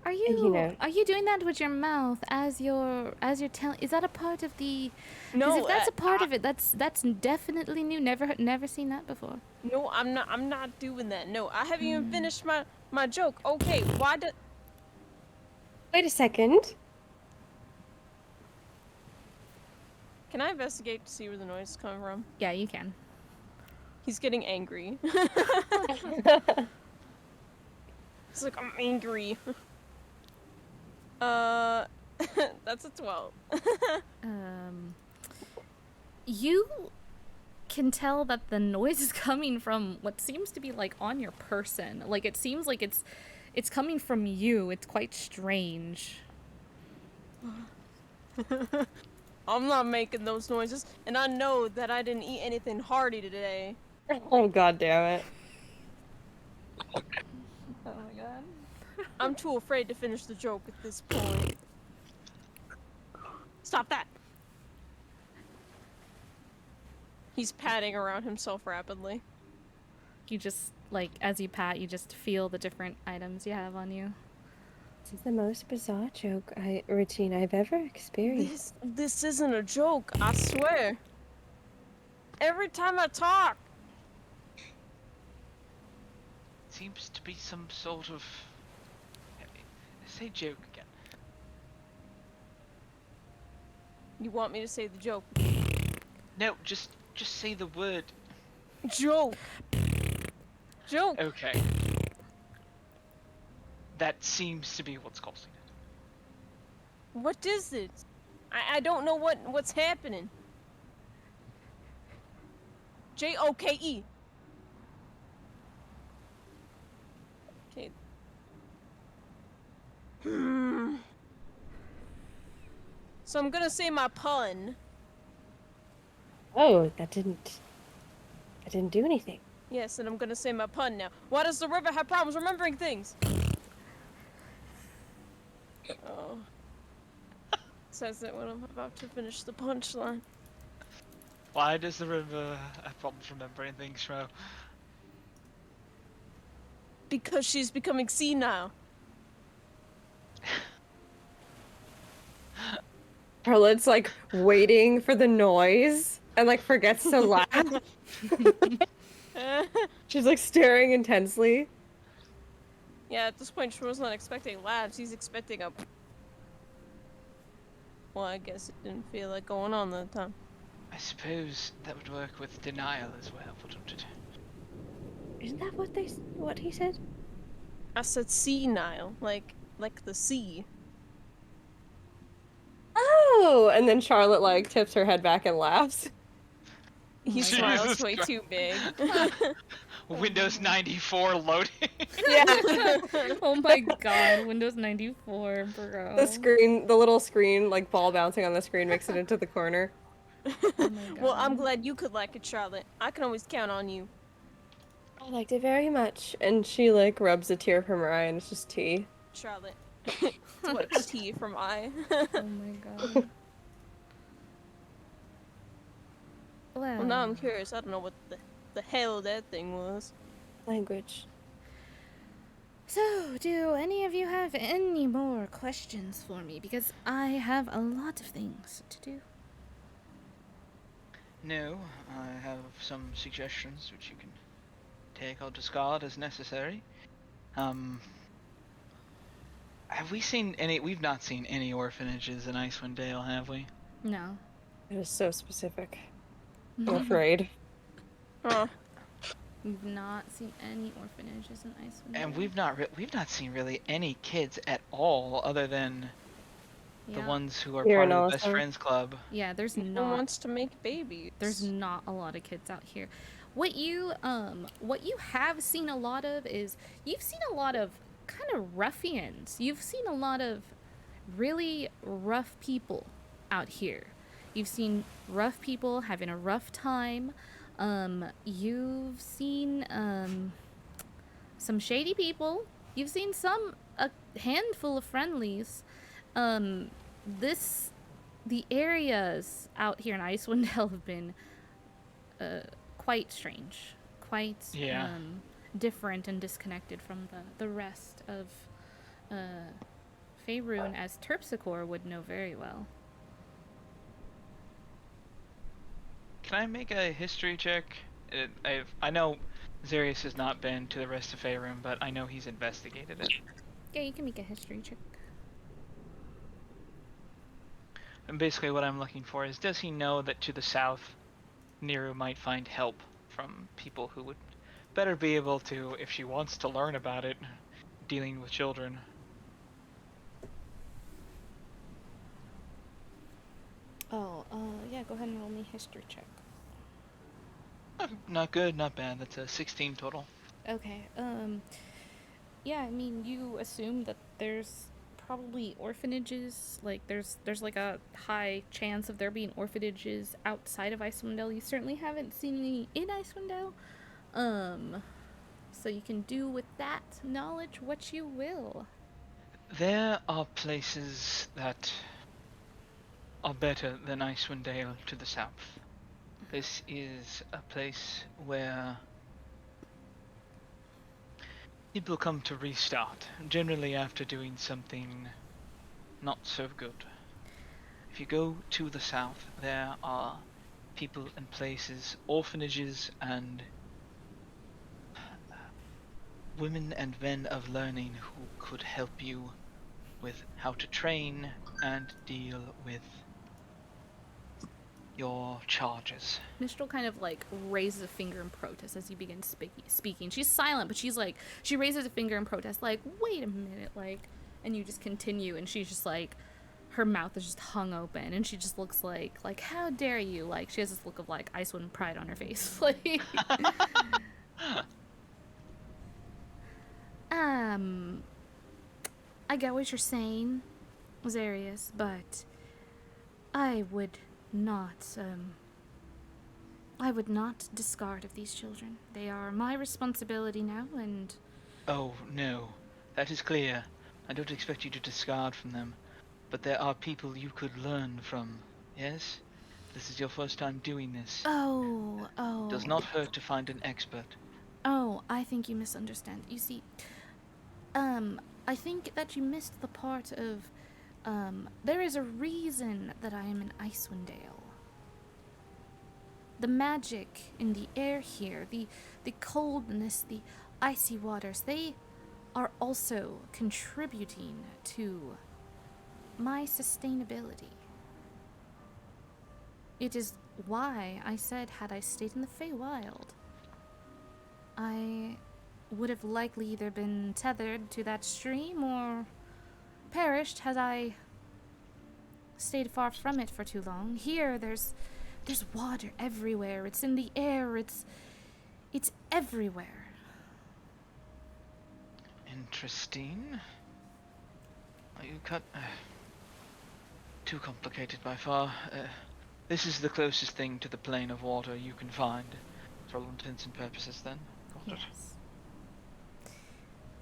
Speaker 9: Are
Speaker 10: You know.
Speaker 9: Are you doing that with your mouth as you're telling? Is that a part of the?
Speaker 11: No,
Speaker 9: Because if that's a part of it, that's definitely new. Never seen that before.
Speaker 11: No, I'm not doing that. No, I haven't even finished my joke. Okay, why did...
Speaker 10: Wait a second.
Speaker 11: Can I investigate to see where the noise is coming from?
Speaker 9: Yeah, you can.
Speaker 11: He's getting angry. He's like, I'm angry. That's a 12.
Speaker 9: You can tell that the noise is coming from what seems to be like on your person. Like it seems like it's coming from you. It's quite strange.
Speaker 11: I'm not making those noises, and I know that I didn't eat anything hearty today.
Speaker 16: Oh god damn it.
Speaker 9: Oh my god.
Speaker 11: I'm too afraid to finish the joke at this point. Stop that! He's patting around himself rapidly.
Speaker 9: You just like as you pat, you just feel the different items you have on you.
Speaker 10: This is the most bizarre joke routine I've ever experienced.
Speaker 11: This isn't a joke, I swear. Every time I talk.
Speaker 17: Seems to be some sort of... Say joke again.
Speaker 11: You want me to say the joke?
Speaker 17: No, just say the word.
Speaker 11: Joke. Joke.
Speaker 17: Okay. That seems to be what's causing it.
Speaker 11: What is it? I don't know what's happening. J-O-K-E. Okay. So I'm gonna say my pun.
Speaker 10: Oh, that didn't do anything.
Speaker 11: Yes, and I'm gonna say my pun now. Why does the river have problems remembering things? Oh. Says it when I'm about to finish the punchline.
Speaker 17: Why does the river have problems remembering things, Shro?
Speaker 11: Because she's becoming senile.
Speaker 16: Charlotte's like waiting for the noise and like forgets to laugh. She's like staring intensely.
Speaker 11: Yeah, at this point, Shmuel's not expecting laughs. He's expecting a... Well, I guess it didn't feel like going on that time.
Speaker 17: I suppose that would work with denial as well, wouldn't it?
Speaker 10: Isn't that what he said?
Speaker 11: I said senile, like the sea.
Speaker 16: Oh, and then Charlotte like tips her head back and laughs.
Speaker 11: He smiles way too big.
Speaker 17: Windows 94 loading.
Speaker 16: Yeah.
Speaker 9: Oh my god, Windows 94, bro.
Speaker 16: The little screen, like ball bouncing on the screen, makes it into the corner.
Speaker 11: Well, I'm glad you could like it, Charlotte. I can always count on you.
Speaker 16: I liked it very much. And she like rubs a tear from her eye and it's just tea.
Speaker 11: Charlotte. It's what's tea from I.
Speaker 9: Oh my god.
Speaker 11: Well, now I'm curious. I don't know what the hell that thing was.
Speaker 16: Language.
Speaker 9: So, do any of you have any more questions for me? Because I have a lot of things to do.
Speaker 17: No, I have some suggestions which you can take or discard as necessary. Have we seen any? We've not seen any orphanages in Icewind Dale, have we?
Speaker 9: No.
Speaker 16: It is so specific. I'm afraid.
Speaker 11: Oh.
Speaker 9: We've not seen any orphanages in Icewind.
Speaker 17: And we've not seen really any kids at all, other than the
Speaker 9: Yeah.
Speaker 17: ones who are
Speaker 16: Here
Speaker 17: part
Speaker 16: in
Speaker 17: of the Best
Speaker 16: Austin.
Speaker 17: Friends Club.
Speaker 9: Yeah, there's
Speaker 11: Who
Speaker 9: not.
Speaker 11: wants to make babies?
Speaker 9: There's not a lot of kids out here. What you have seen a lot of is you've seen a lot of kind of ruffians. You've seen a lot of really rough people out here. You've seen rough people having a rough time. You've seen some shady people. You've seen a handful of friendlies. The areas out here in Icewind Dale have been quite strange, quite different and disconnected from the rest of Faerun, as Terpsichore would know very well.
Speaker 17: Can I make a history check? I know Zarius has not been to the rest of Faerun, but I know he's investigated it.
Speaker 9: Yeah, you can make a history check.
Speaker 17: And basically what I'm looking for is, does he know that to the south, Niru might find help from people who would better be able to, if she wants to learn about it, dealing with children?
Speaker 9: Oh, yeah, go ahead and roll me history check.
Speaker 17: Not good, not bad. That's a 16 total.
Speaker 9: Okay, yeah, I mean, you assume that there's probably orphanages, like there's like a high chance of there being orphanages outside of Icewind Dale. You certainly haven't seen any in Icewind Dale. So you can do with that knowledge what you will.
Speaker 17: There are places that are better than Icewind Dale to the south. This is a place where people come to restart, generally after doing something not so good. If you go to the south, there are people and places, orphanages and women and men of learning who could help you with how to train and deal with your charges.
Speaker 9: Mistral kind of like raises a finger in protest as you begin speaking. She's silent, but she raises a finger in protest, like, wait a minute, like, and you just continue, and she's just like, her mouth is just hung open, and she just looks like, how dare you? Like, she has this look of like Icewind pride on her face. Like, I get what you're saying, Zarius, but I would not discard of these children. They are my responsibility now, and...
Speaker 17: Oh, no. That is clear. I don't expect you to discard from them. But there are people you could learn from, yes? This is your first time doing this.
Speaker 9: Oh.
Speaker 17: It does not hurt to find an expert.
Speaker 9: Oh, I think you misunderstand. You see, I think that you missed the part of, there is a reason that I am in Icewind Dale. The magic in the air here, the coldness, the icy waters, they are also contributing to my sustainability. It is why I said, had I stayed in the Feywild, I would have likely either been tethered to that stream or perished had I stayed far from it for too long. Here, there's water everywhere. It's in the air. It's everywhere.
Speaker 17: Interesting. You cut... too complicated by far. This is the closest thing to the plane of water you can find, for all intents and purposes, then.
Speaker 9: Yes.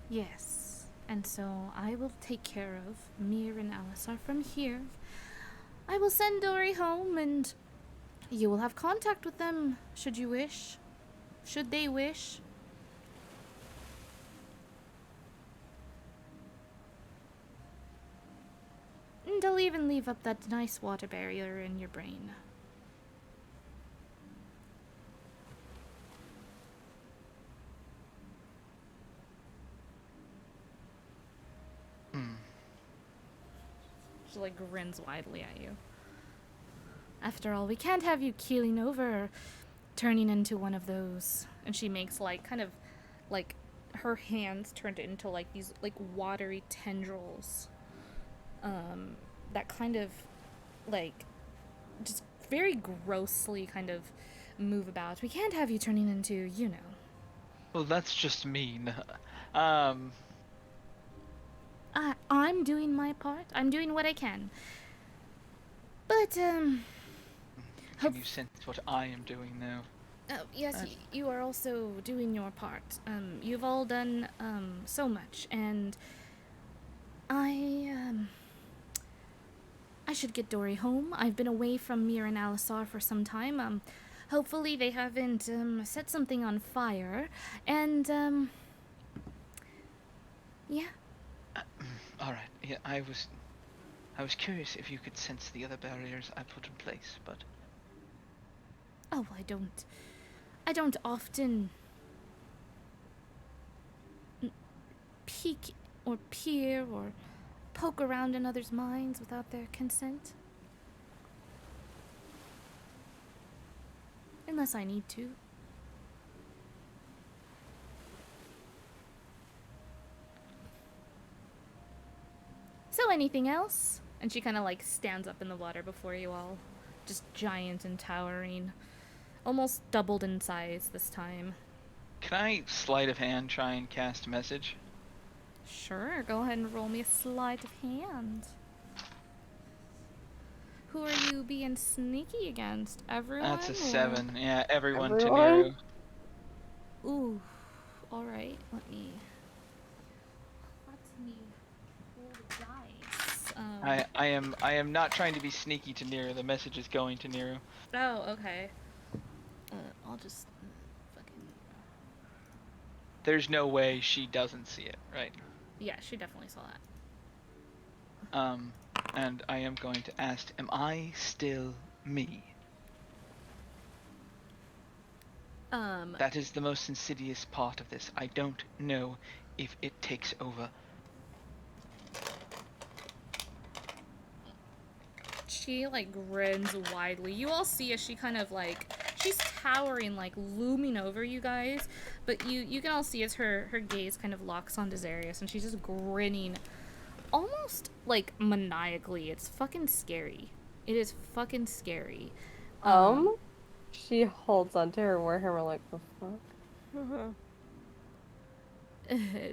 Speaker 9: Yes. And so I will take care of Mir and Alisar from here. I will send Dory home, and you will have contact with them, should you wish. Should they wish. And I'll even leave up that nice water barrier in your brain. She, like, grins widely at you. After all, we can't have you keeling over or turning into one of those. And she makes, like, kind of, like, her hands turned into, like, these, like, watery tendrils. That kind of, like, just very grossly kind of move about. We can't have you turning into, you know.
Speaker 17: Well, that's just mean.
Speaker 9: I'm doing my part. I'm doing what I can. But,
Speaker 17: Can you sense what I am doing now?
Speaker 9: Oh, yes, you are also doing your part. You've all done, so much, and I should get Dory home. I've been away from Mir and Alisar for some time. Hopefully they haven't, set something on fire, and, yeah.
Speaker 17: Alright, yeah, I was curious if you could sense the other barriers I put in place, but...
Speaker 9: Oh, I don't often peek or peer or poke around in others' minds without their consent. Unless I need to. So anything else? And she kind of like stands up in the water before you all. Just giant and towering. Almost doubled in size this time.
Speaker 17: Can I sleight of hand try and cast a message?
Speaker 9: Sure, go ahead and roll me a sleight of hand. Who are you being sneaky against? Everyone?
Speaker 17: That's a
Speaker 9: or-
Speaker 17: 7. Yeah, everyone to
Speaker 9: Everyone?
Speaker 17: Niru.
Speaker 9: Ooh. Alright, let me roll the dice.
Speaker 17: I am not trying to be sneaky to Niru. The message is going to Niru.
Speaker 9: Oh, okay. I'll just fucking...
Speaker 17: There's no way she doesn't see it, right?
Speaker 9: Yeah, she definitely saw that.
Speaker 17: And I am going to ask, am I still me? That is the most insidious part of this. I don't know if it takes over.
Speaker 9: She, like, grins widely. You all see as she kind of, like... She's towering, like, looming over you guys. But you can all see as her gaze kind of locks onto Zarius. And she's just grinning almost, like, maniacally. It's fucking scary. It is fucking scary.
Speaker 16: She holds onto her warhammer like, the fuck?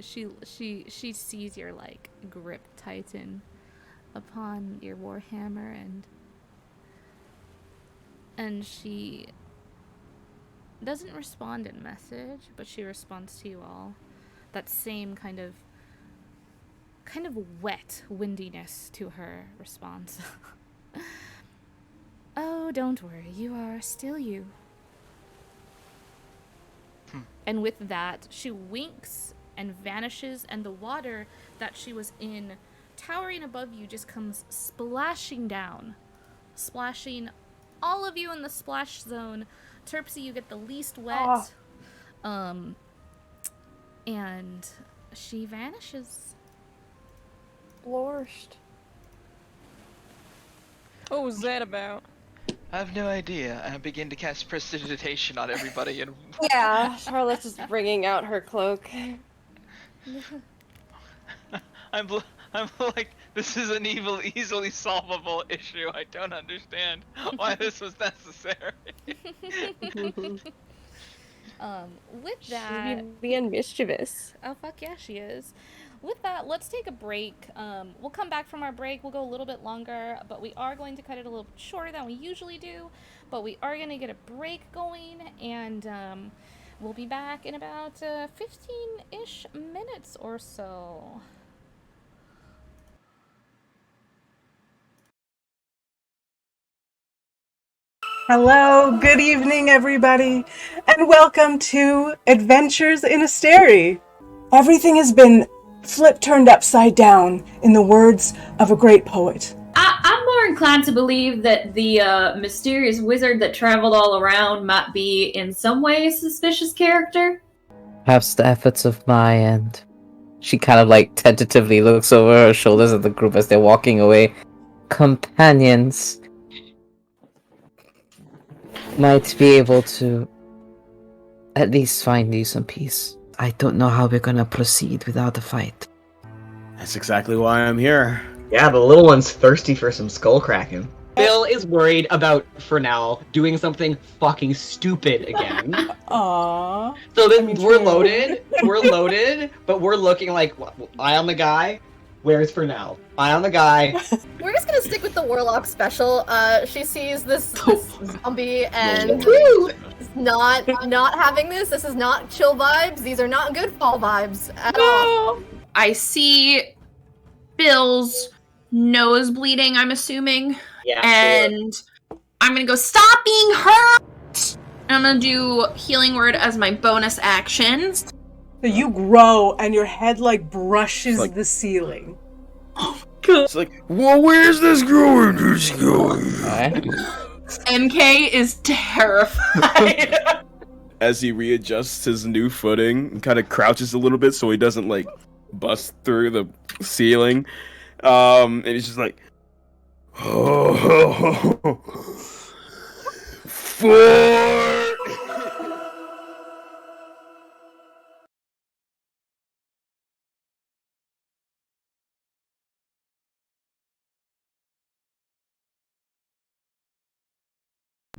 Speaker 9: She sees your, like, grip tighten upon your warhammer, and she doesn't respond in message, but she responds to you all. That same kind of wet windiness to her response. Oh, don't worry, you are still you. And with that, she winks and vanishes, and the water that she was in, towering above you, just comes splashing down. Splashing all of you in the splash zone. Terpsy, you get the least wet. And she vanishes.
Speaker 16: Blorshed.
Speaker 11: What was that about?
Speaker 17: I have no idea. I begin to cast prestidigitation on everybody and...
Speaker 16: Yeah, Charlotte's just bringing out her cloak.
Speaker 17: I'm like, this is an easily solvable issue. I don't understand why this was necessary.
Speaker 9: With that...
Speaker 16: She's being mischievous.
Speaker 9: Oh, fuck yeah, she is. With that, let's take a break. We'll come back from our break. We'll go a little bit longer, but we are going to cut it a little bit shorter than we usually do. But we are going to get a break going, and We'll be back in about 15-ish minutes or so.
Speaker 1: Hello, good evening, everybody, and welcome to Adventures in a Stary. Everything has been turned upside down, in the words of a great poet.
Speaker 2: I'm more inclined to believe that the mysterious wizard that traveled all around might be in some way a suspicious character.
Speaker 3: Perhaps the efforts of my end. She kind of like tentatively looks over her shoulders at the group as they're walking away. Companions might be able to at least find you some peace. I don't know how we're gonna proceed without a fight.
Speaker 4: That's exactly why I'm here.
Speaker 5: Yeah, the little one's thirsty for some skull cracking.
Speaker 6: Bill is worried about, for now, doing something fucking stupid again.
Speaker 1: Aww.
Speaker 6: So then we're loaded, but we're looking like, eye on the guy, where's for now? Eye on the guy.
Speaker 7: We're just gonna stick with the warlock special. She sees this zombie and not having this. This is not chill vibes. These are not good fall vibes at all.
Speaker 8: I see Bill's nose bleeding, I'm assuming.
Speaker 6: Yeah.
Speaker 8: And I'm gonna go, stop being hurt! And I'm gonna do healing word as my bonus action.
Speaker 1: So you grow and your head like brushes the ceiling.
Speaker 4: It's like, well, where's this going?
Speaker 8: MK is terrified.
Speaker 4: As he readjusts his new footing and kind of crouches a little bit so he doesn't like bust through the ceiling. And he's just like, oh,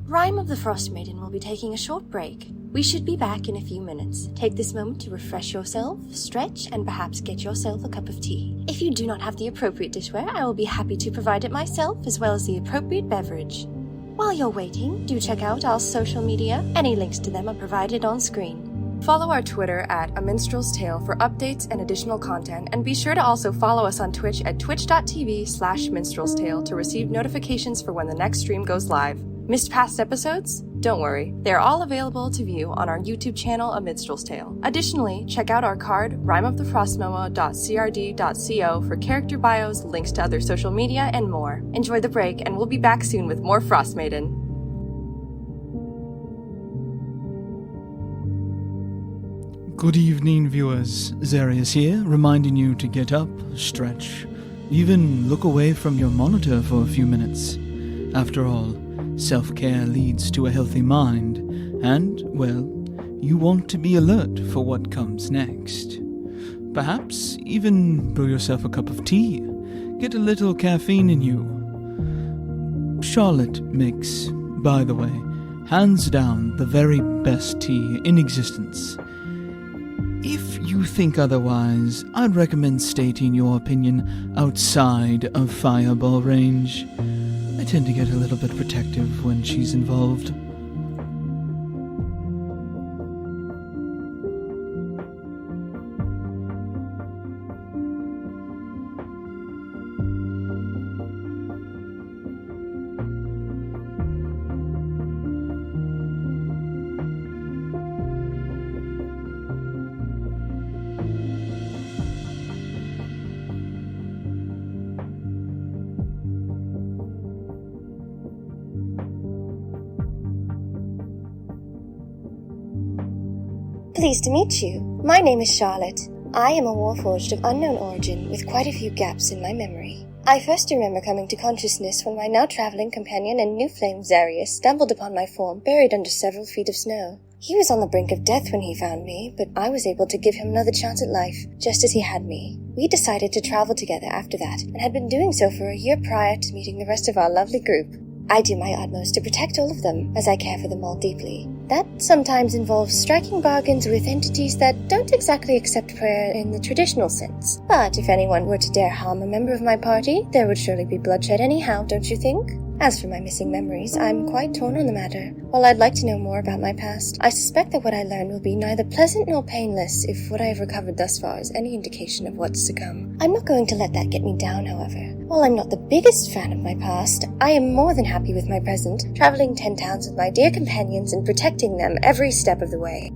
Speaker 10: Rime of the Frostmaiden will be taking a short break. We should be back in a few minutes. Take this moment to refresh yourself, stretch, and perhaps get yourself a cup of tea. If you do not have the appropriate dishware, I will be happy to provide it myself, as well as the appropriate beverage. While you're waiting, do check out our social media. Any links to them are provided on screen. Follow our Twitter at A Minstrel's Tale for updates and additional content, and be sure to also follow us on Twitch at twitch.tv/minstrel's tale to receive notifications for when the next stream goes live. Missed past episodes? Don't worry, they're all available to view on our YouTube channel, A Minstrel's Tale. Additionally, check out our card, rimeofthefrostmomo.crd.co for character bios, links to other social media, and more. Enjoy the break, and we'll be back soon with more Frostmaiden.
Speaker 18: Good evening, viewers. Zarius here, reminding you to get up, stretch, even look away from your monitor for a few minutes. After all, self-care leads to a healthy mind, and, well, you want to be alert for what comes next. Perhaps even brew yourself a cup of tea. Get a little caffeine in you. Charlotte makes, by the way, hands down the very best tea in existence. If you think otherwise, I'd recommend stating your opinion outside of fireball range. I tend to get a little bit protective when she's involved.
Speaker 10: Pleased to meet you. My name is Charlotte. I am a warforged of unknown origin with quite a few gaps in my memory. I first remember coming to consciousness when my now traveling companion and new flame Zarius stumbled upon my form buried under several feet of snow. He was on the brink of death when he found me, but I was able to give him another chance at life, just as he had me. We decided to travel together after that, and had been doing so for a year prior to meeting the rest of our lovely group. I do my utmost to protect all of them, as I care for them all deeply. That sometimes involves striking bargains with entities that don't exactly accept prayer in the traditional sense. But if anyone were to dare harm a member of my party, there would surely be bloodshed anyhow, don't you think? As for my missing memories, I'm quite torn on the matter. While I'd like to know more about my past, I suspect that what I learned will be neither pleasant nor painless if what I have recovered thus far is any indication of what's to come. I'm not going to let that get me down, however. While I'm not the biggest fan of my past, I am more than happy with my present, traveling 10 towns with my dear companions and protecting them every step of the way.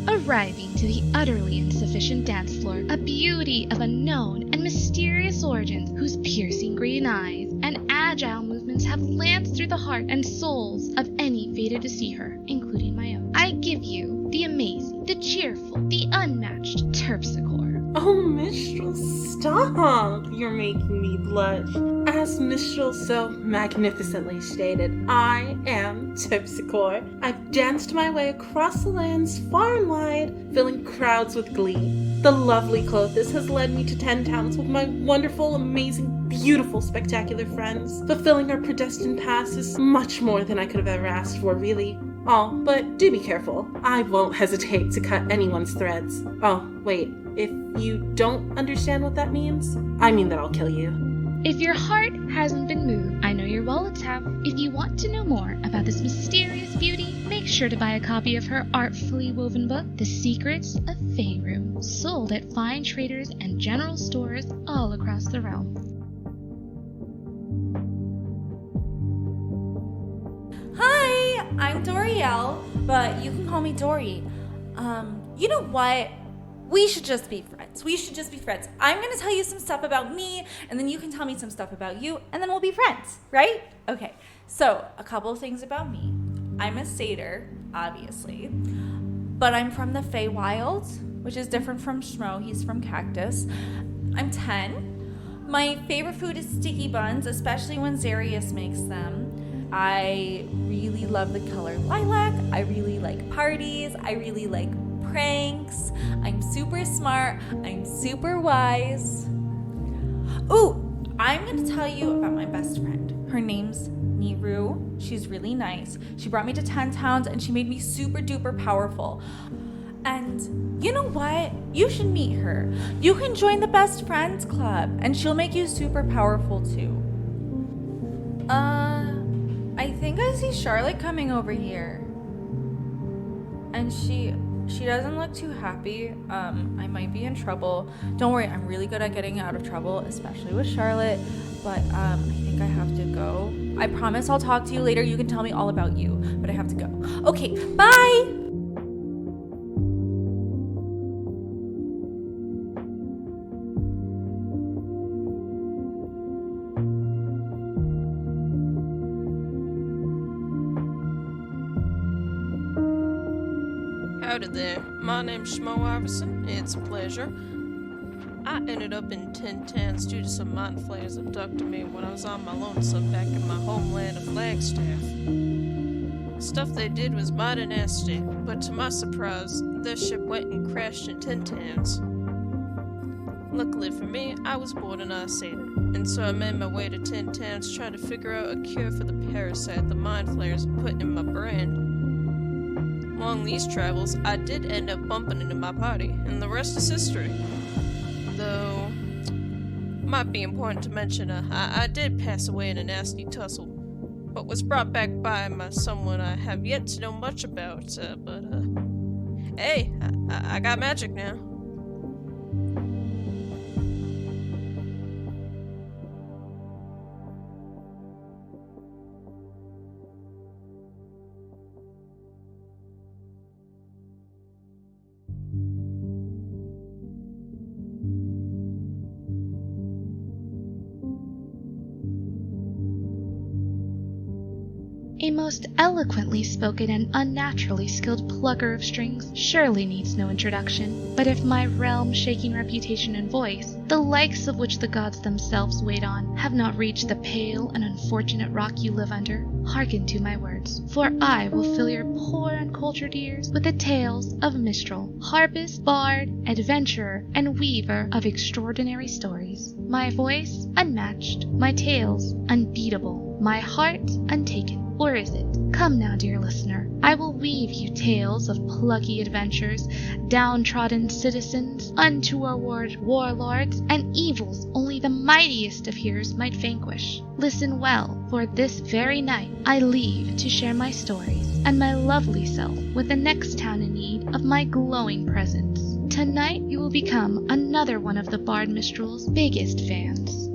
Speaker 9: Arriving to the utterly insufficient dance floor, a beauty of unknown and mysterious origins whose piercing green eyes and agile movements have lanced through the heart and souls of any fated to see her, including my own. I give you the amazing, the cheerful, the unmatched Terpsichore.
Speaker 13: Oh, Mistral, stop! You're making me blush. As Mistral so magnificently stated, I am Terpsichore. I've danced my way across the lands far and wide, filling crowds with glee. The lovely Clothis has led me to 10 towns with my wonderful, amazing, beautiful, spectacular friends. Fulfilling our predestined past is much more than I could have ever asked for, really. Oh, but do be careful. I won't hesitate to cut anyone's threads. Oh, wait. If you don't understand what that means, I mean that I'll kill you.
Speaker 9: If your heart hasn't been moved, I know your wallets have. If you want to know more about this mysterious beauty, make sure to buy a copy of her artfully woven book, The Secrets of Faerun, sold at fine traders and general stores all across the realm.
Speaker 19: Hi, I'm Dorielle, but you can call me Dory. You know what? We should just be friends. I'm gonna tell you some stuff about me, and then you can tell me some stuff about you, and then we'll be friends, right? Okay, so a couple of things about me. I'm a satyr, obviously, but I'm from the Feywild, which is different from Schmo. He's from Cactus. I'm 10. My favorite food is sticky buns, especially when Xarius makes them. I really love the color lilac. I really like parties. I really like pranks. I'm super smart. I'm super wise. Ooh, I'm gonna tell you about my best friend. Her name's Miru. She's really nice. She brought me to 10 towns and she made me super duper powerful. And you know what? You should meet her. You can join the Best Friends Club and she'll make you super powerful too. I think I see Charlotte coming over here. And she doesn't look too happy. I might be in trouble. Don't worry, I'm really good at getting out of trouble, especially with Charlotte. But I think I have to go. I promise I'll talk to you later. You can tell me all about you, but I have to go. Okay, bye!
Speaker 11: Howdy there, my name's Schmo Iverson. It's a pleasure. I ended up in 10 towns due to some mind flayers abducted me when I was on my lonesome back in my homeland of Flagstaff. Stuff they did was mighty nasty, but to my surprise, their ship went and crashed in 10 towns. Luckily for me, I was born an Ice Satyr, and so I made my way to 10 towns trying to figure out a cure for the parasite the mind flayers put in my brain. Along these travels, I did end up bumping into my party, and the rest is history. Though, might be important to mention, I did pass away in a nasty tussle, but was brought back by someone I have yet to know much about, hey, I got magic now.
Speaker 9: A most eloquently spoken and unnaturally skilled plucker of strings surely needs no introduction. But if my realm-shaking reputation and voice, the likes of which the gods themselves wait on, have not reached the pale and unfortunate rock you live under, hearken to my words, for I will fill your poor uncultured ears with the tales of minstrel, harpist, bard, adventurer, and weaver of extraordinary stories. My voice unmatched, my tales unbeatable, my heart untaken. Or is it? Come now, dear listener, I will weave you tales of plucky adventures, downtrodden citizens, untoward warlords, and evils only the mightiest of hearers might vanquish. Listen well, for this very night I leave to share my stories and my lovely self with the next town in need of my glowing presence. Tonight you will become another one of the Bard Mistral's biggest fans.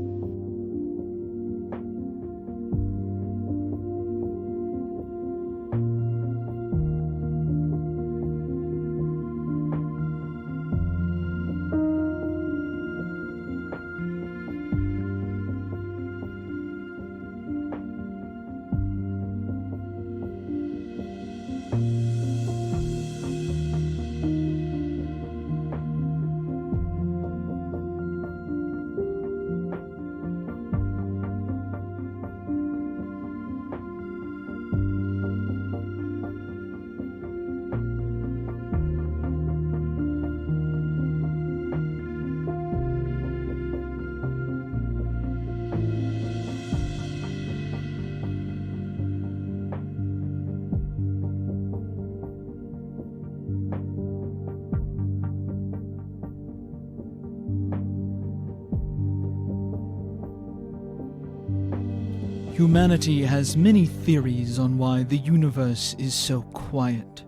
Speaker 18: Humanity has many theories on why the universe is so quiet,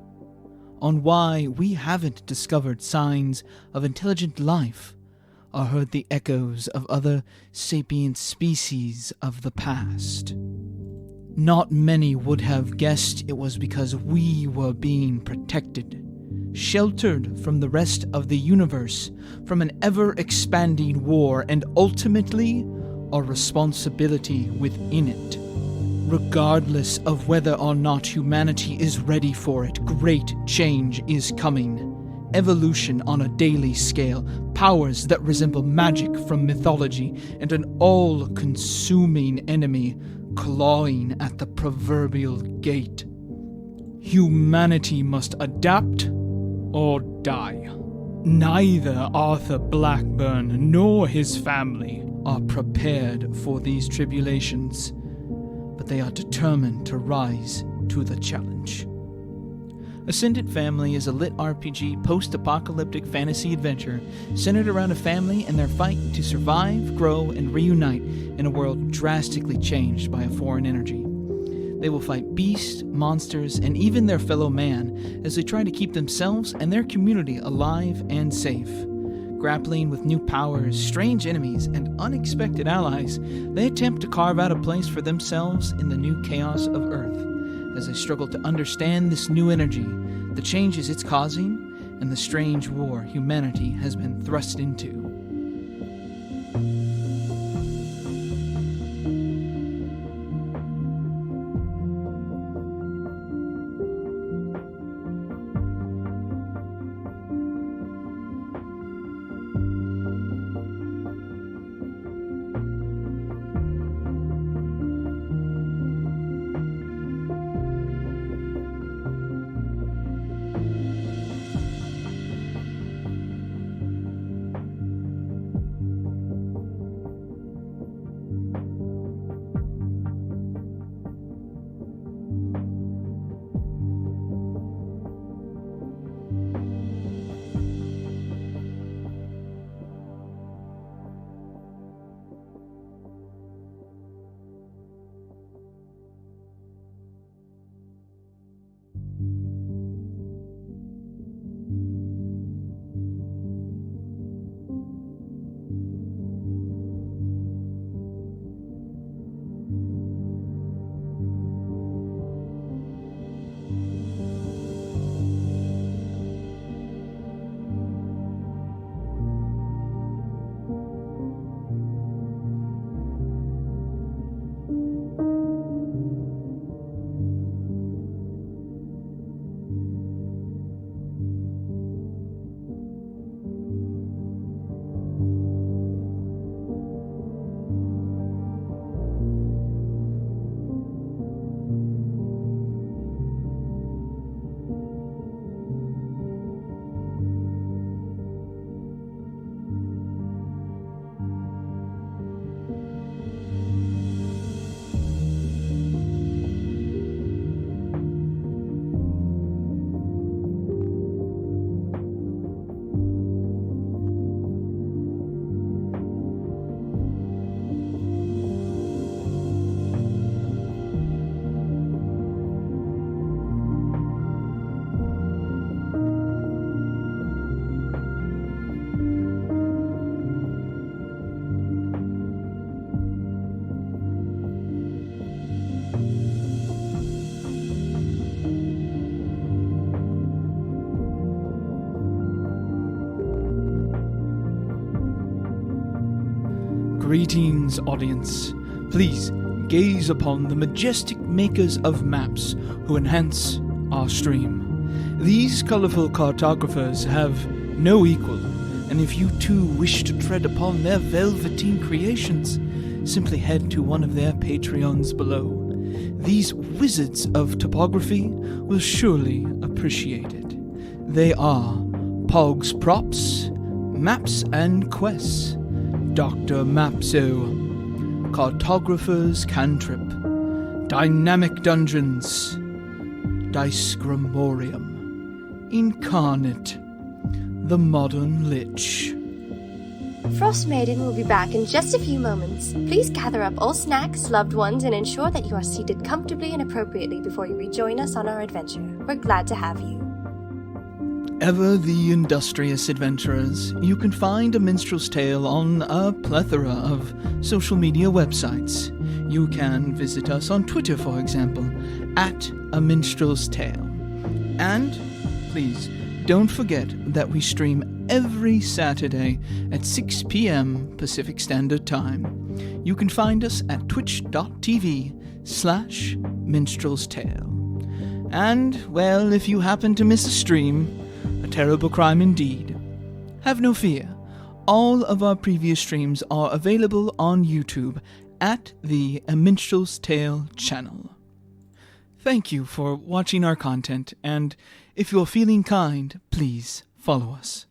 Speaker 18: on why we haven't discovered signs of intelligent life or heard the echoes of other sapient species of the past. Not many would have guessed it was because we were being protected, sheltered from the rest of the universe, from an ever-expanding war, and ultimately our responsibility within it. Regardless of whether or not humanity is ready for it, great change is coming. Evolution on a daily scale, powers that resemble magic from mythology, and an all-consuming enemy clawing at the proverbial gate. Humanity must adapt or die. Neither Arthur Blackburn nor his family are prepared for these tribulations, but they are determined to rise to the challenge. Ascendant Family is a lit RPG post-apocalyptic fantasy adventure centered around a family and their fight to survive, grow, and reunite in a world drastically changed by a foreign energy. They will fight beasts, monsters, and even their fellow man as they try to keep themselves and their community alive and safe. Grappling with new powers, strange enemies, and unexpected allies, they attempt to carve out a place for themselves in the new chaos of Earth, as they struggle to understand this new energy, the changes it's causing, and the strange war humanity has been thrust into. Greetings, audience. Please gaze upon the majestic makers of maps who enhance our stream. These colorful cartographers have no equal, and if you too wish to tread upon their velveteen creations, simply head to one of their Patreons below. These wizards of topography will surely appreciate it. They are Pogs Props, Maps and Quests, Dr. Mapso, Cartographer's Cantrip, Dynamic Dungeons, Dice Grimorium, Incarnate, The Modern Lich.
Speaker 10: Frostmaiden will be back in just a few moments. Please gather up all snacks, loved ones, and ensure that you are seated comfortably and appropriately before you rejoin us on our adventure. We're glad to have you.
Speaker 18: Ever the industrious adventurers, you can find A Minstrel's Tale on a plethora of social media websites. You can visit us on Twitter, for example, at A Minstrel's Tale. And, please, don't forget that we stream every Saturday at 6 p.m. Pacific Standard Time. You can find us at twitch.tv/Minstrel's Tale. And, well, if you happen to miss a stream, a terrible crime indeed, have no fear. All of our previous streams are available on YouTube at the A Minstrel's Tale channel. Thank you for watching our content, and if you're feeling kind, please follow us.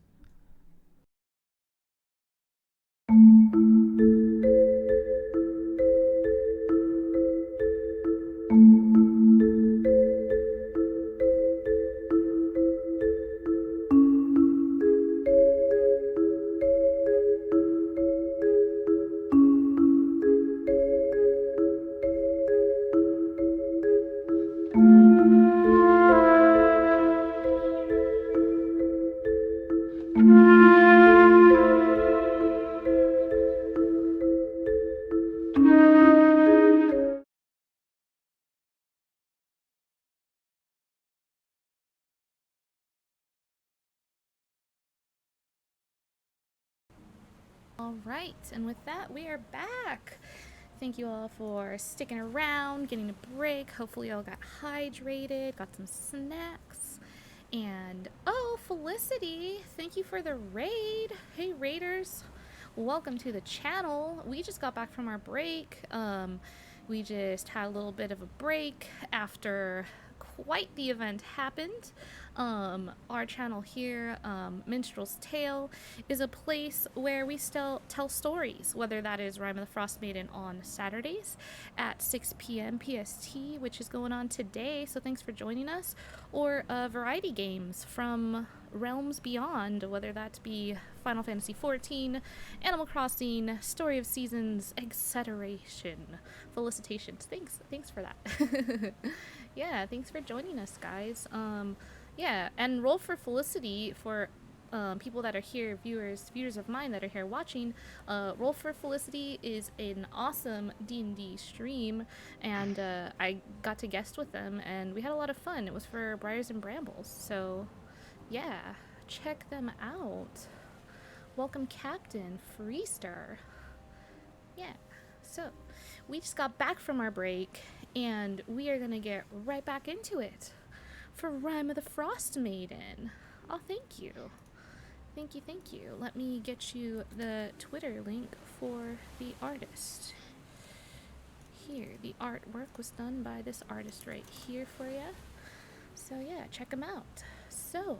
Speaker 9: All right, and with that, we are back. Thank you all for sticking around, getting a break. Hopefully, you all got hydrated, got some snacks. And oh, Felicity, thank you for the raid. Hey, raiders, welcome to the channel. We just got back from our break. We just had a little bit of a break after quite the event happened. Our channel here, Minstrel's Tale, is a place where we still tell stories, whether that is Rime of the Frostmaiden on Saturdays at 6 p.m. PST, which is going on today, so thanks for joining us, or variety games from realms beyond, whether that be Final Fantasy XIV, Animal Crossing, Story of Seasons, etc. Felicitations. Thanks for that. Yeah, thanks for joining us, guys. Yeah, and roll for Felicity for people that are here, viewers of mine that are here watching. Roll for Felicity is an awesome D&D stream, and I got to guest with them, and we had a lot of fun. It was for Briars and Brambles, so yeah, check them out. Welcome, Captain Freester. Yeah, so we just got back from our break, and we are gonna get right back into it for Rime of the Frostmaiden. Oh, thank you. Thank you. Let me get you the Twitter link for the artist. Here, the artwork was done by this artist right here for you. So yeah, check them out. So,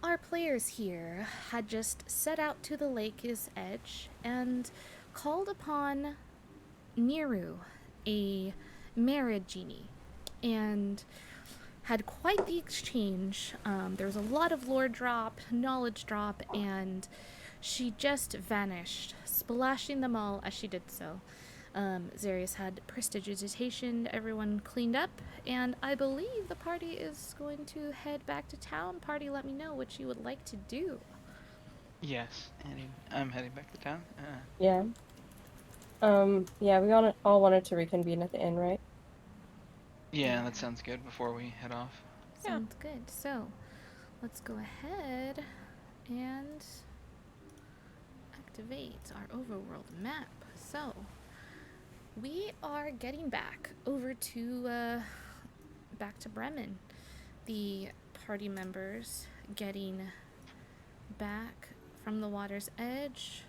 Speaker 9: our players here had just set out to the lake's edge and called upon Niru, a merid genie, and had quite the exchange. There was a lot of lore drop, knowledge drop, and she just vanished, splashing them all as she did so. Xarius had prestidigitation, everyone cleaned up, and I believe the party is going to head back to town. Party, let me know what you would like to do.
Speaker 17: Yes, I'm heading back to town.
Speaker 16: Yeah. Yeah, we all wanted to reconvene at the inn, right?
Speaker 17: Yeah, that sounds good before we head off.
Speaker 9: Sounds good. So, let's go ahead and activate our overworld map. So, we are getting back over to, back to Bremen. The party members getting back from the water's edge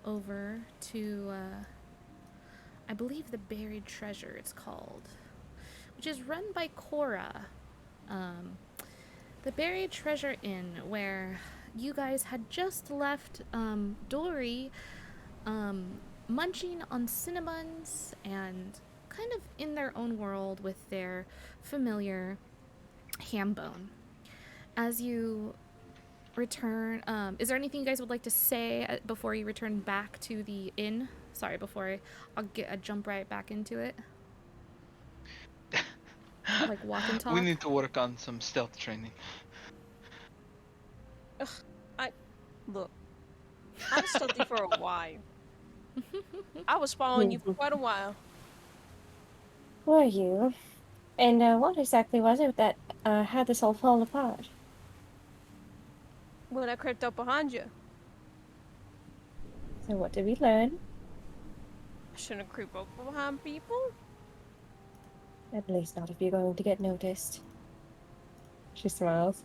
Speaker 9: over to, I believe the Buried Treasure it's called, which is run by Cora. The Buried Treasure Inn, where you guys had just left Dory munching on Cinnabuns and kind of in their own world with their familiar ham bone. As you return, is there anything you guys would like to say before you return back to the inn? Sorry, before I'll jump right back into it. Like walk and talk.
Speaker 17: We need to work on some stealth training.
Speaker 11: Look, I'm stealthy for a while. I was following you for quite a while.
Speaker 10: Were you? And what exactly was it that had this all fall apart?
Speaker 11: When I crept up behind you.
Speaker 10: So what did we learn?
Speaker 11: I shouldn't creep up behind people.
Speaker 10: At least not if you're going to get noticed. She smiles.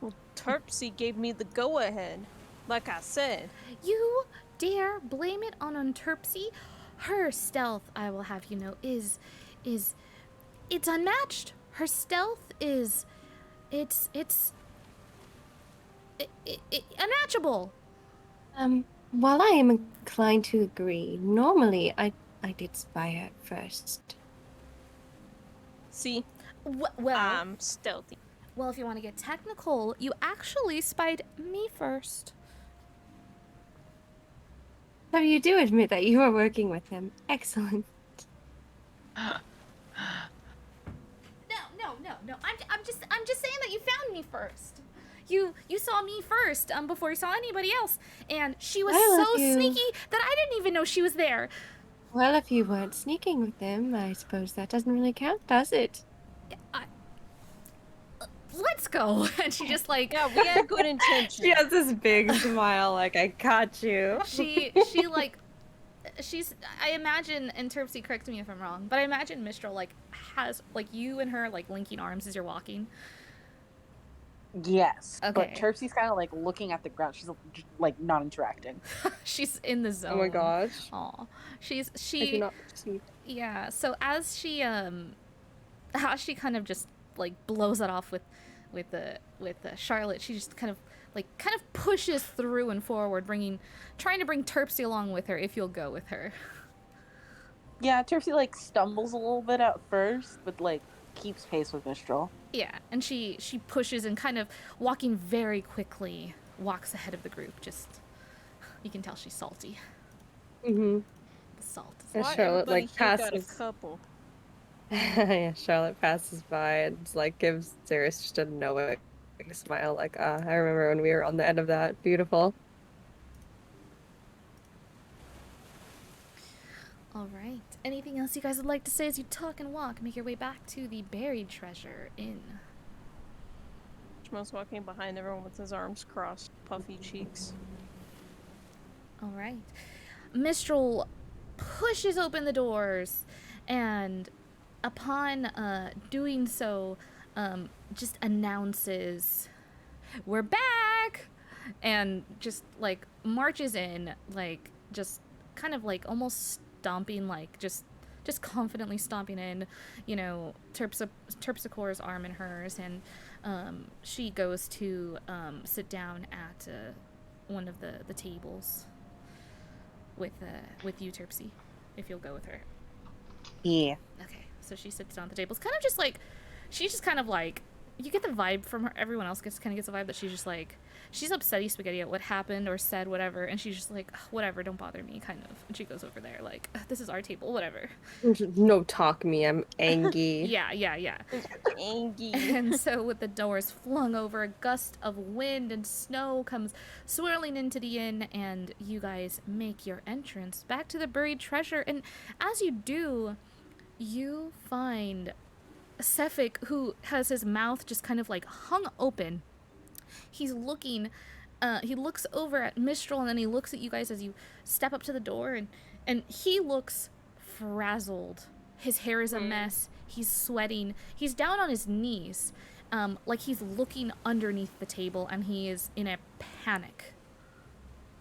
Speaker 11: Well, Terpsy gave me the go-ahead. Like I said.
Speaker 9: You dare blame it on Unterpsy? Her stealth, I will have you know, is it's unmatched. Her stealth is it's unmatchable.
Speaker 10: While I am inclined to agree, normally I did spy her first.
Speaker 11: See?
Speaker 9: Well,
Speaker 11: I'm stealthy.
Speaker 9: Well, if you want to get technical, you actually spied me first.
Speaker 10: So you do admit that you are working with him. Excellent.
Speaker 9: No. I'm just saying that you found me first. You saw me first before you saw anybody else, and she was so sneaky that I didn't even know she was there.
Speaker 10: Well, if you weren't sneaking with them, I suppose that doesn't really count, does it?
Speaker 9: Let's go. And she just like,
Speaker 11: yeah, we had good intentions.
Speaker 16: She has this big smile, like I got you.
Speaker 9: She like, I imagine, and Terpsy, correct me if I'm wrong, but I imagine Mistral like has like you and her like linking arms as you're walking.
Speaker 15: Yes,
Speaker 9: Okay.
Speaker 15: but Terpsy's kind of like looking at the ground. She's like not interacting.
Speaker 9: She's in the zone.
Speaker 16: Oh my gosh.
Speaker 9: Aw.
Speaker 16: I do not perceive.
Speaker 9: Yeah, so as she kind of just like blows it off with Charlotte, she just kind of pushes through and forward, trying to bring Terpsy along with her if you'll go with her.
Speaker 15: Yeah, Terpsy like stumbles a little bit at first, but like keeps pace with Mistral.
Speaker 9: Yeah, and she pushes and kind of walking very quickly walks ahead of the group. Just, you can tell she's salty.
Speaker 16: Mm-hmm.
Speaker 9: The salt.
Speaker 16: And Charlotte like passes.
Speaker 11: Got a couple.
Speaker 16: Yeah, Charlotte passes by and like gives Sirius just a knowing smile, like, I remember when we were on the end of that. Beautiful.
Speaker 9: All right. Anything else you guys would like to say as you talk and walk? Make your way back to the Buried Treasure Inn.
Speaker 11: Schmo's walking behind everyone with his arms crossed, puffy cheeks.
Speaker 9: All right. Mistral pushes open the doors, and upon doing so, just announces, "We're back!" and just like marches in, like just kind of like almost stomping, like just confidently stomping in, you know, Terpsichore's arm in hers, and she goes to sit down at one of the tables with you, Terpsy, if you'll go with her.
Speaker 15: Yeah.
Speaker 9: Okay, so she sits down at the table. It's kind of just like, she's just kind of like, you get the vibe from her, everyone else gets the vibe that she's just like, she's upsetty spaghetti at what happened or said whatever, and she's just like, whatever, don't bother me, kind of. And she goes over there like, this is our table, whatever.
Speaker 16: No talk me, I'm angry.
Speaker 9: Yeah.
Speaker 11: Angry.
Speaker 9: And so with the doors flung over, a gust of wind and snow comes swirling into the inn, and you guys make your entrance back to the buried treasure. And as you do, you find Cephik, who has his mouth just kind of like hung open. He's looking he looks over at Mistral, and then he looks at you guys as you step up to the door, and he looks frazzled. His hair is a mess. He's sweating. He's down on his knees, like he's looking underneath the table, and he is in a panic.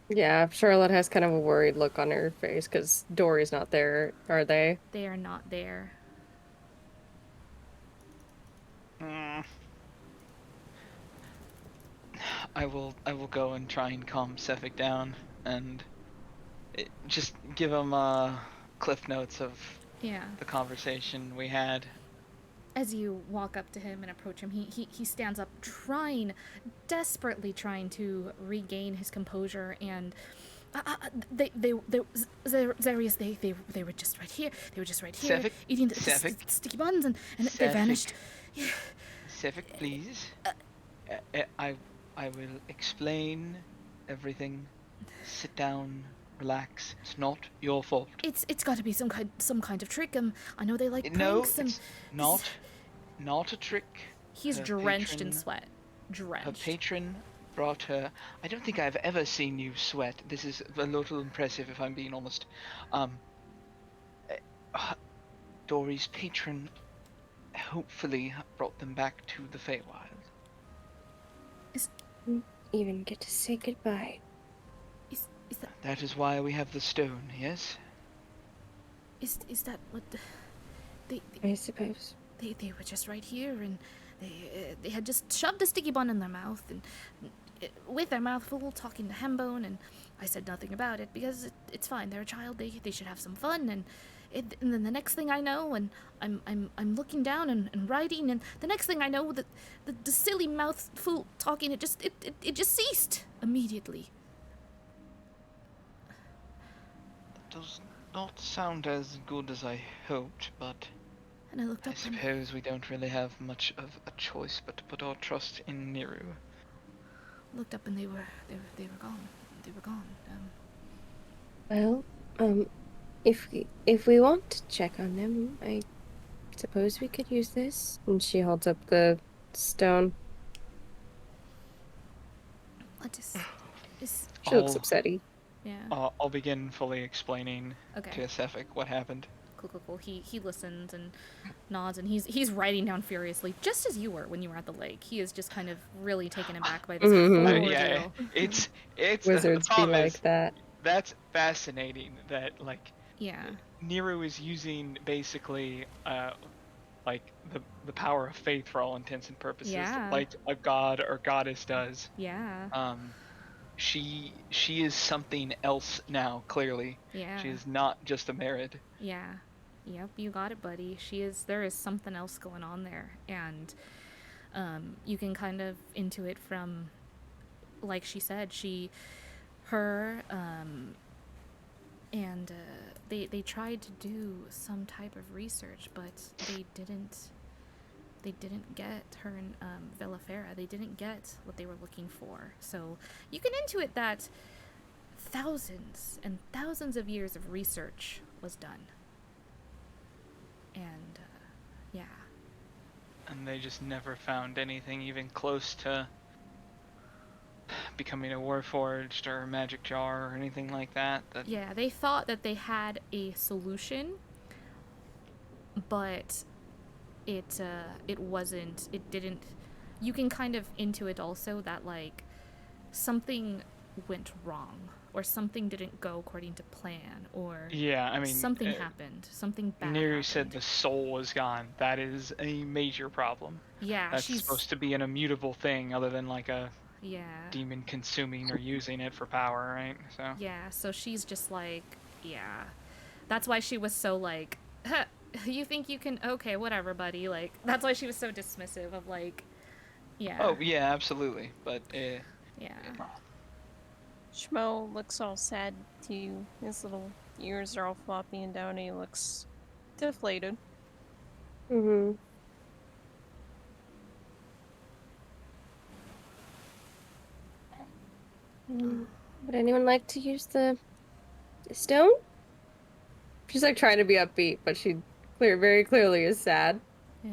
Speaker 16: Yeah, Charlotte has kind of a worried look on her face because Dory's not there, are they?
Speaker 9: They are not there.
Speaker 17: I will go and try and calm Sefik down and just give him cliff notes of the conversation we had.
Speaker 9: As you walk up to him and approach him, he stands up, desperately trying to regain his composure, and Zarius, they were just right here. They were just right here,
Speaker 17: Sefik?
Speaker 9: eating the
Speaker 17: Sefik?
Speaker 9: sticky buns, and they vanished.
Speaker 17: Sefik, please. I will explain everything. Sit down, relax. It's not your fault.
Speaker 9: It's got to be some kind of trick. I know they like
Speaker 17: No,
Speaker 9: pranks.
Speaker 17: it's not a trick.
Speaker 9: He's
Speaker 17: Her
Speaker 9: drenched in
Speaker 17: patron-
Speaker 9: sweat. Drenched.
Speaker 17: Her patron brought her. I don't think I've ever seen you sweat. This is a little impressive, if I'm being honest. Dory's patron hopefully brought them back to the Feywild.
Speaker 10: Even get to say goodbye.
Speaker 9: Is that?
Speaker 17: That is why we have the stone. Yes.
Speaker 9: Is that what? They
Speaker 10: I suppose.
Speaker 9: They were just right here, and they had just shoved a sticky bun in their mouth, and with their mouth full, talking to Hembone, and I said nothing about it because it's fine. They're a child. They should have some fun, and then the next thing I know, and I'm looking down and writing, and the next thing I know, the silly mouthful talking, it just ceased immediately.
Speaker 17: That does not sound as good as I hoped, but
Speaker 9: And I looked up.
Speaker 17: I suppose we don't really have much of a choice but to put our trust in Niru.
Speaker 9: Looked up, and they were gone. They were gone.
Speaker 10: Well, if we want to check on them, I suppose we could use this.
Speaker 16: And she holds up the stone. She looks upsetty.
Speaker 9: Yeah.
Speaker 17: I'll begin fully explaining
Speaker 9: Okay.
Speaker 17: to Sefik what happened.
Speaker 9: Cool. He listens and nods, and he's writing down furiously, just as you were when you were at the lake. He is just kind of really taken aback by this whole ordeal.
Speaker 17: Yeah, it's
Speaker 16: Wizards
Speaker 17: the
Speaker 16: be
Speaker 17: problem
Speaker 16: like
Speaker 17: is,
Speaker 16: that.
Speaker 17: That's fascinating. That
Speaker 9: Yeah.
Speaker 17: Niru is using basically like the power of faith for all intents and purposes,
Speaker 9: Yeah.
Speaker 17: like a god or goddess does.
Speaker 9: Yeah.
Speaker 17: She is something else now. Clearly,
Speaker 9: Yeah.
Speaker 17: she is not just a Merid.
Speaker 9: Yeah. Yep, you got it, buddy. There is something else going on there, and you can kind of intuit from, like she said, they tried to do some type of research, but they didn't get her and Velafera. They didn't get what they were looking for. So you can intuit that thousands and thousands of years of research was done. And yeah.
Speaker 17: And they just never found anything even close to becoming a Warforged or a magic jar or anything like that.
Speaker 9: Yeah, they thought that they had a solution, but it wasn't. It didn't. You can kind of intuit also that like something went wrong, or something didn't go according to plan, or
Speaker 17: Yeah, I mean,
Speaker 9: something happened. Something bad.
Speaker 17: Niru said the soul was gone. That is a major problem.
Speaker 9: Yeah,
Speaker 17: That's
Speaker 9: she's
Speaker 17: supposed to be an immutable thing, other than like a
Speaker 9: yeah.
Speaker 17: demon consuming or using it for power, right? So
Speaker 9: Yeah, so she's just like, yeah. That's why she was so like, huh, you think you can, okay, whatever, buddy. Like, that's why she was so dismissive of like, yeah.
Speaker 17: Oh yeah, absolutely. But
Speaker 9: yeah.
Speaker 11: Schmo looks all sad too. His little ears are all floppy and down, and he looks deflated.
Speaker 16: Mm-hmm.
Speaker 10: Would anyone like to use the stone?
Speaker 16: She's like trying to be upbeat, but she very clearly is sad.
Speaker 9: Yeah.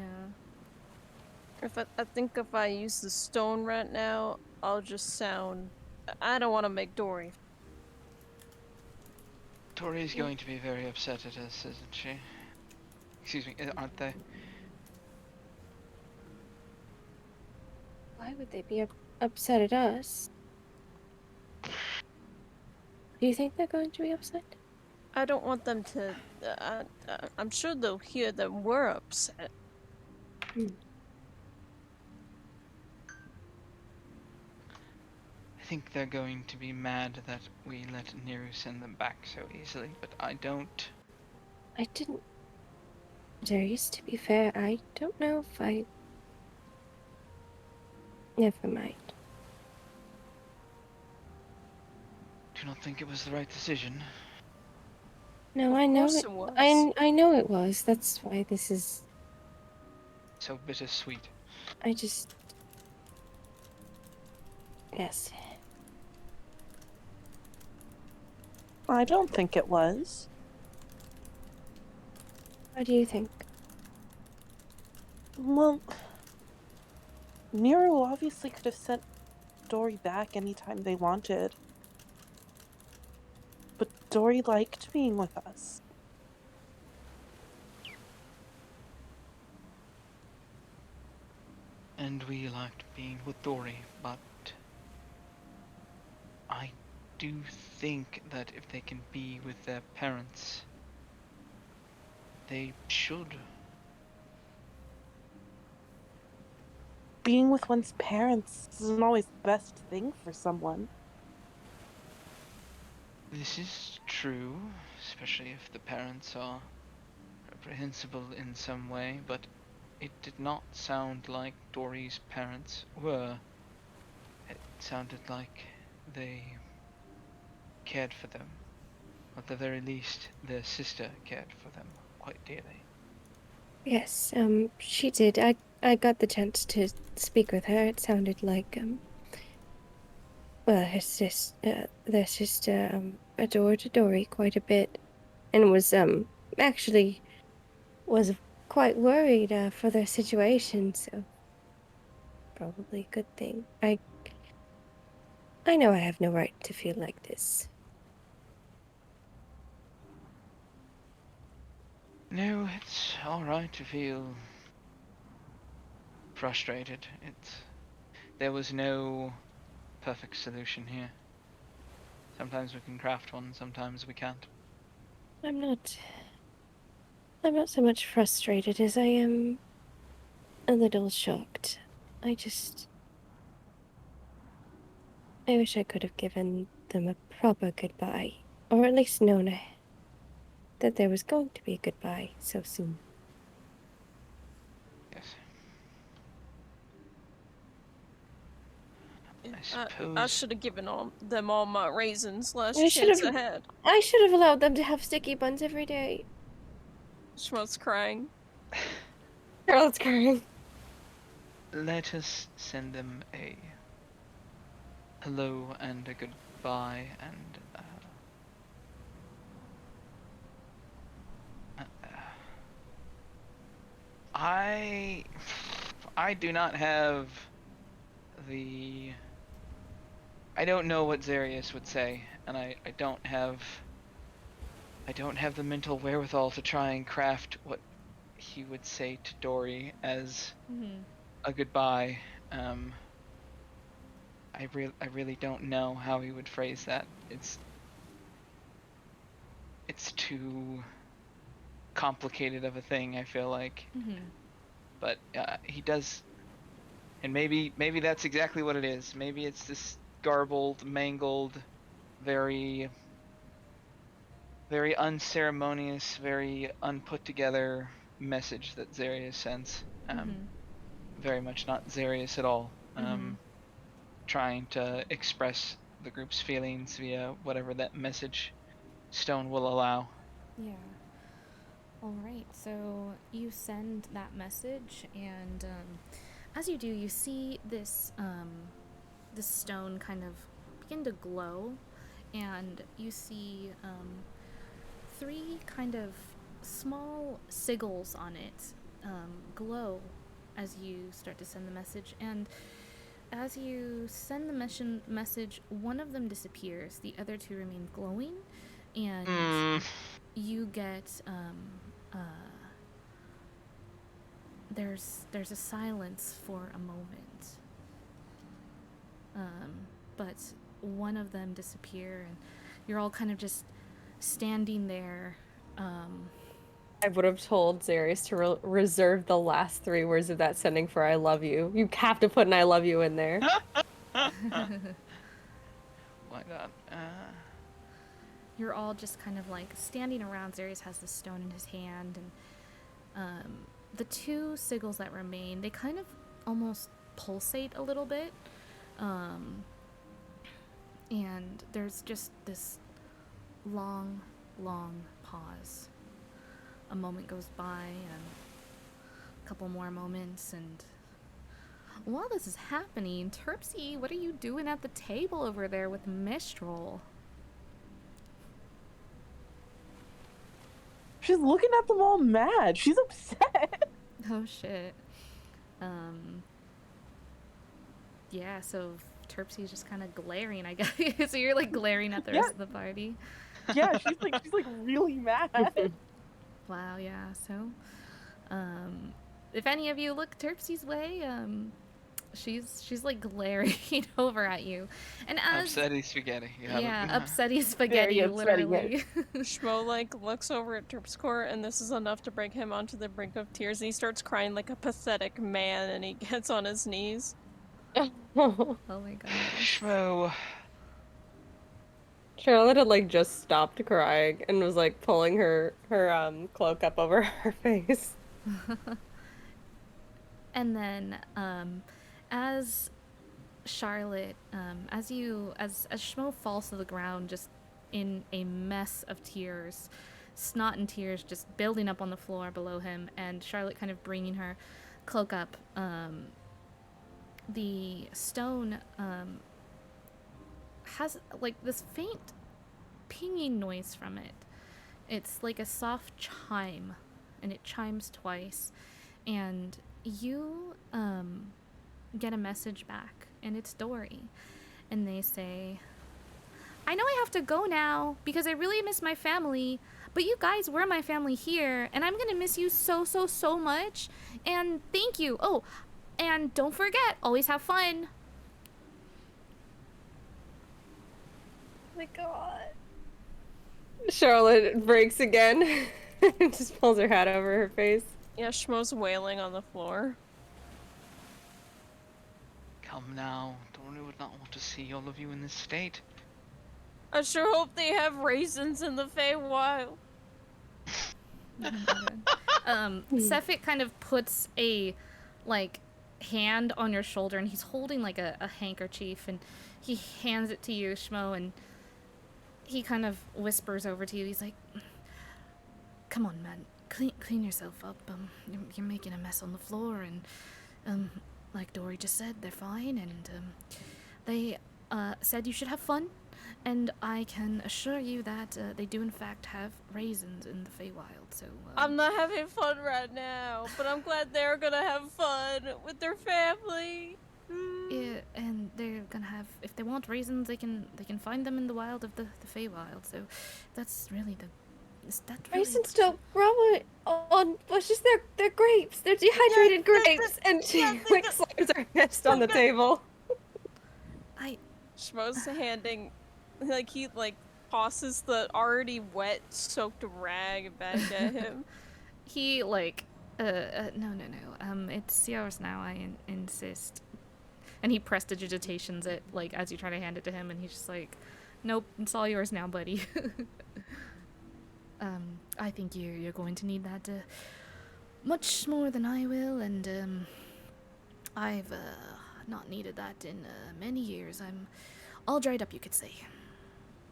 Speaker 11: I think if I use the stone right now, I'll just sound I don't want to make Dory.
Speaker 17: Tori's going to be very upset at us, isn't she? Excuse me, aren't they?
Speaker 10: Why would they be upset at us? Do you think they're going to be upset?
Speaker 11: I don't want them to. I'm sure they'll hear that we're upset.
Speaker 17: I think they're going to be mad that we let Neru send them back so easily, but I don't.
Speaker 10: I didn't. Darius, to be fair, I don't know if I. Never mind.
Speaker 17: Do not think it was the right decision.
Speaker 10: No, I know
Speaker 11: course
Speaker 10: it.
Speaker 11: it was.
Speaker 10: I know it was. That's why this is.
Speaker 17: So bittersweet.
Speaker 10: I just. Yes.
Speaker 13: I don't think it was.
Speaker 10: What do you think?
Speaker 13: Well, Nero obviously could have sent Dory back anytime they wanted. But Dory liked being with us.
Speaker 17: And we liked being with Dory, but I do think that if they can be with their parents, they should.
Speaker 13: Being with one's parents isn't always the best thing for someone.
Speaker 17: This is true, especially if the parents are reprehensible in some way, but it did not sound like Dory's parents were. It sounded like they cared for them. At the very least, their sister cared for them quite dearly.
Speaker 10: Yes, she did. I got the chance to speak with her. It sounded like, well, their sister, adored Dory quite a bit, and was, actually was quite worried, for their situation, so probably a good thing. I know I have no right to feel like this.
Speaker 17: No, it's alright to feel frustrated. There was no perfect solution here. Sometimes we can craft one, sometimes we can't.
Speaker 10: I'm not so much frustrated as I am a little shocked. I wish I could have given them a proper goodbye, or at least known that there was going to be a goodbye so soon.
Speaker 17: Yes.
Speaker 11: I should have given them all my raisins last
Speaker 10: I
Speaker 11: chance I had.
Speaker 10: I should have allowed them to have sticky buns every day.
Speaker 11: Schmo's crying.
Speaker 10: Charlotte's crying.
Speaker 17: Let us send them a hello and a goodbye and I do not have the. I don't know what Zarius would say, and I don't have the mental wherewithal to try and craft what he would say to Dory as a goodbye. I really don't know how he would phrase that. It's too complicated of a thing, I feel like. But he does, and maybe that's exactly what it is. Maybe it's this garbled, mangled, very unceremonious, very unput together message that Zarius sends. Very much not Zarius at all. Trying to express the group's feelings via whatever that message stone will allow.
Speaker 9: Yeah. All right, so you send that message, and as you do, you see this this stone kind of begin to glow, and you see 3 kind of small sigils on it glow as you start to send the message, and as you send the message, one of them disappears, the other two remain glowing, and you get there's a silence for a moment, but one of them disappear, and you're all kind of just standing there.
Speaker 16: I would have told Zarius to reserve the last 3 words of that sending for "I love you." You have to put an "I love you" in there.
Speaker 17: Why not?
Speaker 9: You're all just kind of like standing around. Zarius has the stone in his hand, and the 2 sigils that remain, they kind of almost pulsate a little bit, and there's just this long pause. A moment goes by, and a couple more moments, and while this is happening, Terpsy, what are you doing at the table over there with Mistral?
Speaker 13: She's looking at them all mad. She's upset.
Speaker 9: Oh shit. Yeah, so Terpsy's just kind of glaring, I guess. So you're like glaring at the rest of the party.
Speaker 13: Yeah, she's like really mad.
Speaker 9: Wow, yeah. So, if any of you look Terpsy's way, she's like glaring over at you, and as
Speaker 17: Upsetty spaghetti.
Speaker 9: upsetty spaghetti, literally.
Speaker 11: Schmo like looks over at Terpscore, and this is enough to bring him onto the brink of tears. And he starts crying like a pathetic man, and he gets on his knees.
Speaker 9: Oh my god.
Speaker 17: Schmo.
Speaker 16: Charlotte had like just stopped crying and was like pulling her cloak up over her face.
Speaker 9: And then, as Charlotte, as Schmo falls to the ground, just in a mess of tears, snot and tears just building up on the floor below him, and Charlotte kind of bringing her cloak up, the stone has like this faint pinging noise from it. It's like a soft chime, and it chimes twice, and you get a message back, and it's Dory, and they say, "I know I have to go now because I really miss my family, but you guys were my family here, and I'm gonna miss you so much, and thank you. Oh, and don't forget, always have fun."
Speaker 16: Oh my god. Charlotte breaks again and just pulls her hat over her face.
Speaker 11: Yeah, Schmo's wailing on the floor.
Speaker 17: Come now. Dory would not want to see all of you in this state.
Speaker 11: I sure hope they have raisins in the Feywild.
Speaker 9: Sefik kind of puts a hand on your shoulder, and he's holding like a handkerchief, and he hands it to you, Schmo, and he kind of whispers over to you. He's like, "Come on, man, clean yourself up. You're making a mess on the floor, and like Dory just said, they're fine, and they said you should have fun, and I can assure you that they do in fact have raisins in the Feywild. So
Speaker 11: I'm not having fun right now, but I'm glad they're gonna have fun with their family."
Speaker 9: Yeah, and they're gonna have, if they want raisins, they can find them in the wild of the Feywild. So that's really
Speaker 16: Raisins don't grow on bushes. They're grapes. They're dehydrated grapes. And she like slams her fist on the table.
Speaker 11: Schmo's handing, he tosses the already wet, soaked rag back at him.
Speaker 9: He no, it's yours now, I insist. And he prestidigitations it, as you try to hand it to him, and he's just like, "Nope, it's all yours now, buddy." I think you're going to need that much more than I will, and I've not needed that in many years. I'm all dried up, you could say.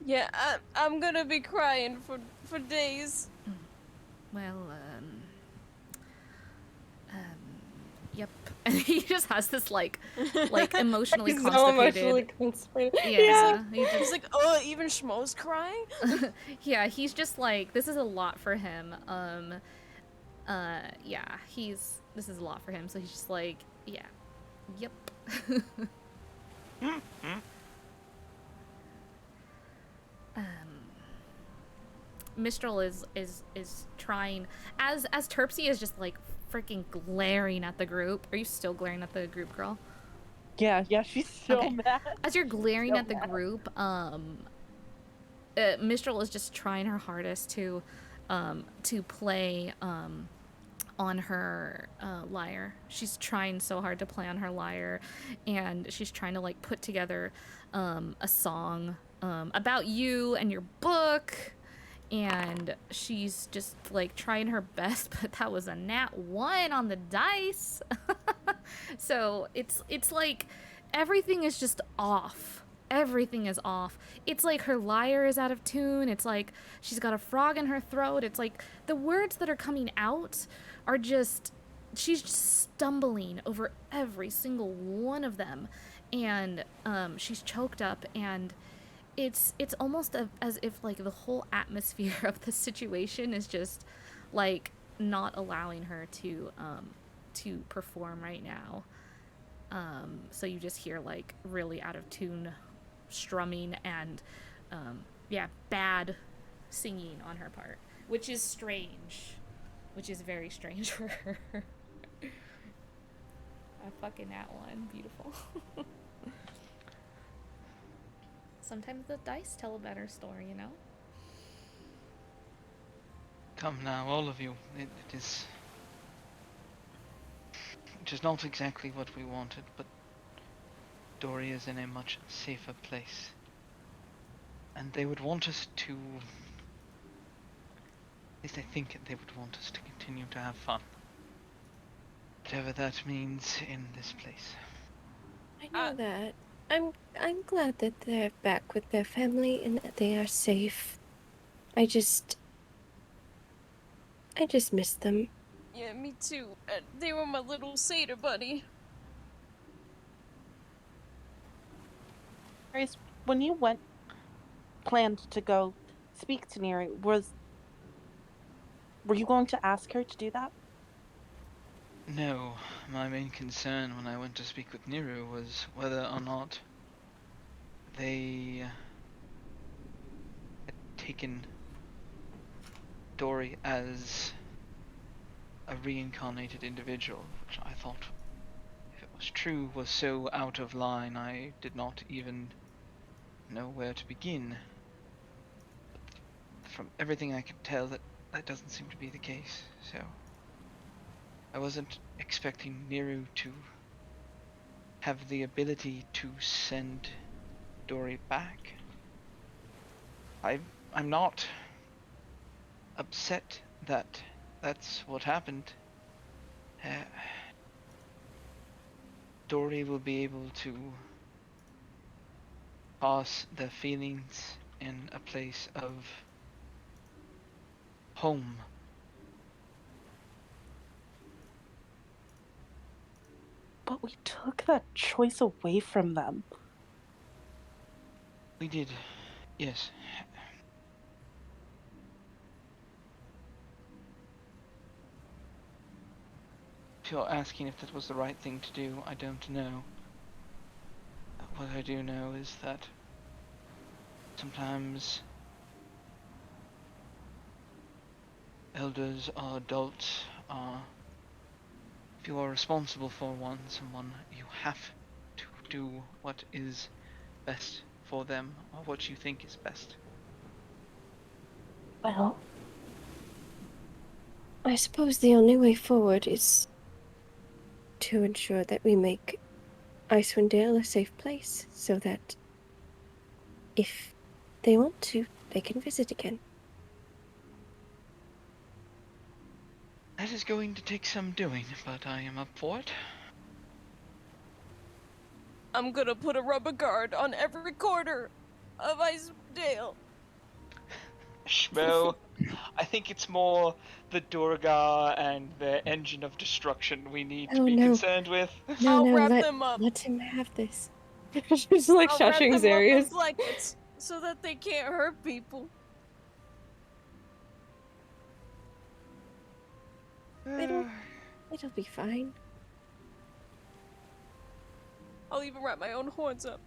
Speaker 11: Yeah, I'm gonna be crying for days.
Speaker 9: Well, yep. And he just has this emotionally
Speaker 16: He's
Speaker 9: constipated.
Speaker 16: so emotionally constipated.
Speaker 9: Yeah.
Speaker 11: He's like, "Oh, even Schmo's crying?"
Speaker 9: Yeah, he's just like, this is a lot for him. Yeah, this is a lot for him, so he's just like, yeah. Yep. Mistral is trying as Terpsy is just like freaking glaring at the group. Are you still glaring at the group, girl?
Speaker 13: Yeah, she's so
Speaker 9: Okay.
Speaker 13: mad.
Speaker 9: As you're glaring
Speaker 13: So
Speaker 9: at the
Speaker 13: mad.
Speaker 9: group, Mistral is just trying her hardest to play on her lyre. She's trying so hard to play on her lyre, and she's trying to like put together a song about you and your book. And she's just like trying her best, but that was a nat 1 on the dice. So it's like everything is just off. Everything is off. It's like her lyre is out of tune. It's like she's got a frog in her throat. It's like the words that are coming out are just, she's just stumbling over every single one of them. And she's choked up, and it's almost as if like the whole atmosphere of the situation is just like not allowing her to perform right now. So you just hear like really out of tune strumming and bad singing on her part, which is strange, which is very strange for her. A fucking that one, beautiful. Sometimes the dice tell a better story, you know?
Speaker 17: Come now, all of you. It is not exactly what we wanted, but Dory is in a much safer place. And they would want us to... At least I think they would want us to continue to have fun. Whatever that means in this place.
Speaker 10: I know that. I'm glad that they're back with their family and that they are safe. I just miss them.
Speaker 11: Yeah, me too. They were my little satyr buddy.
Speaker 13: Grace, when you planned to go speak to Neri, were you going to ask her to do that?
Speaker 17: No, my main concern when I went to speak with Niru was whether or not they had taken Dory as a reincarnated individual, which I thought, if it was true, was so out of line I did not even know where to begin. But from everything I could tell, that doesn't seem to be the case, so I wasn't expecting Niru to have the ability to send Dory back. I'm not upset that that's what happened. Dory will be able to pass their feelings in a place of home.
Speaker 13: But we took that choice away from them.
Speaker 17: We did, yes. If you're asking if that was the right thing to do, I don't know. What I do know is that sometimes elders or adults are... If you are responsible for someone, you have to do what is best for them, or what you think is best.
Speaker 10: Well, I suppose the only way forward is to ensure that we make Icewind Dale a safe place, so that if they want to, they can visit again.
Speaker 17: That is going to take some doing, but I am up for it.
Speaker 11: I'm gonna put a rubber guard on every corner of Icewind Dale.
Speaker 17: Schmo, I think it's more the Durgar and the engine of destruction we need to
Speaker 10: Oh,
Speaker 17: be
Speaker 10: no.
Speaker 17: concerned with.
Speaker 10: No,
Speaker 11: wrap
Speaker 10: let
Speaker 11: them up.
Speaker 10: let him have this.
Speaker 16: She's like
Speaker 11: I'll wrap
Speaker 16: shushing
Speaker 11: them up in
Speaker 16: Xarius.
Speaker 11: blankets so that they can't hurt people.
Speaker 10: It'll be fine.
Speaker 11: I'll even wrap my own horns up.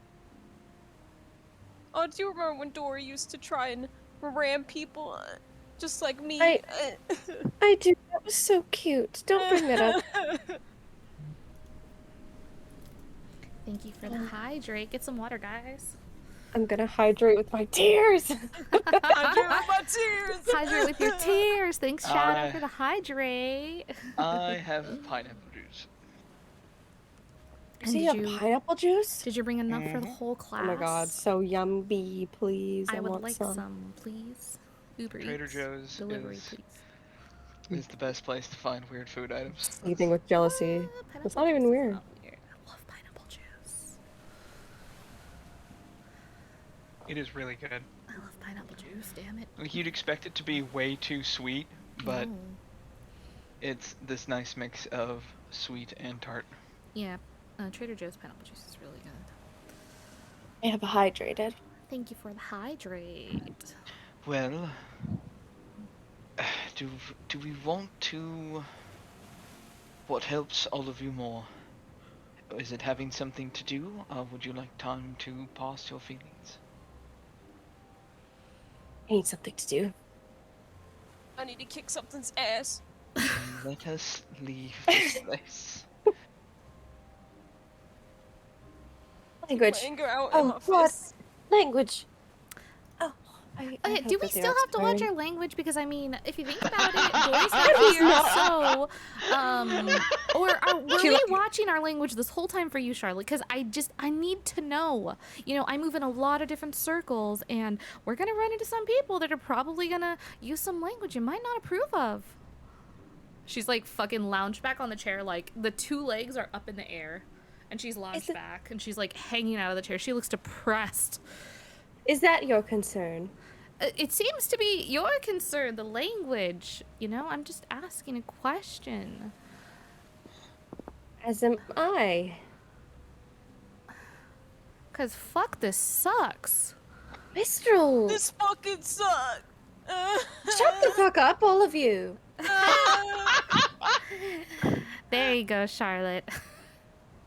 Speaker 11: Oh, do you remember when Dory used to try and ram people, just like me?
Speaker 10: I do. That was so cute. Don't bring that up.
Speaker 9: Thank you for the hydrate. Get some water, guys.
Speaker 10: I'm gonna hydrate with my tears.
Speaker 11: Hydrate with my tears.
Speaker 9: Hydrate with your tears. Thanks, Shadow, for the hydrate.
Speaker 12: I have pineapple juice.
Speaker 10: So you have pineapple juice?
Speaker 9: Did you bring enough for the whole class?
Speaker 10: Oh my god, so yummy, please.
Speaker 9: I would
Speaker 10: want
Speaker 9: like some, please. Uber
Speaker 12: Trader
Speaker 9: Eats.
Speaker 12: Joe's
Speaker 9: Delivery,
Speaker 12: is,
Speaker 9: please.
Speaker 12: is the best place to find weird food items.
Speaker 10: Sleeping with jealousy. It's not even weird.
Speaker 9: I love pineapple juice.
Speaker 12: It is really good.
Speaker 9: I love pineapple juice, damn it.
Speaker 12: Like, you'd expect it to be way too sweet, but
Speaker 9: No.
Speaker 12: it's this nice mix of sweet and tart.
Speaker 9: Yeah, Trader Joe's pineapple juice is really good.
Speaker 10: I have hydrated.
Speaker 9: Thank you for the hydrate.
Speaker 12: Well, do we want to... What helps all of you more? Is it having something to do, or would you like time to pass your feelings?
Speaker 10: I need something to do.
Speaker 11: I need to kick something's ass.
Speaker 12: Let us leave this place.
Speaker 10: Language.
Speaker 11: My anger out in my
Speaker 10: God.
Speaker 11: fists.
Speaker 10: Language. Oh, I
Speaker 9: Do we
Speaker 10: hope that
Speaker 9: still
Speaker 10: they're
Speaker 9: have to watch
Speaker 10: expired.
Speaker 9: our language? Because I mean, if you think about it, Dory's not here, so were we watching our language this whole time for you, Charlotte? Because I need to know. You know, I move in a lot of different circles, and we're gonna run into some people that are probably gonna use some language you might not approve of. She's like fucking lounged back on the chair, like the two legs are up in the air, and she's lounged back, and she's like hanging out of the chair. She looks depressed.
Speaker 10: Is that your concern?
Speaker 9: It seems to be your concern, the language. You know, I'm just asking a question.
Speaker 10: As am I.
Speaker 9: 'Cause fuck, this sucks.
Speaker 10: Mistral!
Speaker 11: This fucking sucks.
Speaker 10: Shut the fuck up, all of you.
Speaker 9: There you go, Charlotte.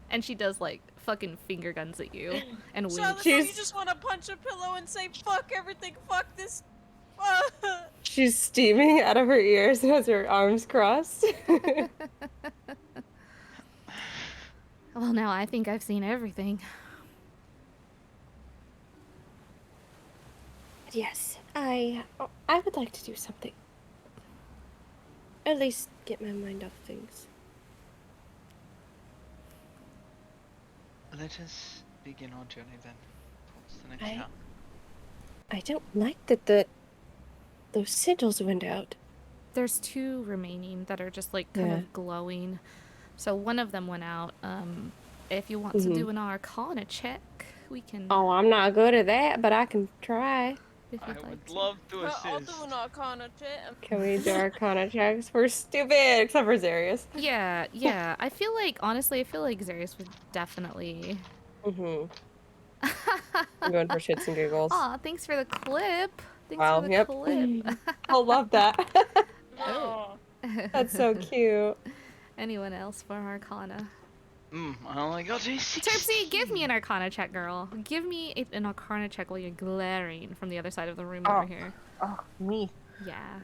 Speaker 9: And she does like fucking finger guns at you and
Speaker 11: Charlotte,
Speaker 9: winks.
Speaker 11: so you just want to punch a pillow and say fuck everything, fuck this.
Speaker 10: She's steaming out of her ears and has her arms crossed.
Speaker 9: Well, now I think I've seen everything.
Speaker 10: Yes, I would like to do something. At least get my mind off things.
Speaker 12: Let us begin our journey then. Towards the next town.
Speaker 10: I don't like that those sigils went out.
Speaker 9: There's two remaining that are just like kind
Speaker 10: Yeah.
Speaker 9: of glowing. So one of them went out. If you want to do an Arcana check, we can.
Speaker 10: Oh, I'm not good at that, but I can try.
Speaker 9: If
Speaker 12: I would love to
Speaker 11: I'll
Speaker 12: assist.
Speaker 11: do an Arcana check.
Speaker 10: Can we do Arcana checks? We're stupid, except for Zarius.
Speaker 9: Yeah. I feel like, honestly, I feel like Zarius would definitely.
Speaker 10: I'm going for shits and giggles.
Speaker 9: Aw, thanks for the clip. Thanks
Speaker 10: Wow,
Speaker 9: for the
Speaker 10: yep.
Speaker 9: clip.
Speaker 10: I'll love that.
Speaker 11: Oh.
Speaker 10: That's so cute.
Speaker 9: Anyone else for Arcana?
Speaker 12: I only got a 6.
Speaker 9: Terpsy, give me an Arcana check, girl. Give me an Arcana check while you're glaring from the other side of the room over here.
Speaker 13: Oh, me.
Speaker 9: Yeah.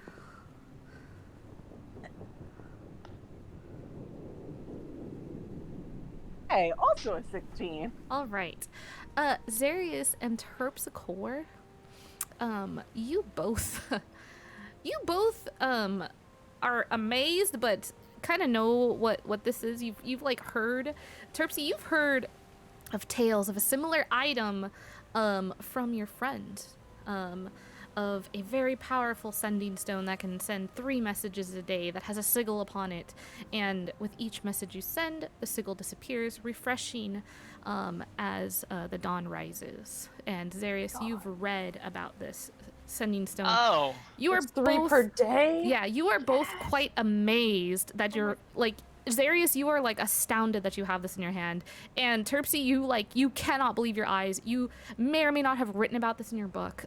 Speaker 13: Hey, also a 16.
Speaker 9: All right. Zarius and Terpsichore, you both are amazed, but kind of know what this is. You've like heard, Terpsy, you've heard of tales of a similar item from your friend, of a very powerful sending stone that can send 3 messages a day, that has a sigil upon it, and with each message you send, the sigil disappears, refreshing as the dawn rises. And Zarius, you've read about this sending stone.
Speaker 12: Oh,
Speaker 9: you are
Speaker 10: It's 3 per day?
Speaker 9: Yeah, you are both quite amazed that you're like, Zarius, you are like astounded that you have this in your hand, and Terpsy, you cannot believe your eyes. You may or may not have written about this in your book.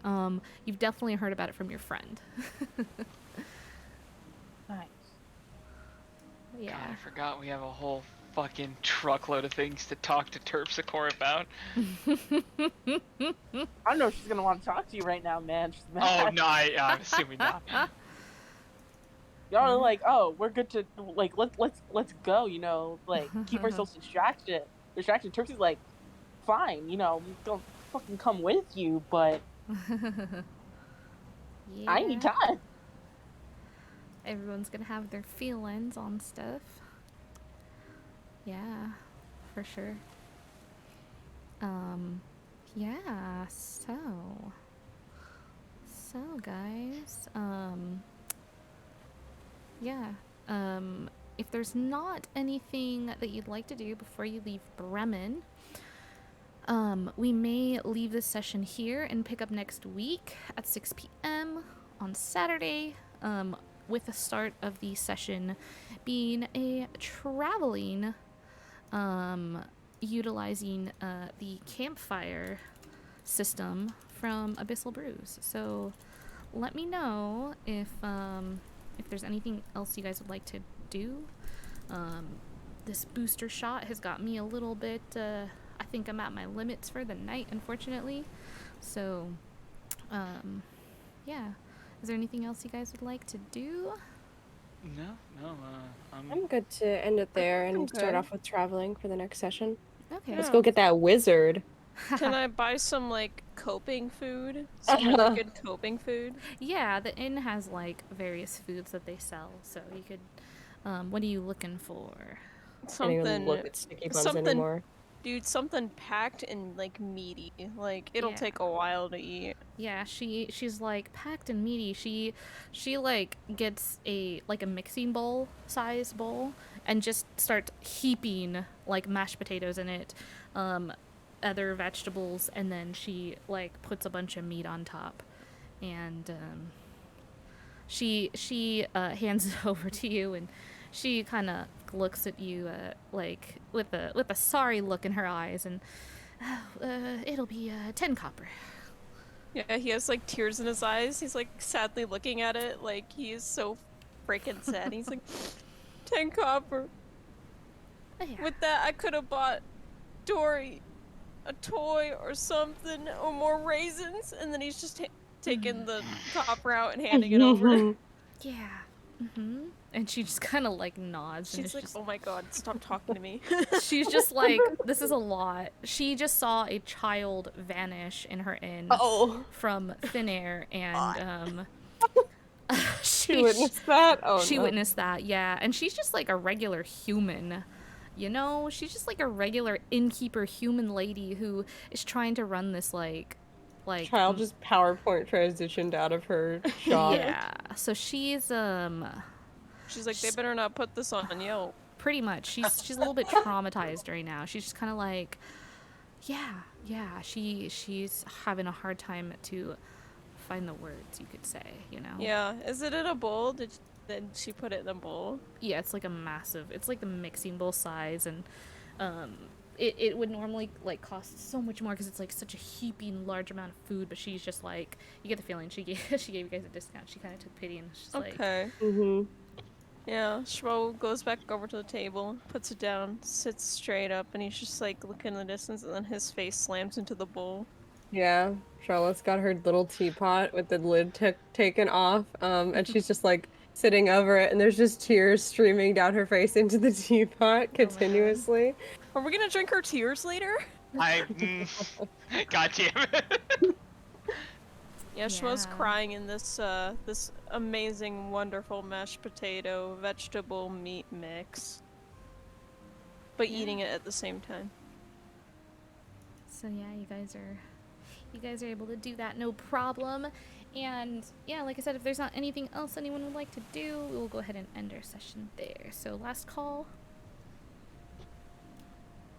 Speaker 9: You've definitely heard about it from your friend.
Speaker 13: Nice.
Speaker 9: Yeah.
Speaker 12: God, I forgot we have a whole
Speaker 17: fucking truckload of things to talk to Terpsichore about.
Speaker 20: I don't know if she's gonna want to talk to you right now, man. She's mad.
Speaker 17: Oh no, I'm assuming not.
Speaker 20: Y'all are like, oh, we're good to like let's go, you know, like keep ourselves distracted. Turkey's like, fine, you know, I'm gonna fucking come with you, but I need time.
Speaker 9: Everyone's gonna have their feelings on stuff. Yeah, for sure. Yeah, so guys, yeah, if there's not anything that you'd like to do before you leave Bremen, we may leave this session here and pick up next week at 6 p.m. on Saturday, with the start of the session being a traveling, utilizing the campfire system from Abyssal Brews. So let me know if there's anything else you guys would like to do. This booster shot has got me a little bit, I think I'm at my limits for the night, unfortunately. So, yeah. Is there anything else you guys would like to do?
Speaker 12: No,
Speaker 16: I'm good to end it there and start
Speaker 11: good.
Speaker 16: off with traveling for the next session.
Speaker 9: Okay.
Speaker 16: Let's go get that wizard.
Speaker 11: Can I buy some like coping food? Some really good coping food?
Speaker 9: Yeah, the inn has like various foods that they sell, so you could. What are you looking for?
Speaker 11: Something.
Speaker 16: Look at sticky buns
Speaker 11: something.
Speaker 16: anymore.
Speaker 11: Dude, something packed and like meaty. Like it'll
Speaker 9: Yeah.
Speaker 11: take a while to eat.
Speaker 9: Yeah, she's like packed and meaty. She like gets a mixing bowl size bowl and just starts heaping like mashed potatoes in it, other vegetables, and then she like puts a bunch of meat on top, and she hands it over to you, and she kind of looks at you like with a sorry look in her eyes, and it'll be 10 copper.
Speaker 11: Yeah, he has like tears in his eyes. He's like sadly looking at it, like he is so freaking sad. He's like, 10 copper.
Speaker 9: Yeah.
Speaker 11: With that, I could have bought Dory a toy or something, or more raisins. And then he's just taking the copper out and handing it over.
Speaker 9: Yeah. And she just kind of like nods.
Speaker 11: She's like, oh my god, stop talking to me.
Speaker 9: She's just like, this is a lot. She just saw a child vanish in her inn from thin air, and
Speaker 16: she witnessed that? Oh,
Speaker 9: she
Speaker 16: no.
Speaker 9: witnessed that, yeah. And she's just like a regular human, you know? She's just like a regular innkeeper human lady who is trying to run this like
Speaker 16: child just PowerPoint transitioned out of her shop.
Speaker 9: Yeah. So she's
Speaker 11: She's like, they better not put this on Yelp.
Speaker 9: Pretty much. She's a little bit traumatized right now. She's just kind of like, yeah. She's having a hard time to find the words, you could say, you know?
Speaker 11: Yeah. Is it in a bowl? Did she put it in a bowl?
Speaker 9: Yeah, it's like it's like the mixing bowl size, and it would normally like cost so much more because it's like such a heaping large amount of food, but she's just like, you get the feeling she gave you guys a discount. She kind of took pity and she's like,
Speaker 11: okay. Yeah, Shmo goes back over to the table, puts it down, sits straight up, and he's just like looking in the distance, and then his face slams into the bowl.
Speaker 16: Yeah, Charlotte's got her little teapot with the lid taken off, and she's just like sitting over it, and there's just tears streaming down her face into the teapot continuously.
Speaker 11: Are we gonna drink her tears later?
Speaker 17: God damn it.
Speaker 11: Yeah, Shmo's crying in this this amazing, wonderful mashed potato vegetable meat mix, but eating it at the same time.
Speaker 9: So yeah, you guys are able to do that, no problem. And yeah, like I said, if there's not anything else anyone would like to do, we will go ahead and end our session there. So last call.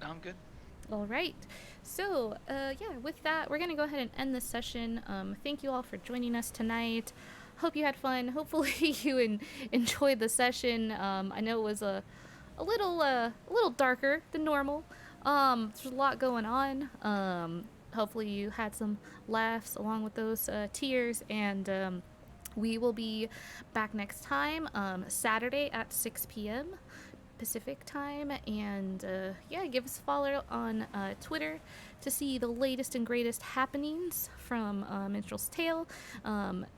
Speaker 17: I'm good.
Speaker 9: All right. So, yeah, with that, we're going to go ahead and end this session. Thank you all for joining us tonight. Hope you had fun. Hopefully you enjoyed the session. I know it was a little darker than normal. There's a lot going on. Hopefully you had some laughs along with those tears, and we will be back next time, Saturday at 6 p.m. Pacific time. And yeah, give us a follow on Twitter to see the latest and greatest happenings from Minstrel's Tale.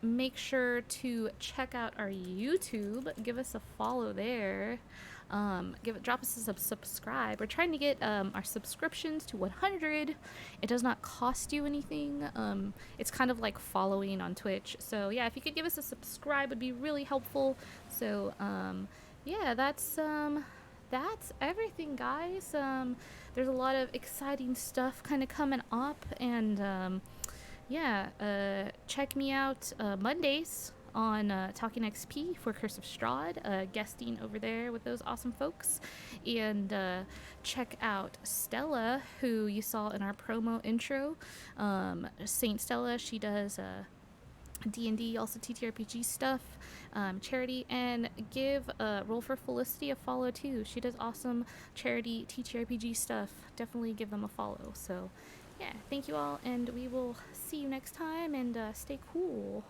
Speaker 9: Make sure to check out our YouTube. Give us a follow there. Drop us a subscribe. We're trying to get our subscriptions to 100. It does not cost you anything. It's kind of like following on Twitch. So yeah, if you could give us a subscribe, would be really helpful. So yeah, that's everything, guys. There's a lot of exciting stuff kind of coming up, and yeah, check me out Mondays on Talking XP for Curse of Strahd, guesting over there with those awesome folks. And check out Stella, who you saw in our promo intro. Saint Stella, she does D&D, also TTRPG stuff, charity, and give Roll for Felicity a follow too. She does awesome charity TTRPG stuff. Definitely give them a follow. So yeah, thank you all, and we will see you next time, and stay cool.